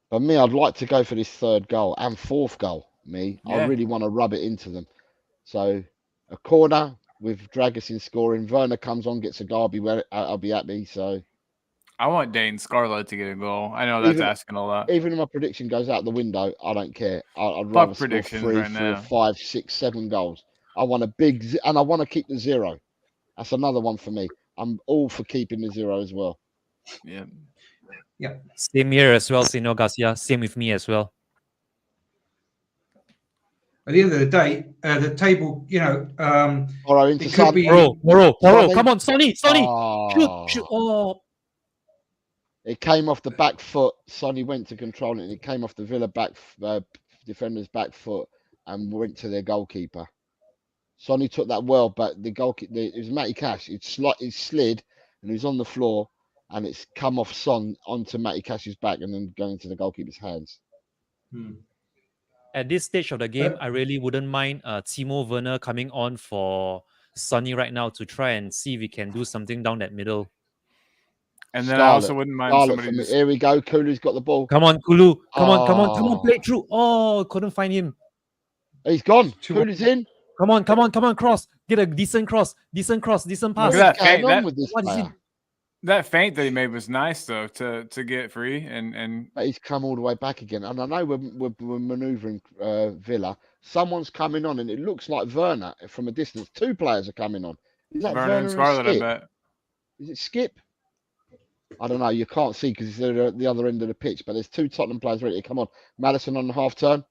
But me, I'd like to go for this third goal and fourth goal. I really want to rub it into them. So a corner with Dragusin scoring. Werner comes on, gets a goal. I'll be happy. So I want Dane Scarlett to get a goal. I know that's asking a lot. Even if my prediction goes out the window, I don't care. I'd rather score predictions 3, right 4, now. 5, 6, 7 goals. I want a big, and I want to keep the 0. That's another one for me. I'm all for keeping the 0 as well. Yeah. Yeah. Same here as well, Senor Garcia. Same with me as well. At the end of the day, the table, Porro into it could Son. be. Porro, Sonny. come on, Sonny. Oh. Shoot. Oh, It came off the back foot. Sonny went to control it, and it came off the Villa defender's back foot and went to their goalkeeper. Sonny took that well, but the goalkeeper, it was Matty Cash. It slid, and he was on the floor, and it's come off Son onto Matty Cash's back and then going into the goalkeeper's hands. at this stage of the game, I really wouldn't mind Timo Werner coming on for Sonny right now to try and see if we can do something down that middle. And then I also Scarlett. wouldn't mind Scarlett somebody from just here we go. Kulu's got the ball. Come on, Kulu. Come on, Oh. play it through. Oh, couldn't find him. He's gone. Too- Kulu's in. Come on, cross. Get a decent cross, decent What pass. is that going feint, on that- with this What is he- player? that feint that he made was nice though to get free and But he's come all the way back again. And I know we're manoeuvring Villa. Someone's coming on, and it looks like Werner from a distance. Two players are coming on. Is that Vernon Werner and Scarlett, I Skip? bet. Is it Skip? I don't know. You can't see because they're at the other end of the pitch. But there's two Tottenham players ready to come on. Madison on the half turn.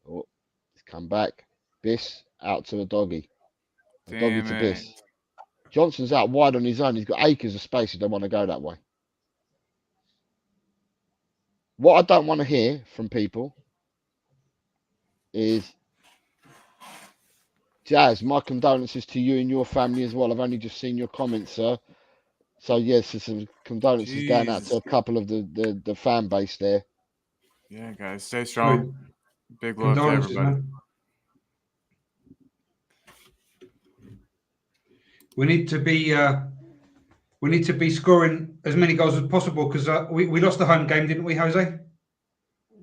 Oh, he's come back. Biss out to the doggy. The doggy Damn to it. Biss. Johnson's out wide on his own. He's got acres of space. He don't want to go that way. What I don't want to hear from people is, Jazz, my condolences to you and your family as well. I've only just seen your comments, sir. So yes, there's some condolences going out to a Jeez. couple of the fan base there. Yeah, guys, stay strong. So, Big love to condolences, everybody. man. We need to be scoring as many goals as possible because we lost the home game, didn't we, Jose?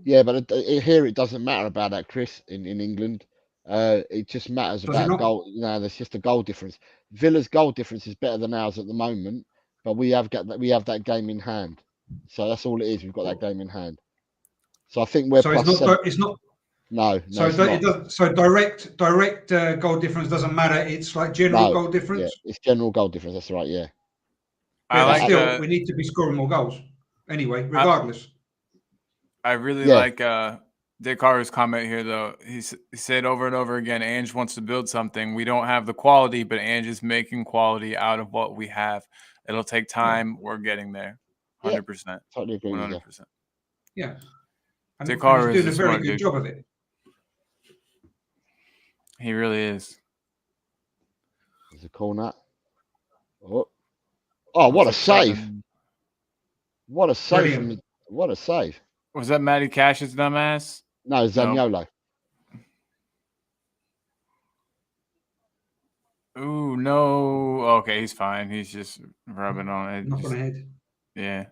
Yeah, but here it doesn't matter about that, Chris, in England. It just matters Does it about not? goal. No, there's just a goal difference. Villa's goal difference is better than ours at the moment, but we have that game in hand. So that's all it is. We've got that game in hand. So I think we're So plus it's seven. not. It's not. No, So it's it not. does, so direct goal difference doesn't matter. It's like general No, goal Yeah, difference. it's general goal difference. That's right. Yeah. I Yeah, but like still, we need to be scoring more goals anyway, regardless. I really Yeah. like Dick Carter's comment here though. He said over and over again, Ange wants to build something. We don't have the quality, but Ange is making quality out of what we have. It'll take time. We're getting there. Yeah. 100%. Totally agree with you. 100%. Yeah, and Dick he's Carter is doing a a very smart good dude. job of it. He really is. There's a corner. Oh, what a Looks like save! seven. What a save Brilliant. from the, what a save! Was that Matty Cash's dumbass? No, Zaniolo. Ooh, no. Okay, he's fine. He's just rubbing on it. Knock on Just- the head. yeah.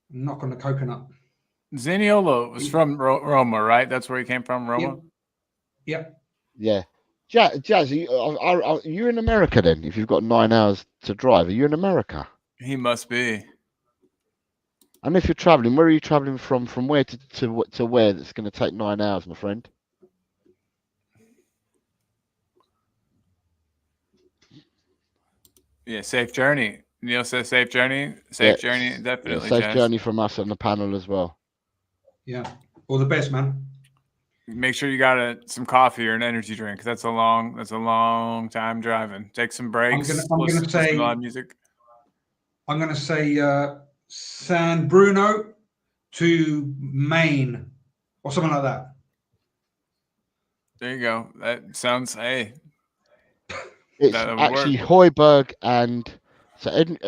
Knock on the coconut. Zaniolo was from Roma, right? That's where he came from, Roma? Yep. Yeah. Jazz, are you in America then? If you've got 9 hours to drive, are you in America? He must be. And if you're traveling, where are you traveling from? From where to where? That's going to take 9 hours, my friend. Yeah, safe journey. Neil says safe journey. Safe Yeah, journey, Yeah, definitely. safe Jazz. journey from us on the panel as well. Yeah. All the best, man. Make sure you got some coffee or an energy drink. That's a long time driving. Take some breaks. I'm gonna listen to say- live music. I'm going to say San Bruno to Maine or something like that. There you go. That sounds. Hey, It's That would actually Højbjerg and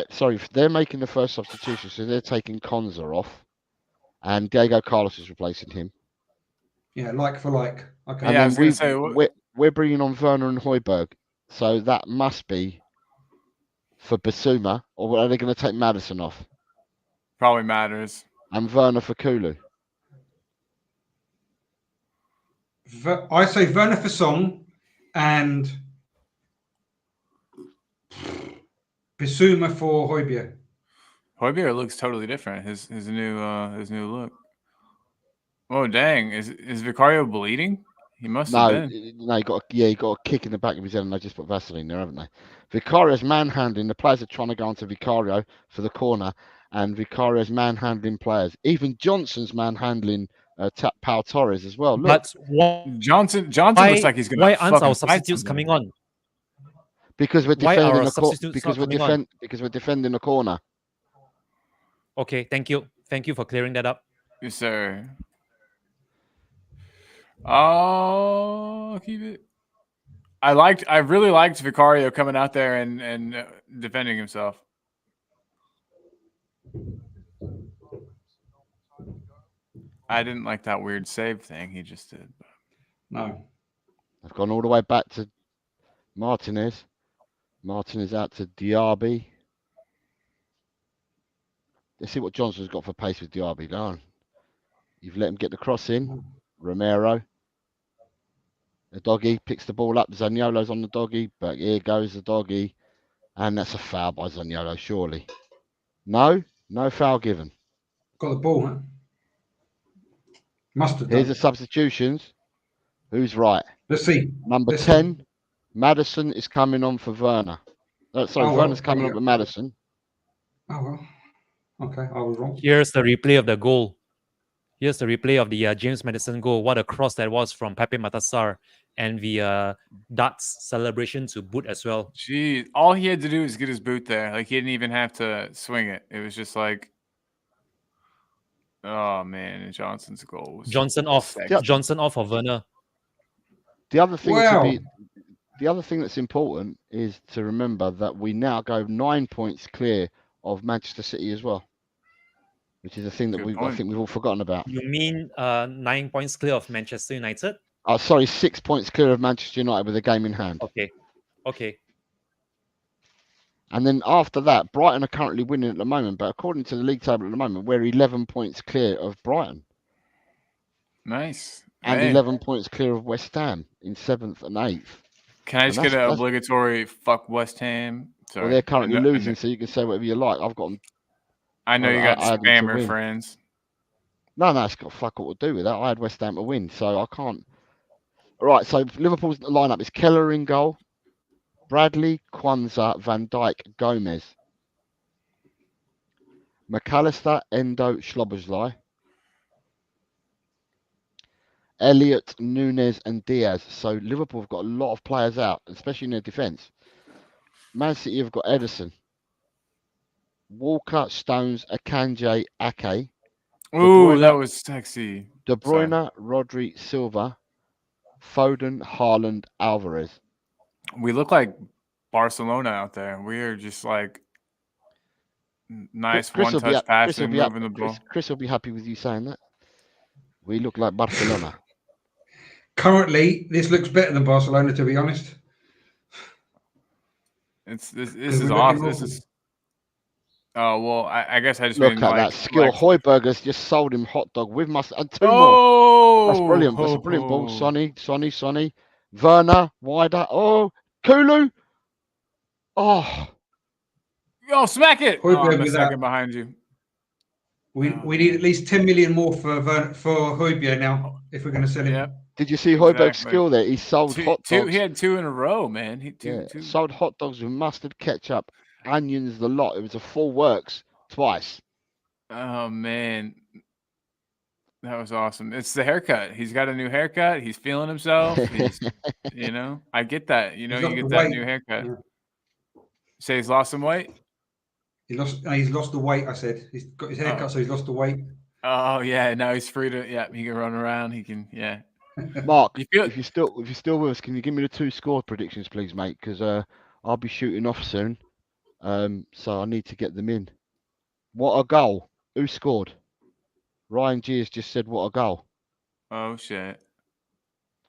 sorry, they're making the first substitution, so they're taking Konza off, and Diego Carlos is replacing him. Yeah, like for like. Okay. And Yeah, I then was gonna say, what- we're bringing on Werner and Højbjerg, so that must be for Basuma, or are they going to take Madison off probably matters. and Werner for Kulu? I say Werner for Song and Bissouma for Højbjerg. Højbjerg looks totally different. His new look. Oh dang! Is Vicario bleeding? He must have No, been. no, he got a kick in the back of his head, and they just put Vaseline there, haven't they? Vicario's manhandling. The players are trying to go onto Vicario for the corner, and Vicario's manhandling players. Even Johnson's manhandling Pau Torres as well. Look, But why, Johnson looks like he's gonna. why aren't fucking our fight substitutes somebody. coming on? because we're why are defending our the corner. substitutes Because not we're coming on? because we're defending the corner. Okay, thank you for clearing that up. Yes, sir. Oh, keep it. I really liked Vicario coming out there and defending himself. I didn't like that weird save thing he just did. No. I've gone all the way back to Martinez. Martinez out to Diaby. Let's see what Johnson's got for pace with Diaby. Go on. You've let him get the cross in. Romero. The doggy picks the ball up. Zaniolo's on the doggy, but here goes the doggy. And that's a foul by Zaniolo, surely. No foul given. Got the ball, huh? Must have Here's done. the substitutions. Who's right? Let's see. Number Let's 10, Maddison is coming on for Werner. Sorry, Oh, well, Werner's coming there on we for go. Maddison. Oh, well. Okay, I was wrong. Here's the replay of the goal. Here's the replay of the James Maddison goal. What a cross that was from Pepe Matassar, and the darts celebration to boot as well. Gee, all he had to do was get his boot there. Like he didn't even have to swing it. It was just like, oh man, and Johnson's goal was Johnson off. sexy. Yep. Johnson off for Werner. The other thing Wow. the other thing that's important is to remember that we now go 9 points clear of Manchester City as well, which is a thing that Good I point. think we've all forgotten about. You mean 9 points clear of Manchester United? Oh, sorry, 6 points clear of Manchester United with a game in hand. Okay. And then after that, Brighton are currently winning at the moment, but according to the league table at the moment, we're 11 points clear of Brighton Nice. and Man, 11 points clear of West Ham in 7th and 8th. Can I just and get an that's- obligatory fuck West Ham? Sorry. Well, they're currently I know- losing, so you can say whatever you like. I've got them. I know you got I had them to spammer win. friends. No, it's got fuck all to do with that. I had West Ham to win, so I can't. All right, so Liverpool's lineup is Keller in goal, Bradley, Kwanzaa, Van Dijk, Gomez, McAllister, Endo, Schloboslai, Elliott, Nunes, and Diaz. So Liverpool have got a lot of players out, especially in their defence. Man City have got Edison, Walker, Stones, Akanji, Ake, Ooh, Bruyne- that was sexy. De Sorry. Bruyne, Rodri, Silva, Foden, Haaland, Alvarez. We look like Barcelona out there. We are just like nice Chris will be one-touch up- Chris will passing, be up- moving the ball. Chris will be happy with you saying that. We look like Barcelona. Currently, this looks better than Barcelona, to be honest. This Because is we're looking awesome. This awful. is. Oh well, I guess I just Look mean at like that skill. like- Hoiberger's just sold him hot dog with mustard and 2 more. Oh, That's brilliant. That's a brilliant ball. Sonny. Werner, wider. Oh, Kulu. Oh, Yo, smack it! Hoiberg Oh, I'm a with second that. behind you. We need at least 10 million more for Højbjerg now if we're going to sell him. Yep. did you see Hoiberg's Exactly. skill there? He sold hot dogs. He had 2 in a row, man. Yeah, Two. sold hot dogs with mustard, ketchup, onions, the lot. It was a full works twice. Oh man, that was awesome. It's the haircut. He's got a new haircut. He's feeling himself. He's, I get that. He's You lost get the that weight. new haircut. Yeah. Say he's lost some weight. He's lost the weight. I said he's got his haircut, so he's lost the weight. Oh yeah, now he's free to. Yeah, he can run around. He can. Yeah. Mark, You feel? if you're still with us, can you give me the 2 score predictions, please, mate? Because I'll be shooting off soon. So I need to get them in. What a goal! Who scored? Ryan G has just said what a goal, Oh shit.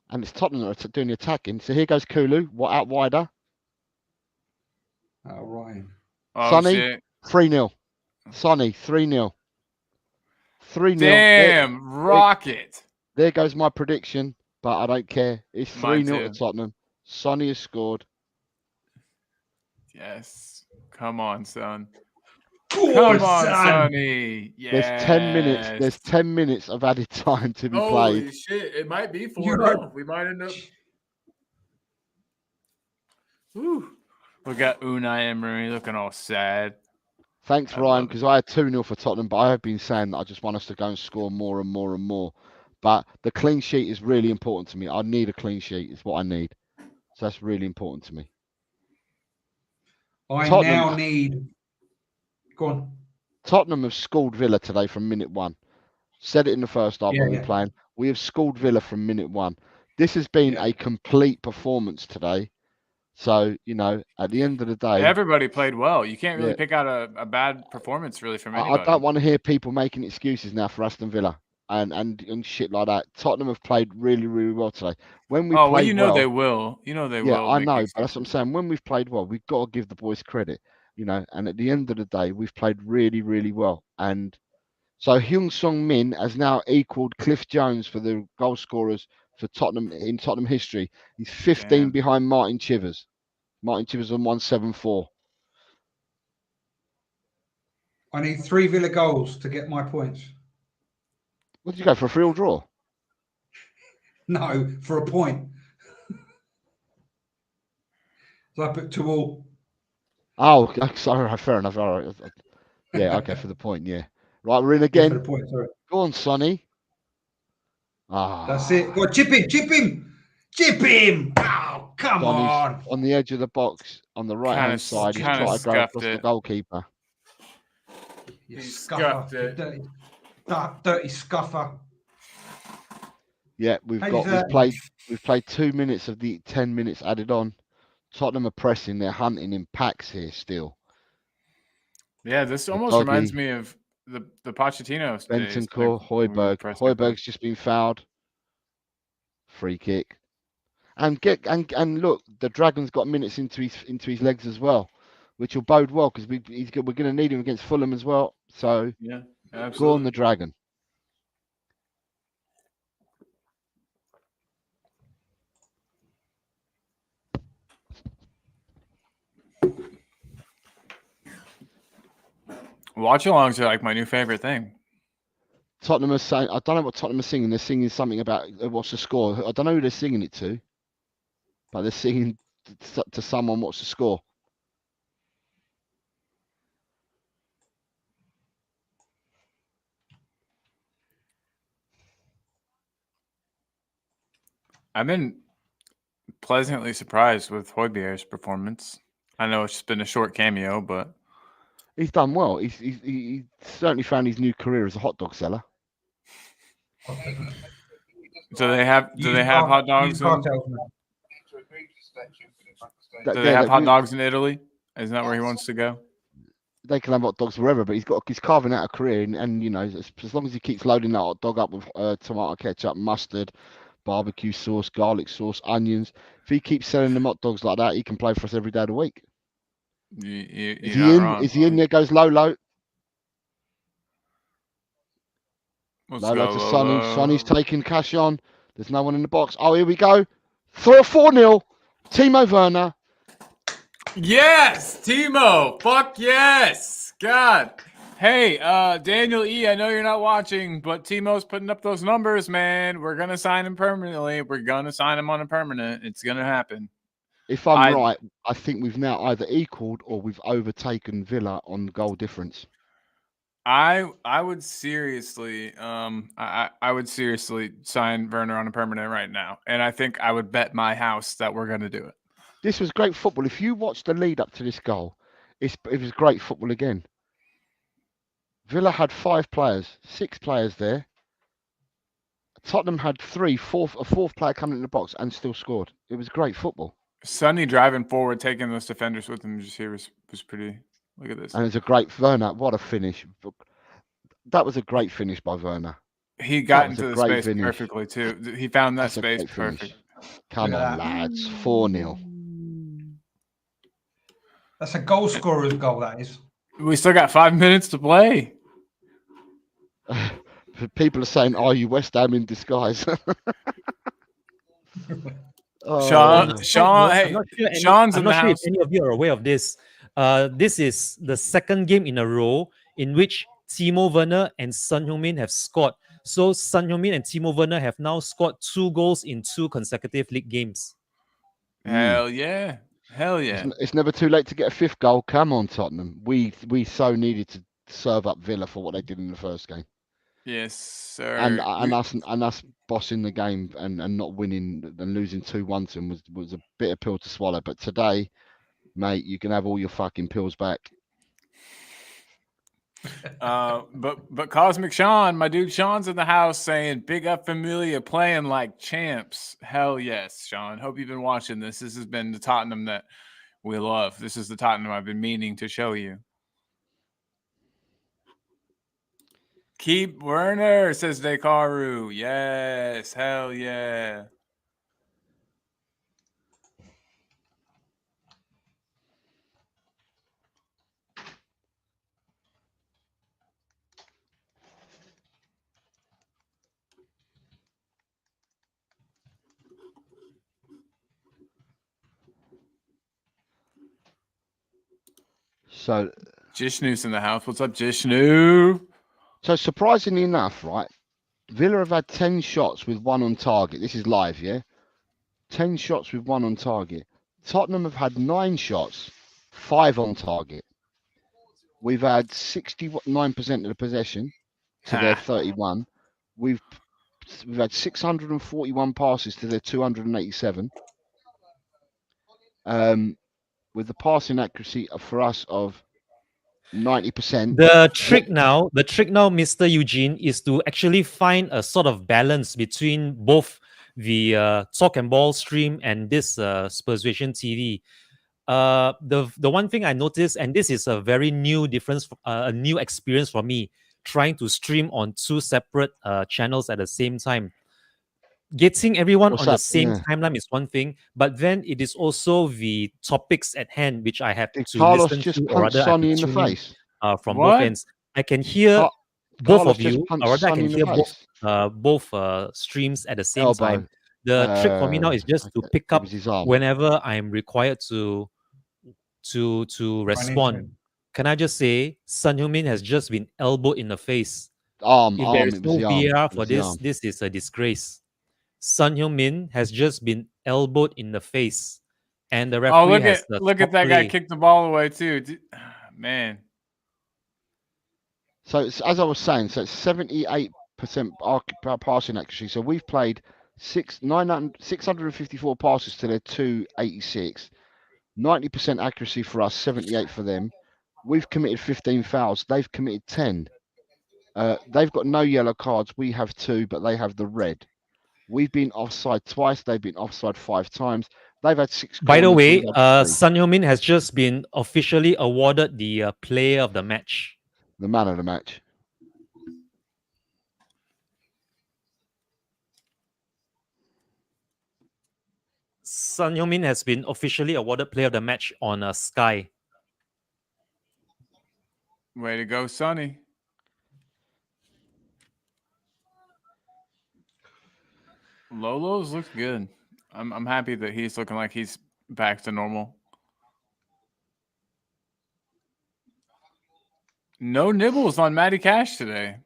and it's Tottenham that are doing the attacking. So here goes Kulu. What out wider? Oh, Ryan. Oh Sonny? shit. 3-0. Sonny 3-0. 3-0. Damn, rocket. There goes my prediction, but I don't care. It's Mine 3-0 to too. Tottenham. Sonny has scored. Yes. Come on, son. Come Come on, Sonny. Yeah. There's 10 minutes. There's 10 minutes of added time to be played. Shit! It might be 4-0. We might end up. Woo. We got Unai Emery looking all sad. Thanks, I Ryan, love it. because I had 2-0 for Tottenham, but I have been saying that I just want us to go and score more and more and more. But the clean sheet is really important to me. I need a clean sheet. It's what I need. So that's really important to me. I Tottenham- now need. Go on. Tottenham have schooled Villa today from minute 1. Said it in the first half Yeah, when we yeah. were playing. We have schooled Villa from minute 1. This has been Yeah. a complete performance today. So, at the end of the day, Everybody played well. You can't really Yeah. pick out a bad performance really from I anybody. don't want to hear people making excuses now for Aston Villa and shit like that. Tottenham have played really, really well today. When we Oh well, played you know well, they will. You know they yeah, will. I make know, but excuses. that's what I'm saying. When we've played well, we've got to give the boys credit. you know. And at the end of the day, we've played really, really well. And so Heung Sung Min has now equaled Cliff Jones for the goal scorers for Tottenham in Tottenham history. He's 15 Damn. behind Martin Chivers. Martin Chivers on 174. I need 3 Villa goals to get my points. What did you go for, a 3-all draw? No, for a point. So I put 2 all. Oh, sorry, fair enough. All right. Yeah, okay, for the point, yeah. Right, we're in Yeah, again. for the point, sorry. Go on, Sonny. Ah, That's it. Go on, chip him, chip him, chip him. Oh, come Sonny's on. the edge of the box on the right hand side. He's kinda trying to go scuffed across the it. goalkeeper. You He scuffer. scuffed You it. dirty scuffer. Yeah, Hey, we've played 2 minutes of the 10 minutes added on. Tottenham are pressing, they're hunting in packs here still. Yeah, this almost Doggy, reminds me of the Pochettino days. Bentancur, when we Højbjerg. pressed quickly. Højbjerg's just been fouled. Free kick. And look, the Dragon's got minutes into his legs as well, which will bode well because we're going to need him against Fulham as well. So Yeah, go on absolutely. the Dragon. Watch alongs are like my new favorite thing. Tottenham are saying, I don't know what Tottenham are singing. They're singing something about what's the score. I don't know who they're singing it to, but they're singing to someone what's the score. I've been pleasantly surprised with Højbjerg's performance. I know it's just been a short cameo, but He's done well. He certainly found his new career as a hot dog seller. do they have hot dogs? Cartels, man. Do they have hot dogs in Italy? Isn't that where he wants to go? They can have hot dogs wherever, but he's carving out a career, and you know, as long as he keeps loading that hot dog up with tomato ketchup, mustard, barbecue sauce, garlic sauce, onions. If he keeps selling them hot dogs like that, he can play for us every day of the week. You're Is not he in? wrong. Is he in? There goes Lolo. Let's Lolo go, to Sonny. Lolo. Sonny's taking cash on. There's no one in the box. Oh, here we go. 4-0. Timo Werner. Yes, Timo. Fuck yes. God. Hey, Daniel E, I know you're not watching, but Timo's putting up those numbers, man. We're gonna sign him permanently. We're gonna sign him on a permanent. It's gonna happen. If I'm right, I think we've now either equaled or we've overtaken Villa on goal difference. I would seriously I would seriously sign Werner on a permanent right now. And I think I would bet my house that we're gonna do it. This was great football. If you watch the lead up to this goal, it was great football again. Villa had 5 players, 6 players there. Tottenham had a fourth player coming in the box and still scored. It was great football. Sonny driving forward, taking those defenders with him just here was pretty. Look at this. And it's a great Werner. What a finish. That was a great finish by Werner. He got was into a the great space finish. perfectly too. He found that That's a space great finish. perfect. Come Look at on, that. lads. 4-0. That's a goal scorer's goal, that is. We still got 5 minutes to play. People are saying, "Are you West Ham in disguise?" Sean, I'm hey, not sure Sean's in I'm the not sure if house. any of you are aware of this. This is the second game in a row in which Timo Werner and Son Heung-min have scored. So Son Heung-min and Timo Werner have now scored 2 goals in 2 consecutive league games. Hell yeah. Hell yeah. It's never too late to get a 5th goal. Come on, Tottenham. We so needed to serve up Villa for what they did in the first game, Yes, sir. and us bossing the game and not winning and losing 2-1 to them was a bitter pill to swallow. But today, mate, you can have all your fucking pills back. But Cosmic Sean, my dude Sean's in the house saying big up Familia playing like champs. Hell yes, Sean. Hope you've been watching this. This has been the Tottenham that we love. This is the Tottenham I've been meaning to show you. Keep Werner, says Dekaru. Yes, hell yeah. So, Jishnu's in the house. What's up, Jishnu? so surprisingly enough, right? Villa have had 10 shots with 1 on target. This is live, yeah? 10 shots with 1 on target. Tottenham have had 9 shots, 5 on target. We've had 69% of the possession to their 31. We've had 641 passes to their 287. With the passing accuracy for us of 90%. The trick now, Mr. Eugene, is to actually find a sort of balance between both the Talk and Ball stream and this Spursvision TV. The one thing I noticed, and this is a very new difference, a new experience for me, trying to stream on 2 separate channels at the same time. Getting everyone What's on the that? same Yeah. timeline is one thing, but then it is also the topics at hand which I have Did to Carlos listen just to, or punch rather I have Sonny to in the tune in, face? from What? both ends. I can hear Car- both Carlos of just you, punched or rather I Sonny can in the hear face. both streams at the same Elbow. time. The trick for me now is just to Okay, pick it up was his arm. whenever I'm required to respond. Can I just say, Son Heung-min has just been elbowed in the face. Arm, If there arm. is It no was the arm. VAR It for was the this, arm. this is a disgrace. Son Heung-min has just been elbowed in the face, and the Oh, referee has the look at top that guy play. kick the ball away too. Man. So it's, as I was saying, so it's 78% passing accuracy. So we've played 654 passes to their 286. 90% accuracy for us, 78 for them. We've committed 15 fouls. They've committed 10. They've got no yellow cards. We have 2, but they have the red. We've been offside twice. They've been offside 5 times. They've had 6 By the corners, way, we've had 3. Son Heung-min has just been officially awarded the player of the match. The man of the match. Son Heung-min has been officially awarded player of the match on Sky. Way to go, Sonny. Lolo's looks good. I'm happy that he's looking like he's back to normal. No nibbles on Matty Cash today.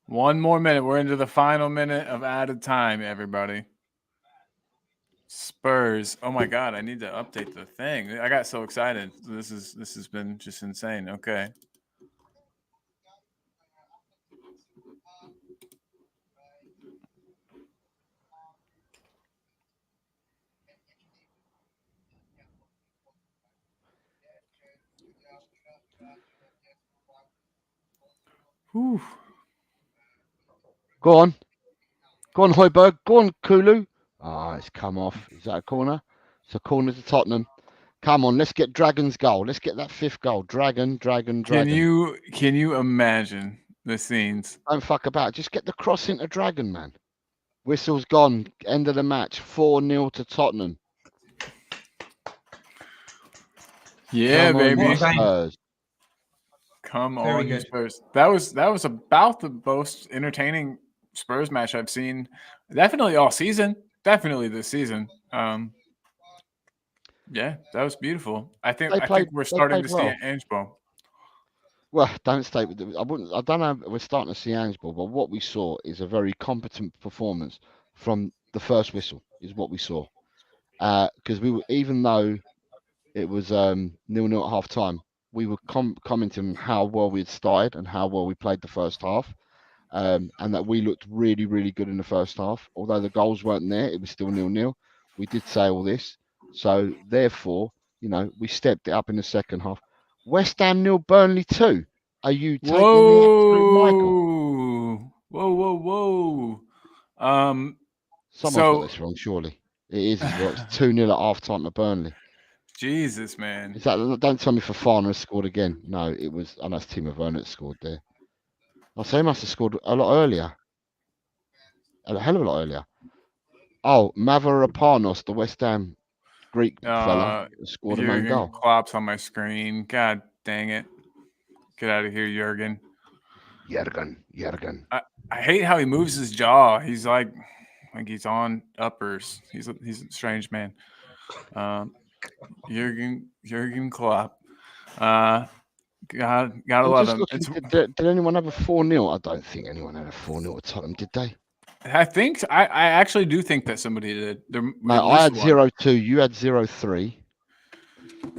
One more minute. We're into the final minute of added time, everybody. Spurs. Oh my God, I need to update the thing. I got so excited. This has been just insane. Okay. Whew. Go on. Go on, Højbjerg. Go on, Kulu. Ah, it's come off. Is that a corner? It's a corner to Tottenham. Come on, let's get Dragon's goal. Let's get that 5th goal. Dragon. Can you imagine the scenes? Don't fuck about. Just get the cross into Dragon, man. Whistle's gone. End of the match. 4-0 to Tottenham. Yeah, Come on, baby. you Spurs. Come Very on, you good. Spurs. That was about the most entertaining Spurs match I've seen. Definitely all season. Definitely this season. Yeah, that was beautiful. I think we're starting to see Ange Ball. Well, don't state with I don't know if we're starting to see Ange Ball, but what we saw is a very competent performance from the first whistle, is what we saw. Because we were, even though it was 0-0 at half time, we were commenting how well we had started and how well we played the first half. And that we looked really, really good in the first half. Although the goals weren't there, it was still 0-0. We did say all this. So, therefore, we stepped it up in the second half. West Ham 0, Burnley 2. Are you taking the absolute Michael? Whoa. Someone's got this wrong, surely. It is as well. It's 2-0 at half time to Burnley. Jesus, man. Is that, don't tell me Fofana has scored again. No, it was. I know it's Timo Werner that scored there. I'll say he must have scored a lot earlier. A hell of a lot earlier. Oh, Mavropanos, the West Ham Greek fella, scored an own goal. Klopp's on my screen. God dang it. Get out of here, Jurgen. Jurgen. I hate how he moves his jaw. He's like, think he's on uppers. He's a strange man. Jurgen Klopp. Gotta I'm love just him. looking, did anyone have a 4-0? I don't think anyone had a 4-0 at Tottenham, did they? I actually do think that somebody did. No, I had 0-2. You had 0-3.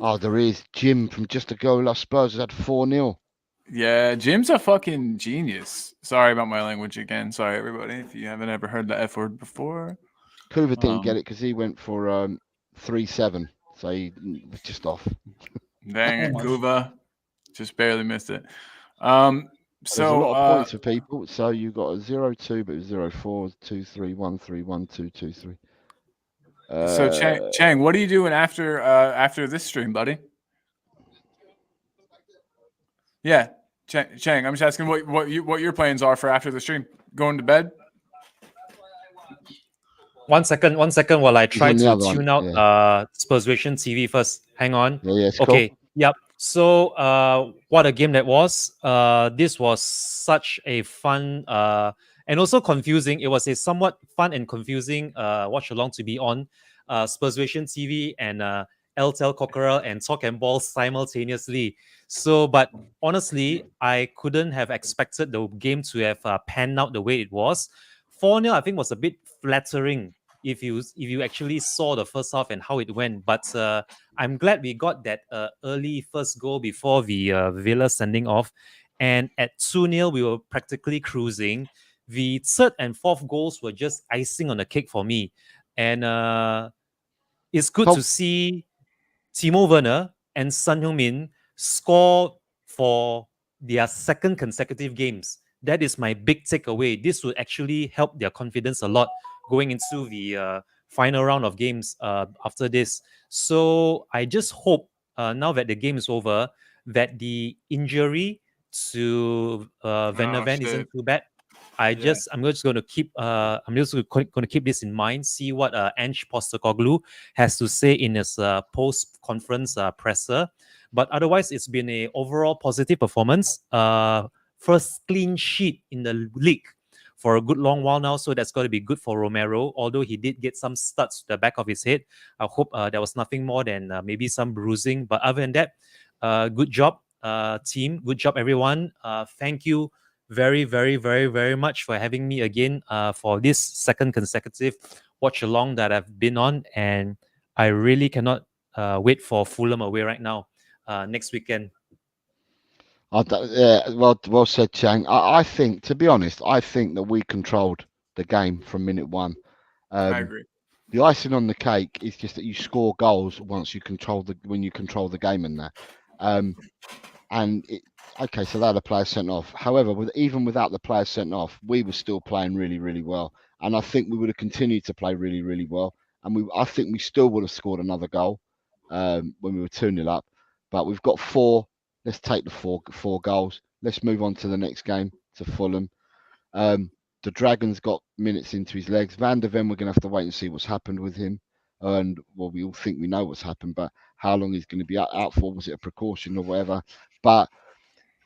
Oh, there is Jim from Just a Goal Lost Spurs has had 4-0. Yeah, Jim's a fucking genius. Sorry about my language again. Sorry, everybody, if you haven't ever heard the F word before. Coover didn't get it because he went for 3-7, so he was just off. Dang it, Almost. Kuva. Just barely missed it. There's a lot of points So for people. So you got a 0-2, but it was 0-4, 2-3, 1-3, 1-2, 2-3. Chang, what are you doing after this stream, buddy? Yeah, Chang, I'm just asking what your plans are for after the stream. Going to bed? 1 second while I try on the to other one, tune out Spursvision TV first. Hang on. Yeah, it's Okay. cool. Yep. So what a game that was. This was such a fun and also confusing. It was a somewhat fun and confusing watch along to be on Spursvision TV and LTL Cockerel and Talk and Ball simultaneously. So, but honestly, I couldn't have expected the game to have panned out the way it was. 4-0, I think, was a bit flattering if you actually saw the first half and how it went. But I'm glad we got that early first goal before the Villa sending off. And at 2-0, we were practically cruising. The third and fourth goals were just icing on the cake for me. And it's good to see Timo Werner and Son Heung-min score for their second consecutive games. That is my big takeaway. This will actually help their confidence a lot going into the final round of games after this. So I just hope now that the game is over that the injury to Van der Ven isn't too bad. I'm just going to keep this in mind. See what Ange Postecoglou has to say in his post-conference presser. But otherwise, it's been an overall positive performance. First clean sheet in the league for a good long while now, so that's got to be good for Romero. Although he did get some studs to the back of his head, I hope there was nothing more than maybe some bruising. But other than that, good job, team. Good job, everyone. Thank you very, very, very, very much for having me again for this second consecutive watch along that I've been on, and I really cannot wait for Fulham away right now next weekend. Well said, Chang. I think, to be honest, I think that we controlled the game from minute one. I agree. The icing on the cake is just that you score goals once you control the game in there. Okay, so they had a player sent off. However, even without the player sent off, we were still playing really, really well, and I think we would have continued to play really, really well. And I think we still would have scored another goal when we were 2-0 up. But we've got 4. Let's take the four goals. Let's move on to the next game, to Fulham. The Dragons got minutes into his legs. Van der Ven, we're going to have to wait and see what's happened with him. And well, we all think we know what's happened, but how long he's going to be out for? Was it a precaution or whatever? But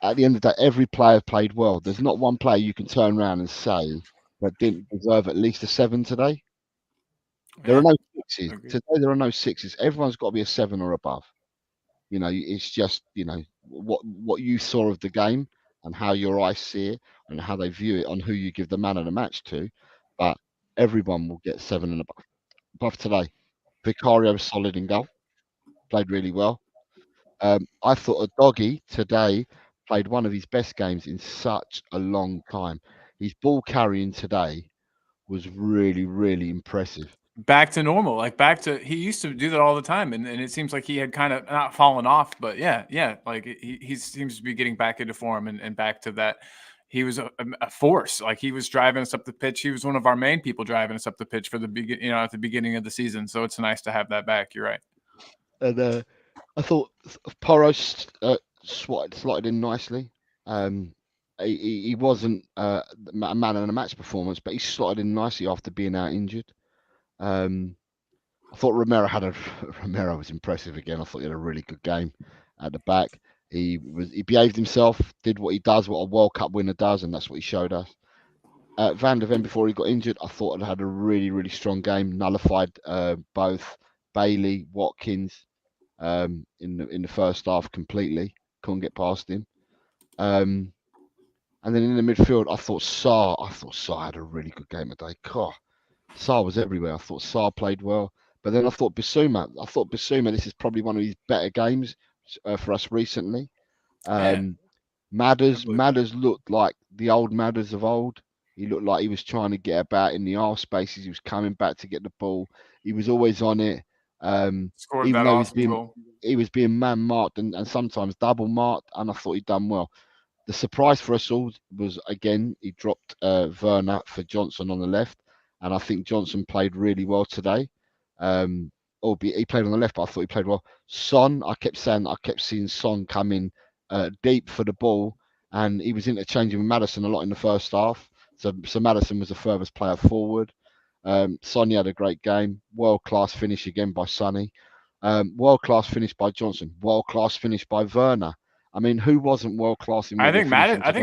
at the end of the day, every player played well. There's not one player you can turn around and say that didn't deserve at least a 7 today. There are no 6s. Today there are no 6s. Everyone's got to be a 7 or above. You know, it's just, you know, what you saw of the game and how your eyes see it and how they view it on who you give the man of the match to. But everyone will get 7 and above today. Vicario was solid in goal, played really well. I thought Udogie today played one of his best games in such a long time. His ball carrying today was really, really impressive. Back to normal, he used to do that all the time, and it seems like he had kind of not fallen off, but yeah, like he seems to be getting back into form and back to that. He was a force. Like, he was driving us up the pitch. He was one of our main people driving us up the pitch for at the beginning of the season. So it's nice to have that back. You're right. And I thought Porros slotted in nicely. He wasn't a man of the match performance, but he slotted in nicely after being out injured. I thought Romero was impressive again. I thought he had a really good game at the back. He behaved himself, did what he does, what a World Cup winner does, and that's what he showed us. Van der Ven, before he got injured, I thought had a really, really strong game. Nullified both Bailey, Watkins in the first half completely. Couldn't get past him. And then in the midfield, I thought Sarr had a really good game today. God, Sarr was everywhere. I thought Sarr played well. But then I thought Bissouma, this is probably one of his better games for us recently. Madders looked like the old Madders of old. He looked like he was trying to get about in the half spaces. He was coming back to get the ball. He was always on it. Scored Even that though awesome goal. he was being man marked and sometimes double marked, and I thought he'd done well. The surprise for us all was, again, he dropped Werner for Johnson on the left, and I think Johnson played really well today. Albeit he played on the left, but I thought he played well. Son, I kept seeing Son come in deep for the ball, and he was interchanging with Maddison a lot in the first half. So Maddison was the furthest player forward. Sonny had a great game. World-class finish again by Sonny. World-class finish by Johnson. World-class finish by Werner. I mean, who wasn't world-class in? I think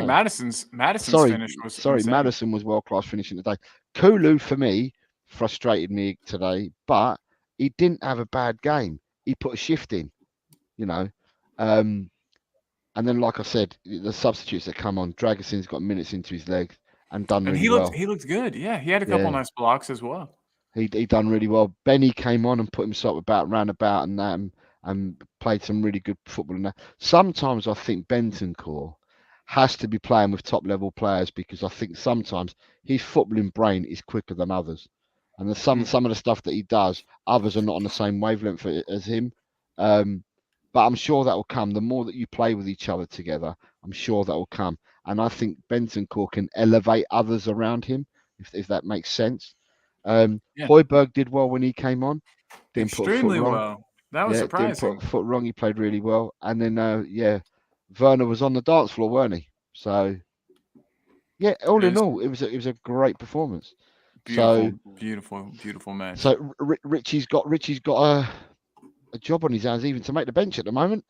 Madison's finish was insane. Maddison was world-class finishing today. Kulu, for me, frustrated me today, but he didn't have a bad game. He put a shift in, you know. And then, like I said, the substitutes that come on, Dragason's got minutes into his legs and done really well. He looked good. Yeah, he had a couple nice blocks as well. He done really well. Benny came on and put himself round about and that, and played some really good football in that. Sometimes I think Bentancur has to be playing with top level players, because I think sometimes his footballing brain is quicker than others. And there's some of the stuff that he does, others are not on the same wavelength as him. But I'm sure that will come. The more that you play with each other together, I'm sure that will come. And I think Bentancur can elevate others around him, if that makes sense. Højbjerg did well when he came on. Didn't Extremely put a foot wrong. well. That was surprising. Didn't put a foot wrong. He played really well. And then, Werner was on the dance floor, weren't he? So, yeah, all in all, it was a great performance. Beautiful match. So Richie's got a job on his hands even to make the bench at the moment.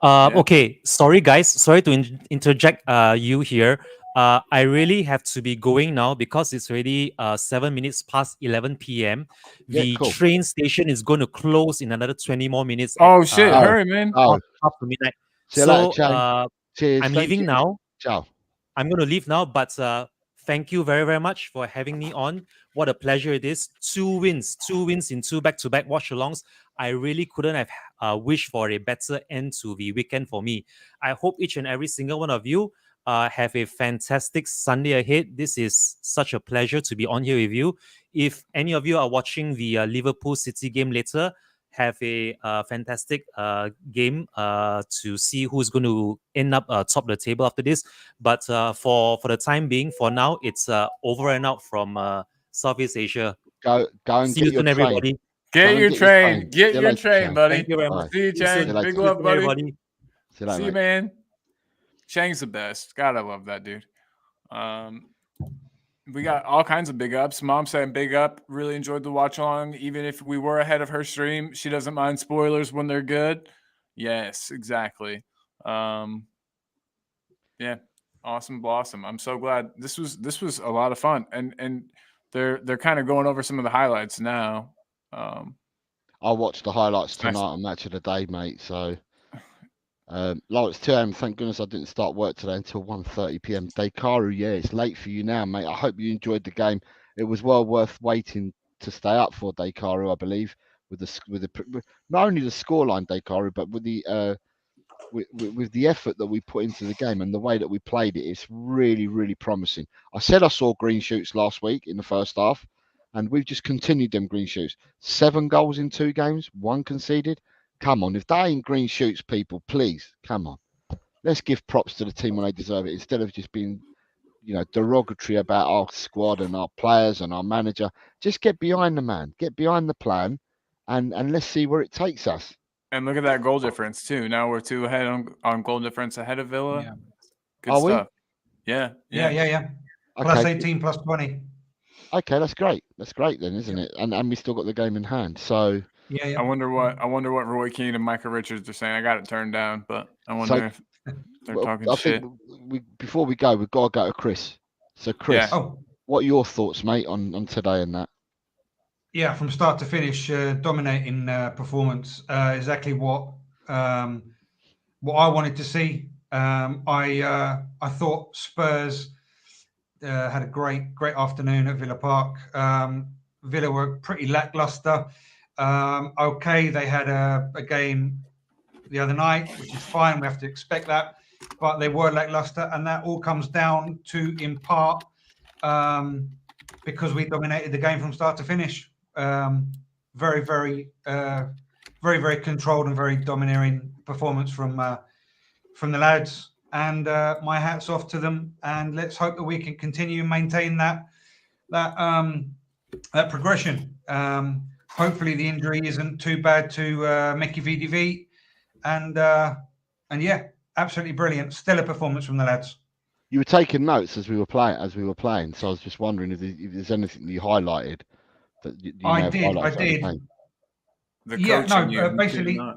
Okay, sorry guys, sorry to interject you here. I really have to be going now because it's already 7 minutes past 11 p.m. The train station is going to close in another 20 more minutes. Oh shit! Hurry, man! Half to midnight. Cheers. I'm leaving now. Ciao. I'm going to leave now, but thank you very, very much for having me on. What a pleasure it is. 2 wins in 2 back-to-back watch-alongs. I really couldn't have wished for a better end to the weekend for me. I hope each and every single one of you have a fantastic Sunday ahead. This is such a pleasure to be on here with you. If any of you are watching the Liverpool City game later, have a fantastic game to see who's going to end up top of the table after this. But for the time being, for now, it's over and out from Southeast Asia. Go and see you soon, everybody. Get your train. Get your train, buddy. Thank you very much. See you, Chang. Big love, buddy. See you, man. Chang's the best. God, I love that dude. We got all kinds of big ups. Mom saying big up. Really enjoyed the watch along. Even if we were ahead of her stream, she doesn't mind spoilers when they're good. Yes, exactly. Yeah, awesome blossom. I'm so glad this was a lot of fun, and they're kind of going over some of the highlights now. I'll watch the highlights tonight on Match of the Day, mate. So. It's 2 a.m. Thank goodness I didn't start work today until 1:30 p.m. Dekaru, yeah, it's late for you now, mate. I hope you enjoyed the game. It was well worth waiting to stay up for, Dekaru, I believe, with the not only the scoreline, Dekaru, but with the effort that we put into the game and the way that we played it. It's really, really promising. I said I saw green shoots last week in the first half, and we've just continued them green shoots. 7 goals in 2 games, 1 conceded. Come on, if they ain't green shoots, people, please, come on. Let's give props to the team when they deserve it, instead of just being, derogatory about our squad and our players and our manager. Just get behind the man, get behind the plan, and let's see where it takes us. And look at that goal difference, too. Now we're 2 ahead on goal difference ahead of Villa. Yeah. Good stuff. Yeah. Okay. Plus 18, plus 20. Okay, that's great. That's great then, isn't it? And we still got the game in hand, so... Yeah. I wonder what Roy Keane and Micah Richards are saying. I got it turned down, but I wonder if they're talking shit. before we go, we've got to go to Chris. So Chris, Yeah. Oh, what are your thoughts, mate, on today and that? yeah, from start to finish, dominating performance. Exactly what I wanted to see. I thought Spurs had a great afternoon at Villa Park. Villa were pretty lackluster. Okay, they had a game the other night, which is fine. We have to expect that, but they were lackluster, and that all comes down to, in part, because we dominated the game from start to finish. Very, very controlled and very domineering performance from the lads. And my hat's off to them. And let's hope that we can continue and maintain that progression. Hopefully the injury isn't too bad to Mickey VDV. And yeah, absolutely brilliant, stellar performance from the lads. You were taking notes as we were playing, so I was just wondering if there's anything that you highlighted that you may have highlighted I throughout the did. game. The Yeah, coach no, in you basically- did not.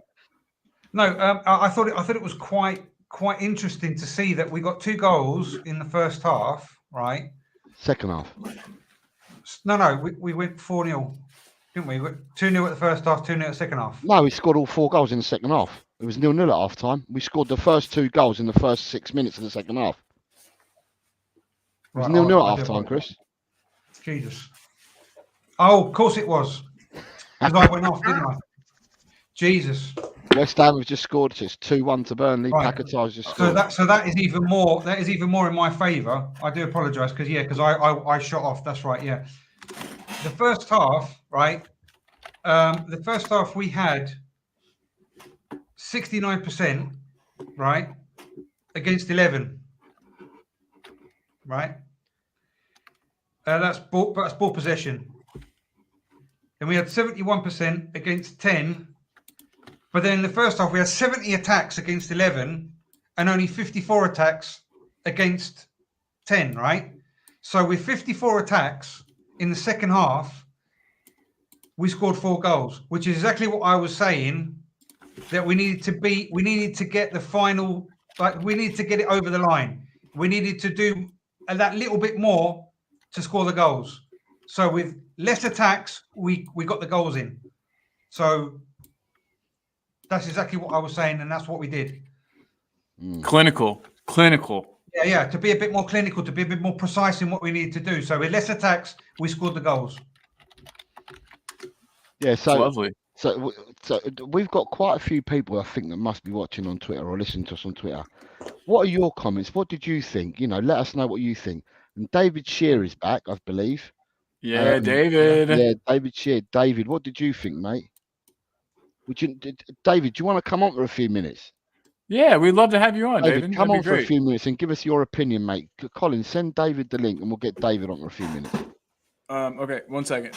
No, I thought it was quite interesting to see that we got 2 goals in the first half, right? Second half. No, we went 4-0, didn't we? 2-0 at the first half, 2-0 at the second half. No, we scored all 4 goals in the second half. It was 0-0 at half time. We scored the first 2 goals in the first 6 minutes of the second half. It was 0-0 I at do half time, apologise. Chris. Jesus. Oh, of course it was. Because I went off, didn't I? Jesus. West Ham have just scored. So it's 2-1 to Burnley. Right. Paquetá just So scored. that is even more in my favour. I do apologise because I shot off. That's right. Yeah. The first half, right? The first half we had 69%, right, against 11, right. That's ball possession. Then we had 71% against 10. But then in the first half, we had 70 attacks against 11 and only 54 attacks against 10, right? So with 54 attacks in the second half, we scored 4 goals, which is exactly what I was saying, that we needed to get the final, like we needed to get it over the line. We needed to do that little bit more to score the goals. So with less attacks, we got the goals in. So that's exactly what I was saying, and that's what we did. Clinical. Yeah, to be a bit more clinical, to be a bit more precise in what we needed to do. So with less attacks, we scored the goals. Yeah, It's so lovely. So we've got quite a few people I think that must be watching on Twitter or listening to us on Twitter. What are your comments? What did you think? Let us know what you think. And David Shear is back, I believe. Yeah, David. Yeah, David Shear. David, what did you think, mate? David, do you want to come on for a few minutes? Yeah, we'd love to have you on, David. Come That'd be on for a great. few minutes and give us your opinion, mate. Colin, send David the link and we'll get David on for a few minutes. Okay, 1 second.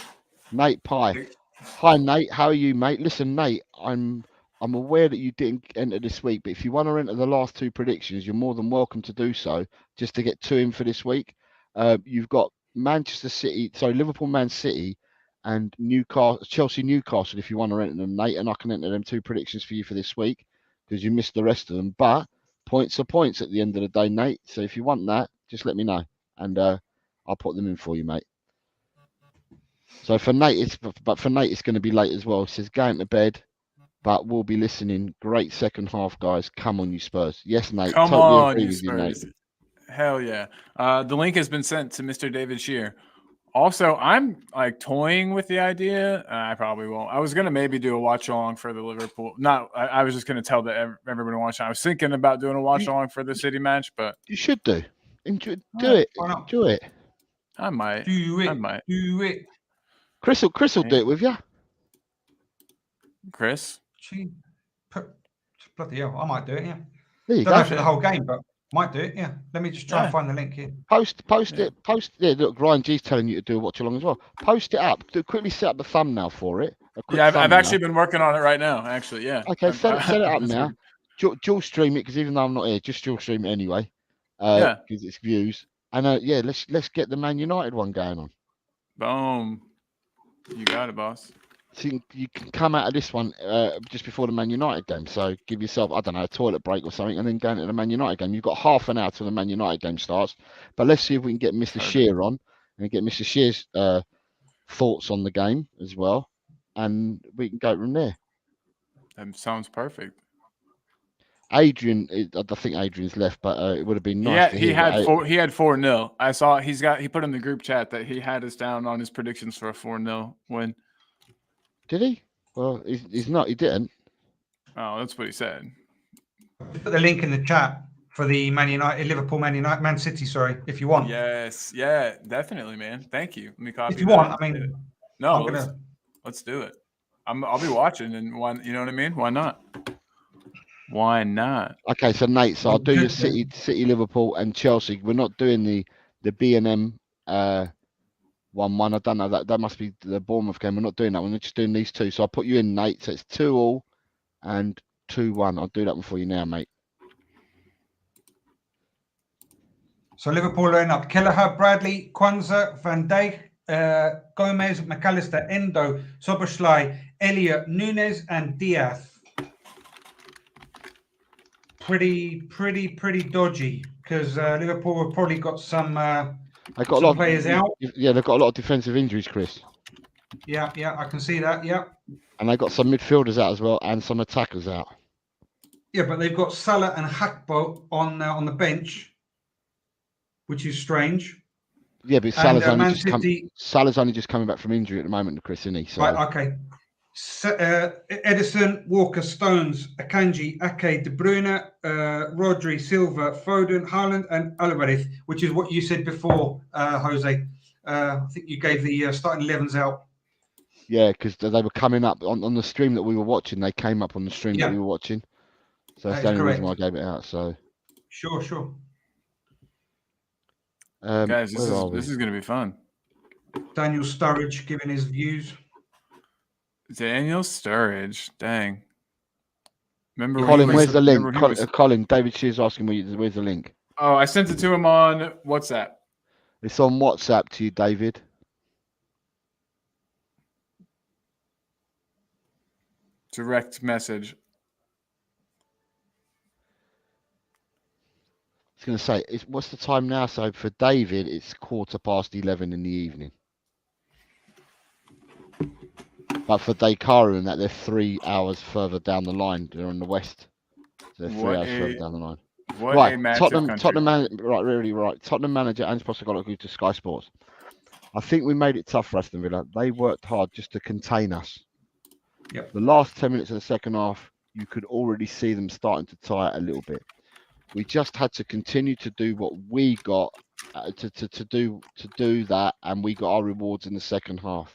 Nate Pye. Hi, Nate. How are you, mate? Listen, Nate, I'm aware that you didn't enter this week, but if you want to enter the last 2 predictions, you're more than welcome to do so, just to get 2 in for this week. You've got Liverpool, Man City, and Chelsea, Newcastle, if you want to enter them, Nate, and I can enter them 2 predictions for you for this week, because you missed the rest of them. But points are points at the end of the day, Nate. So if you want that, just let me know, and I'll put them in for you, mate. So for Nate, it's going to be late as well. He says going to bed, but we'll be listening. Great second half, guys. Come on, you Spurs. Yes, Nate. Come totally on, agree you with you, Nate. Spurs. Hell yeah. The link has been sent to Mr. David Shear. Also, I'm like toying with the idea. I probably won't. I was gonna maybe do a watch along for the Liverpool. I was just gonna tell everybody to watch. I was thinking about doing a watch along for the City match, but You should do. Do Yeah, it. why not? Do it. I might. Do I it. might. Do it. Chris will do it with you. Chris. Bloody hell, I might do it, yeah. There you Don't know go. for the whole game, but might do it, yeah. Let me just try Yeah. and find the link here. Post Yeah. it. Yeah, look, Ryan G's telling you to do a watch along as well. Post it up. Quickly set up the thumbnail for it. A quick Yeah, I've thumbnail. actually been working on it right now. Actually, yeah. Okay, set it up That's now. Dual stream it, because even though I'm not here, just dual stream it anyway. Yeah. Because it's views. And yeah, let's get the Man United one going on. Boom. You got it, boss. think you can come out of this one just before the Man United game. So give yourself, I don't know, a toilet break or something, and then go into the Man United game. You've got half an hour till the Man United game starts. But let's see if we can get Mr. Shear on and get Mr. Shear's thoughts on the game as well, and we can go from there. That sounds perfect. Adrian, I think Adrian's left, but it would have been nice. He had 4-0. I saw he put in the group chat that he had us down on his predictions for a 4-0 win. Did he? Well, he's not. He didn't. Oh, that's what he said. Put the link in the chat for the Man City, sorry, if you want. Yes, yeah, definitely, man. Thank you. Let me copy. If you that. want, I mean, no, let's do it. I'll be watching, and why? You know what I mean? Why not? Why not? Okay, so Nate, so I'll do your City, Liverpool, and Chelsea. We're not doing the B&M 1-1. I don't know that must be the Bournemouth game. We're not doing that. We're just doing these two. So I'll put you in, Nate. So it's 2-2 and 2-1. I'll do that one for you now, mate. So Liverpool line up: Kelleher, Bradley, Kwanzaa, Van Dijk, Gomez, McAllister, Endo, Soboslai, Elliott, Nunes, and Diaz. Pretty dodgy, because Liverpool have probably got some They've got a lot of players out. Yeah, they've got a lot of defensive injuries, Chris. Yeah, I can see that. Yeah. And they've got some midfielders out as well, and some attackers out. Yeah, but they've got Salah and Hakpo on the bench, which is strange. Yeah, but Salah's and, Salah's only just coming back from injury at the moment, Chris, isn't he? So... Right, okay. Edison, Walker, Stones, Akanji, Ake, De Bruyne, Rodri, Silva, Foden, Haaland, and Alvarez, which is what you said before, Jose. I think you gave the starting 11s out. Yeah, because they were coming up on the stream that we were watching. They came up on the stream that we were watching. So that's the only reason why I gave it out. So Sure. Guys, this is going to be fun. Daniel Sturridge giving his views. Daniel Sturridge, dang. Remember, Colin, where's the link? Colin, David Shear's asking where's the link? Oh, I sent it to him on WhatsApp. It's on WhatsApp to you, David. Direct message. I was going to say, what's the time now? So for David, it's 11:15 in the evening. But for Dakara and that, they're 3 hours further down the line. They're on the west. So they're 3 hours further down the line. Right, Tottenham manager Ange Postecoglou to Sky Sports. I think we made it tough for Aston Villa. They worked hard just to contain us. Yep. The last 10 minutes of the second half, you could already see them starting to tire a little bit. We just had to continue to do what we got to do that, and we got our rewards in the second half.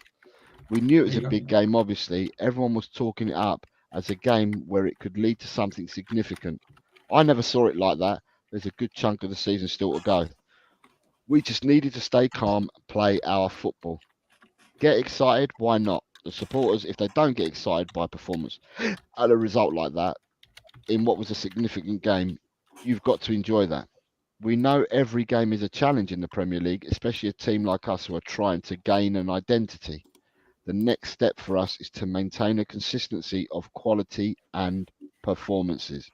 We knew it was a big game, obviously. Everyone was talking it up as a game where it could lead to something significant. I never saw it like that. There's a good chunk of the season still to go. We just needed to stay calm, play our football. Get excited, why not? The supporters, if they don't get excited by performance at a result like that, in what was a significant game, you've got to enjoy that. We know every game is a challenge in the Premier League, especially a team like us who are trying to gain an identity. The next step for us is to maintain a consistency of quality and performances.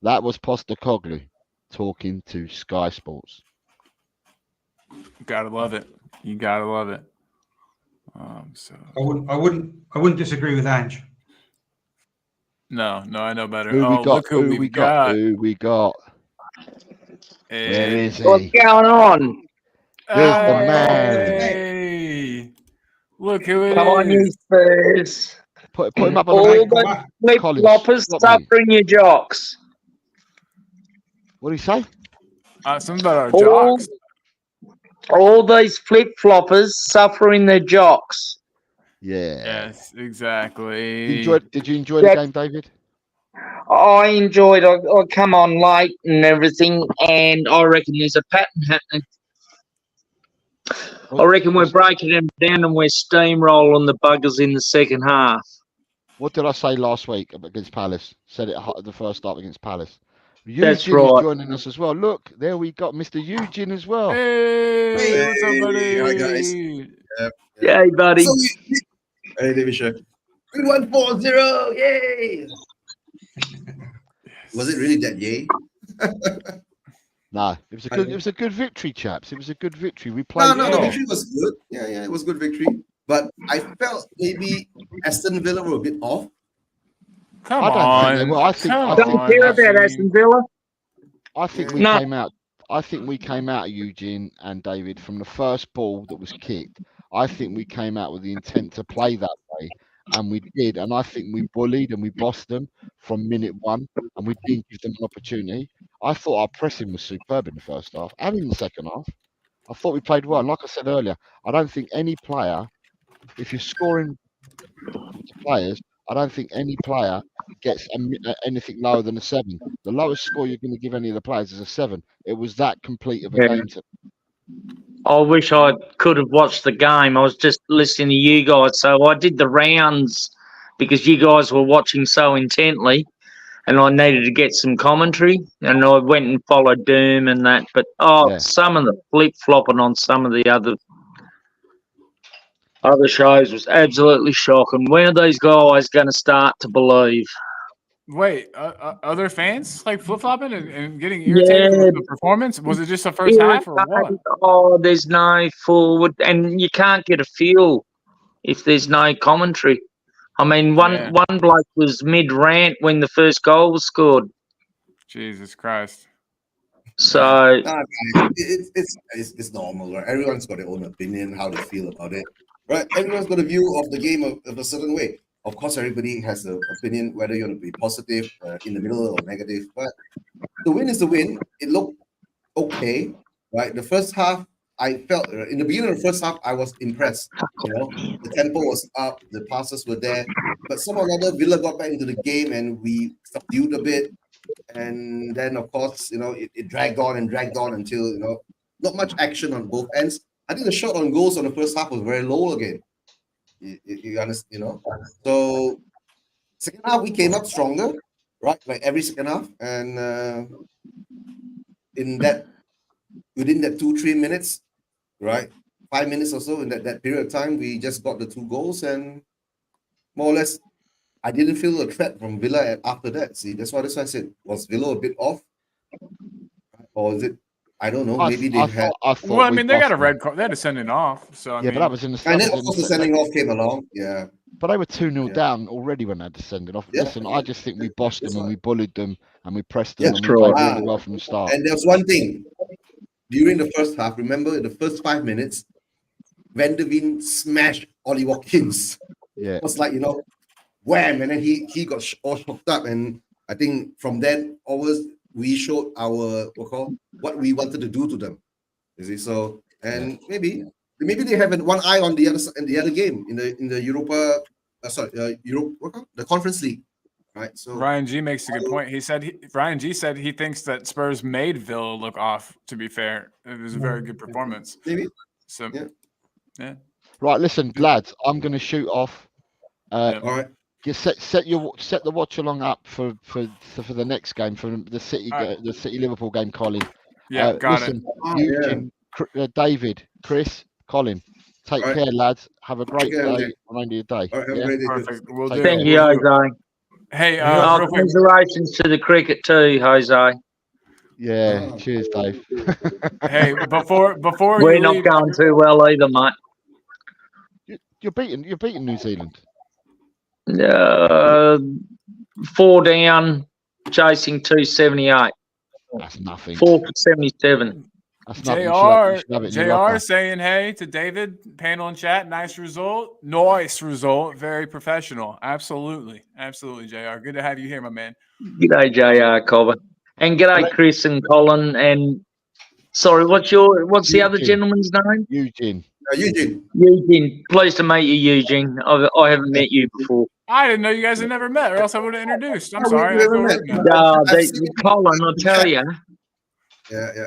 That was Postecoglou talking to Sky Sports. Gotta love it. You gotta love it. I wouldn't disagree with Ange. No, I know better. Who we got? Where is he? What's going on? There's the man. Hey, look who it is. Come on, you Spurs. Put him up on All the the flip-floppers stop suffering your jocks. What do you say? Something about our jocks. All these flip-floppers suffering their jocks. Yeah. Yes, exactly. Did you enjoy the game, David? I enjoyed it. I come on late and everything, and I reckon there's a pattern happening. I reckon we're breaking them down and we're steamrolling the buggers in the second half. What did I say last week against Palace? Said it at the first start against Palace. That's Eugene right. is joining us as well. Look, there we got Mr. Eugene as well. Hey, what's up, buddy? Hi, guys. Hey, buddy. So Hey, David Sher. 3140, yay! Was it really that yay? No, it was a good victory, chaps. It was a good victory. We played. No, the well. victory was good. Yeah, it was good victory. But I felt maybe Aston Villa were a bit off. Come I don't on. think they will. I think- Come I Don't think- on, care about Eugene. Aston Villa. I think we No. came out. I think we came out, Eugene and David, from the first ball that was kicked. I think we came out with the intent to play that way, and we did. And I think we bullied and we bossed them from minute one, and we didn't give them an opportunity. I thought our pressing was superb in the first half and in the second half. I thought we played well. And like I said earlier, I don't think any player, if you're scoring to players, I don't think any player gets anything lower than a 7. The lowest score you're going to give any of the players is a 7. It was that complete of a Yeah. game. I wish I could have watched the game. I was just listening to you guys, so I did the rounds because you guys were watching so intently, and I needed to get some commentary, and I went and followed Doom and that. But Yeah. some of the flip flopping on some of the other shows was absolutely shocking. When are these guys going to start to believe? Wait, other fans like flip flopping and getting irritated Yeah. with the performance? Was it just the first half or what? Oh, there's no forward, and you can't get a feel if there's no commentary. I mean, Yeah. one bloke was mid rant when the first goal was scored. Jesus Christ. So Nah, it's normal, right? Everyone's got their own opinion, how they feel about it, right? Everyone's got a view of the game of a certain way. Of course, everybody has an opinion, whether you're going to be positive, in the middle, or negative. But the win is the win. It looked okay, right? The first half, I felt in the beginning of the first half, I was impressed. You know, the tempo was up, the passes were there, but somehow or another, Villa got back into the game and we subdued a bit. And then, of course, you know, it dragged on until, you know, not much action on both ends. I think the shot on goals on the first half was very low again. You understand, you know? So, second half, we came up stronger, right? Like every second half. And within that 2-3 minutes, right? 5 minutes or so in that period of time, we just got the 2 goals and more or less, I didn't feel a threat from Villa after that. See, that's why I said, was Villa a bit off? Or is it, I don't know, maybe they had. Well, I mean, they got a red card. They had to send it off. So I mean, But that was in the. And then, of course, the sending off came along. Yeah. But they were 2-0 Yeah. down already when they had to send it off. Yeah. Listen, I just think we bossed them That's and right. we bullied them and we pressed them Yeah, and we true. played Ah. really well from the start. And there's one thing. During the first half, remember in the first 5 minutes, Van der Veen smashed Ollie Watkins. Yeah. It was like, you know, wham, and then he got all shocked up. And I think from then onwards, we showed our what we wanted to do to them. You see, so and maybe they have one eye on the other game in the Europa, the Conference League, right? So Ryan G makes a good point. Ryan G said he thinks that Spurs made Villa look off. To be fair, it was a very good performance. maybe So Yeah. Right, listen, lads, I'm going to shoot off. Yeah. all right. Set the watch along up for the next game, for the City Alright. the City Liverpool game, Colin. Yeah, got listen, Oh, Eugene, David, Chris, Colin, take Alright. care, lads. Have a great care, day, Jose. remainder of your day. All right, have yeah? a great day. it. Perfect. We'll Thank do. thank it. you, We'll do it. Jose. Hey, Oh, real quick. congratulations to the cricket too, Jose. Yeah, Oh. cheers, Dave. Hey, before We're you not leave, going too well either, mate. You're beating New Zealand. 4 down, chasing 278. That's nothing. 4 for 77. That's nothing. You should have it in your JR locker. saying hey to David, panel and chat. Nice result. Nice result. Very professional. Absolutely. JR. Good to have you here, my man. G'day, JR Cobber. And g'day, Chris and Colin. And sorry, what's the other Eugene. gentleman's name? Eugene. Eugene. Eugene. Pleased to meet you, Eugene. I haven't met you before. I didn't know you guys had never met, or else I would have introduced. I'm Oh, sorry. we I never feel met. rude now. I've seen Colin, I'll tell you. Yeah.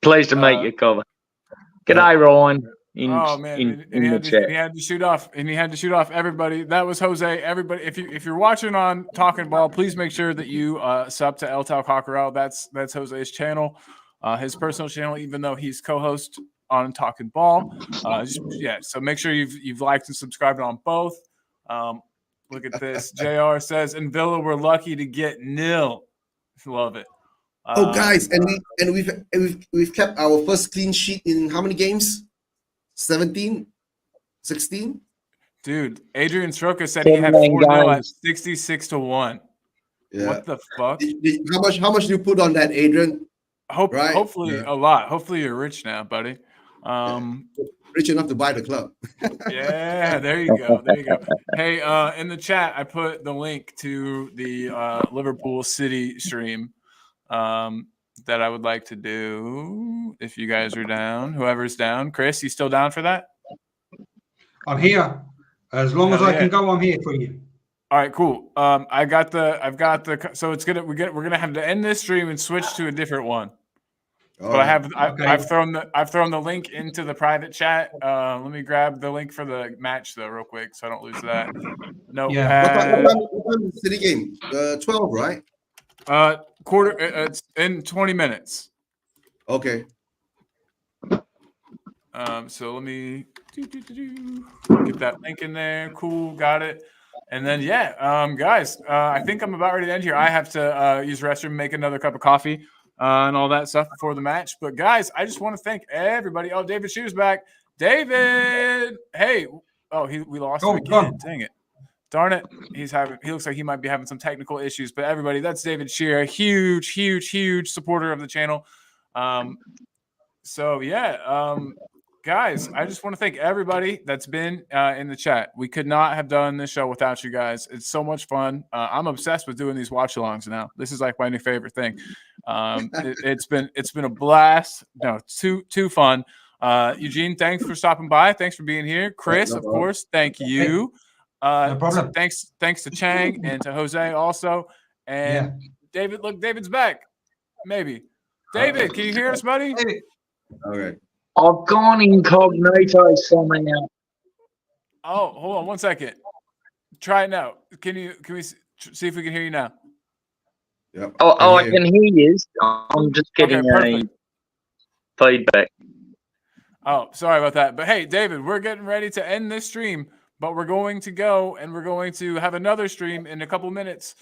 Pleased to meet you, Cobber. G'day, Ryan. Oh man, in and he the had chat. he had to shoot off, everybody. That was Jose. Everybody, if you're watching on Talking Ball, please make sure that you sub to El Tal Cockerel. That's Jose's channel, his personal channel. Even though he's co-host on Talking Ball. So make sure you've liked and subscribed on both. Look at this. JR says, in Villa, we're lucky to get nil. Love it. Guys, and we've kept our first clean sheet in how many games? 17, 16. Dude, Adrian Stroka said he had 4-0 at 66-1. Yeah. What the fuck? How much do you put on that, Adrian? Hopefully a lot. Hopefully you're rich now, buddy. Rich enough to buy the club. Yeah, there you go. There you go. Hey, in the chat, I put the link to the Liverpool City stream that I would like to do if you guys are down. Whoever's down. Chris, you still down for that? I'm here. As long as I can go, I'm here for you. All right, cool. I've got the. So it's we're gonna have to end this stream and switch to a different one. But I've thrown the link into the private chat. Let me grab the link for the match though, real quick, so I don't lose that. Notepad. Yeah. What time is the City game? 12, right? Quarter. It's in 20 minutes. Okay. So let me get that link in there. Cool, got it. And then guys, I think I'm about ready to end here. I have to use the restroom, make another cup of coffee, and all that stuff before the match. But guys, I just want to thank everybody. Oh, David Shoe's back. David, hey. Oh, we lost him again. Dang it. Darn it. He looks like he might be having some technical issues. But everybody, that's David Shearer, huge supporter of the channel. Guys, I just want to thank everybody that's been in the chat. We could not have done this show without you guys. It's so much fun. I'm obsessed with doing these watch-alongs now. This is like my new favorite thing. It's been a blast. No, too fun. Eugene, thanks for stopping by. Thanks for being here. Chris, of course, thank you. No problem. Thanks to Chang and to Jose also. And David, look, David's back. Maybe. David, can you hear us, buddy? All right. I've gone incognito somehow. Oh, hold on 1 second. Try it now. Can we see if we can hear you now? Yep. I can hear you. I'm just getting a feedback. Oh, sorry about that. But hey, David, we're getting ready to end this stream, but we're going to go and we're going to have another stream in a couple minutes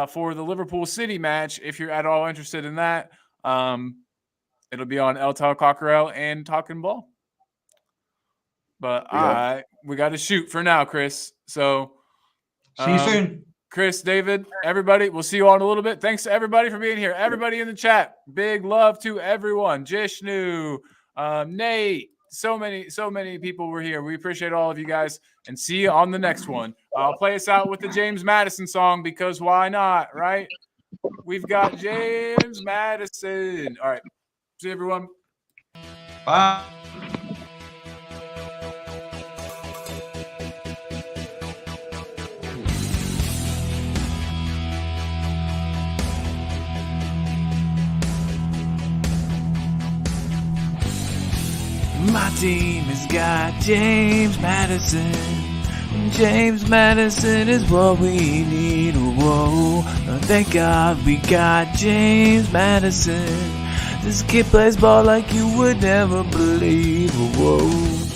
for the Liverpool City match. If you're at all interested in that, it'll be on LTL Cockerell and Talking Ball. But we got to shoot for now, Chris. So see you soon. Chris, David, everybody, we'll see you all in a little bit. Thanks to everybody for being here. Everybody in the chat, big love to everyone. Jishnu, Nate, so many people were here. We appreciate all of you guys, and see you on the next one. I'll play us out with the James Madison song because why not, right? We've got James Madison. All right. See everyone. Bye. My team has got James Madison. James Madison is what we need. Whoa, thank God we got James Madison. This kid plays ball like you would never believe. Whoa.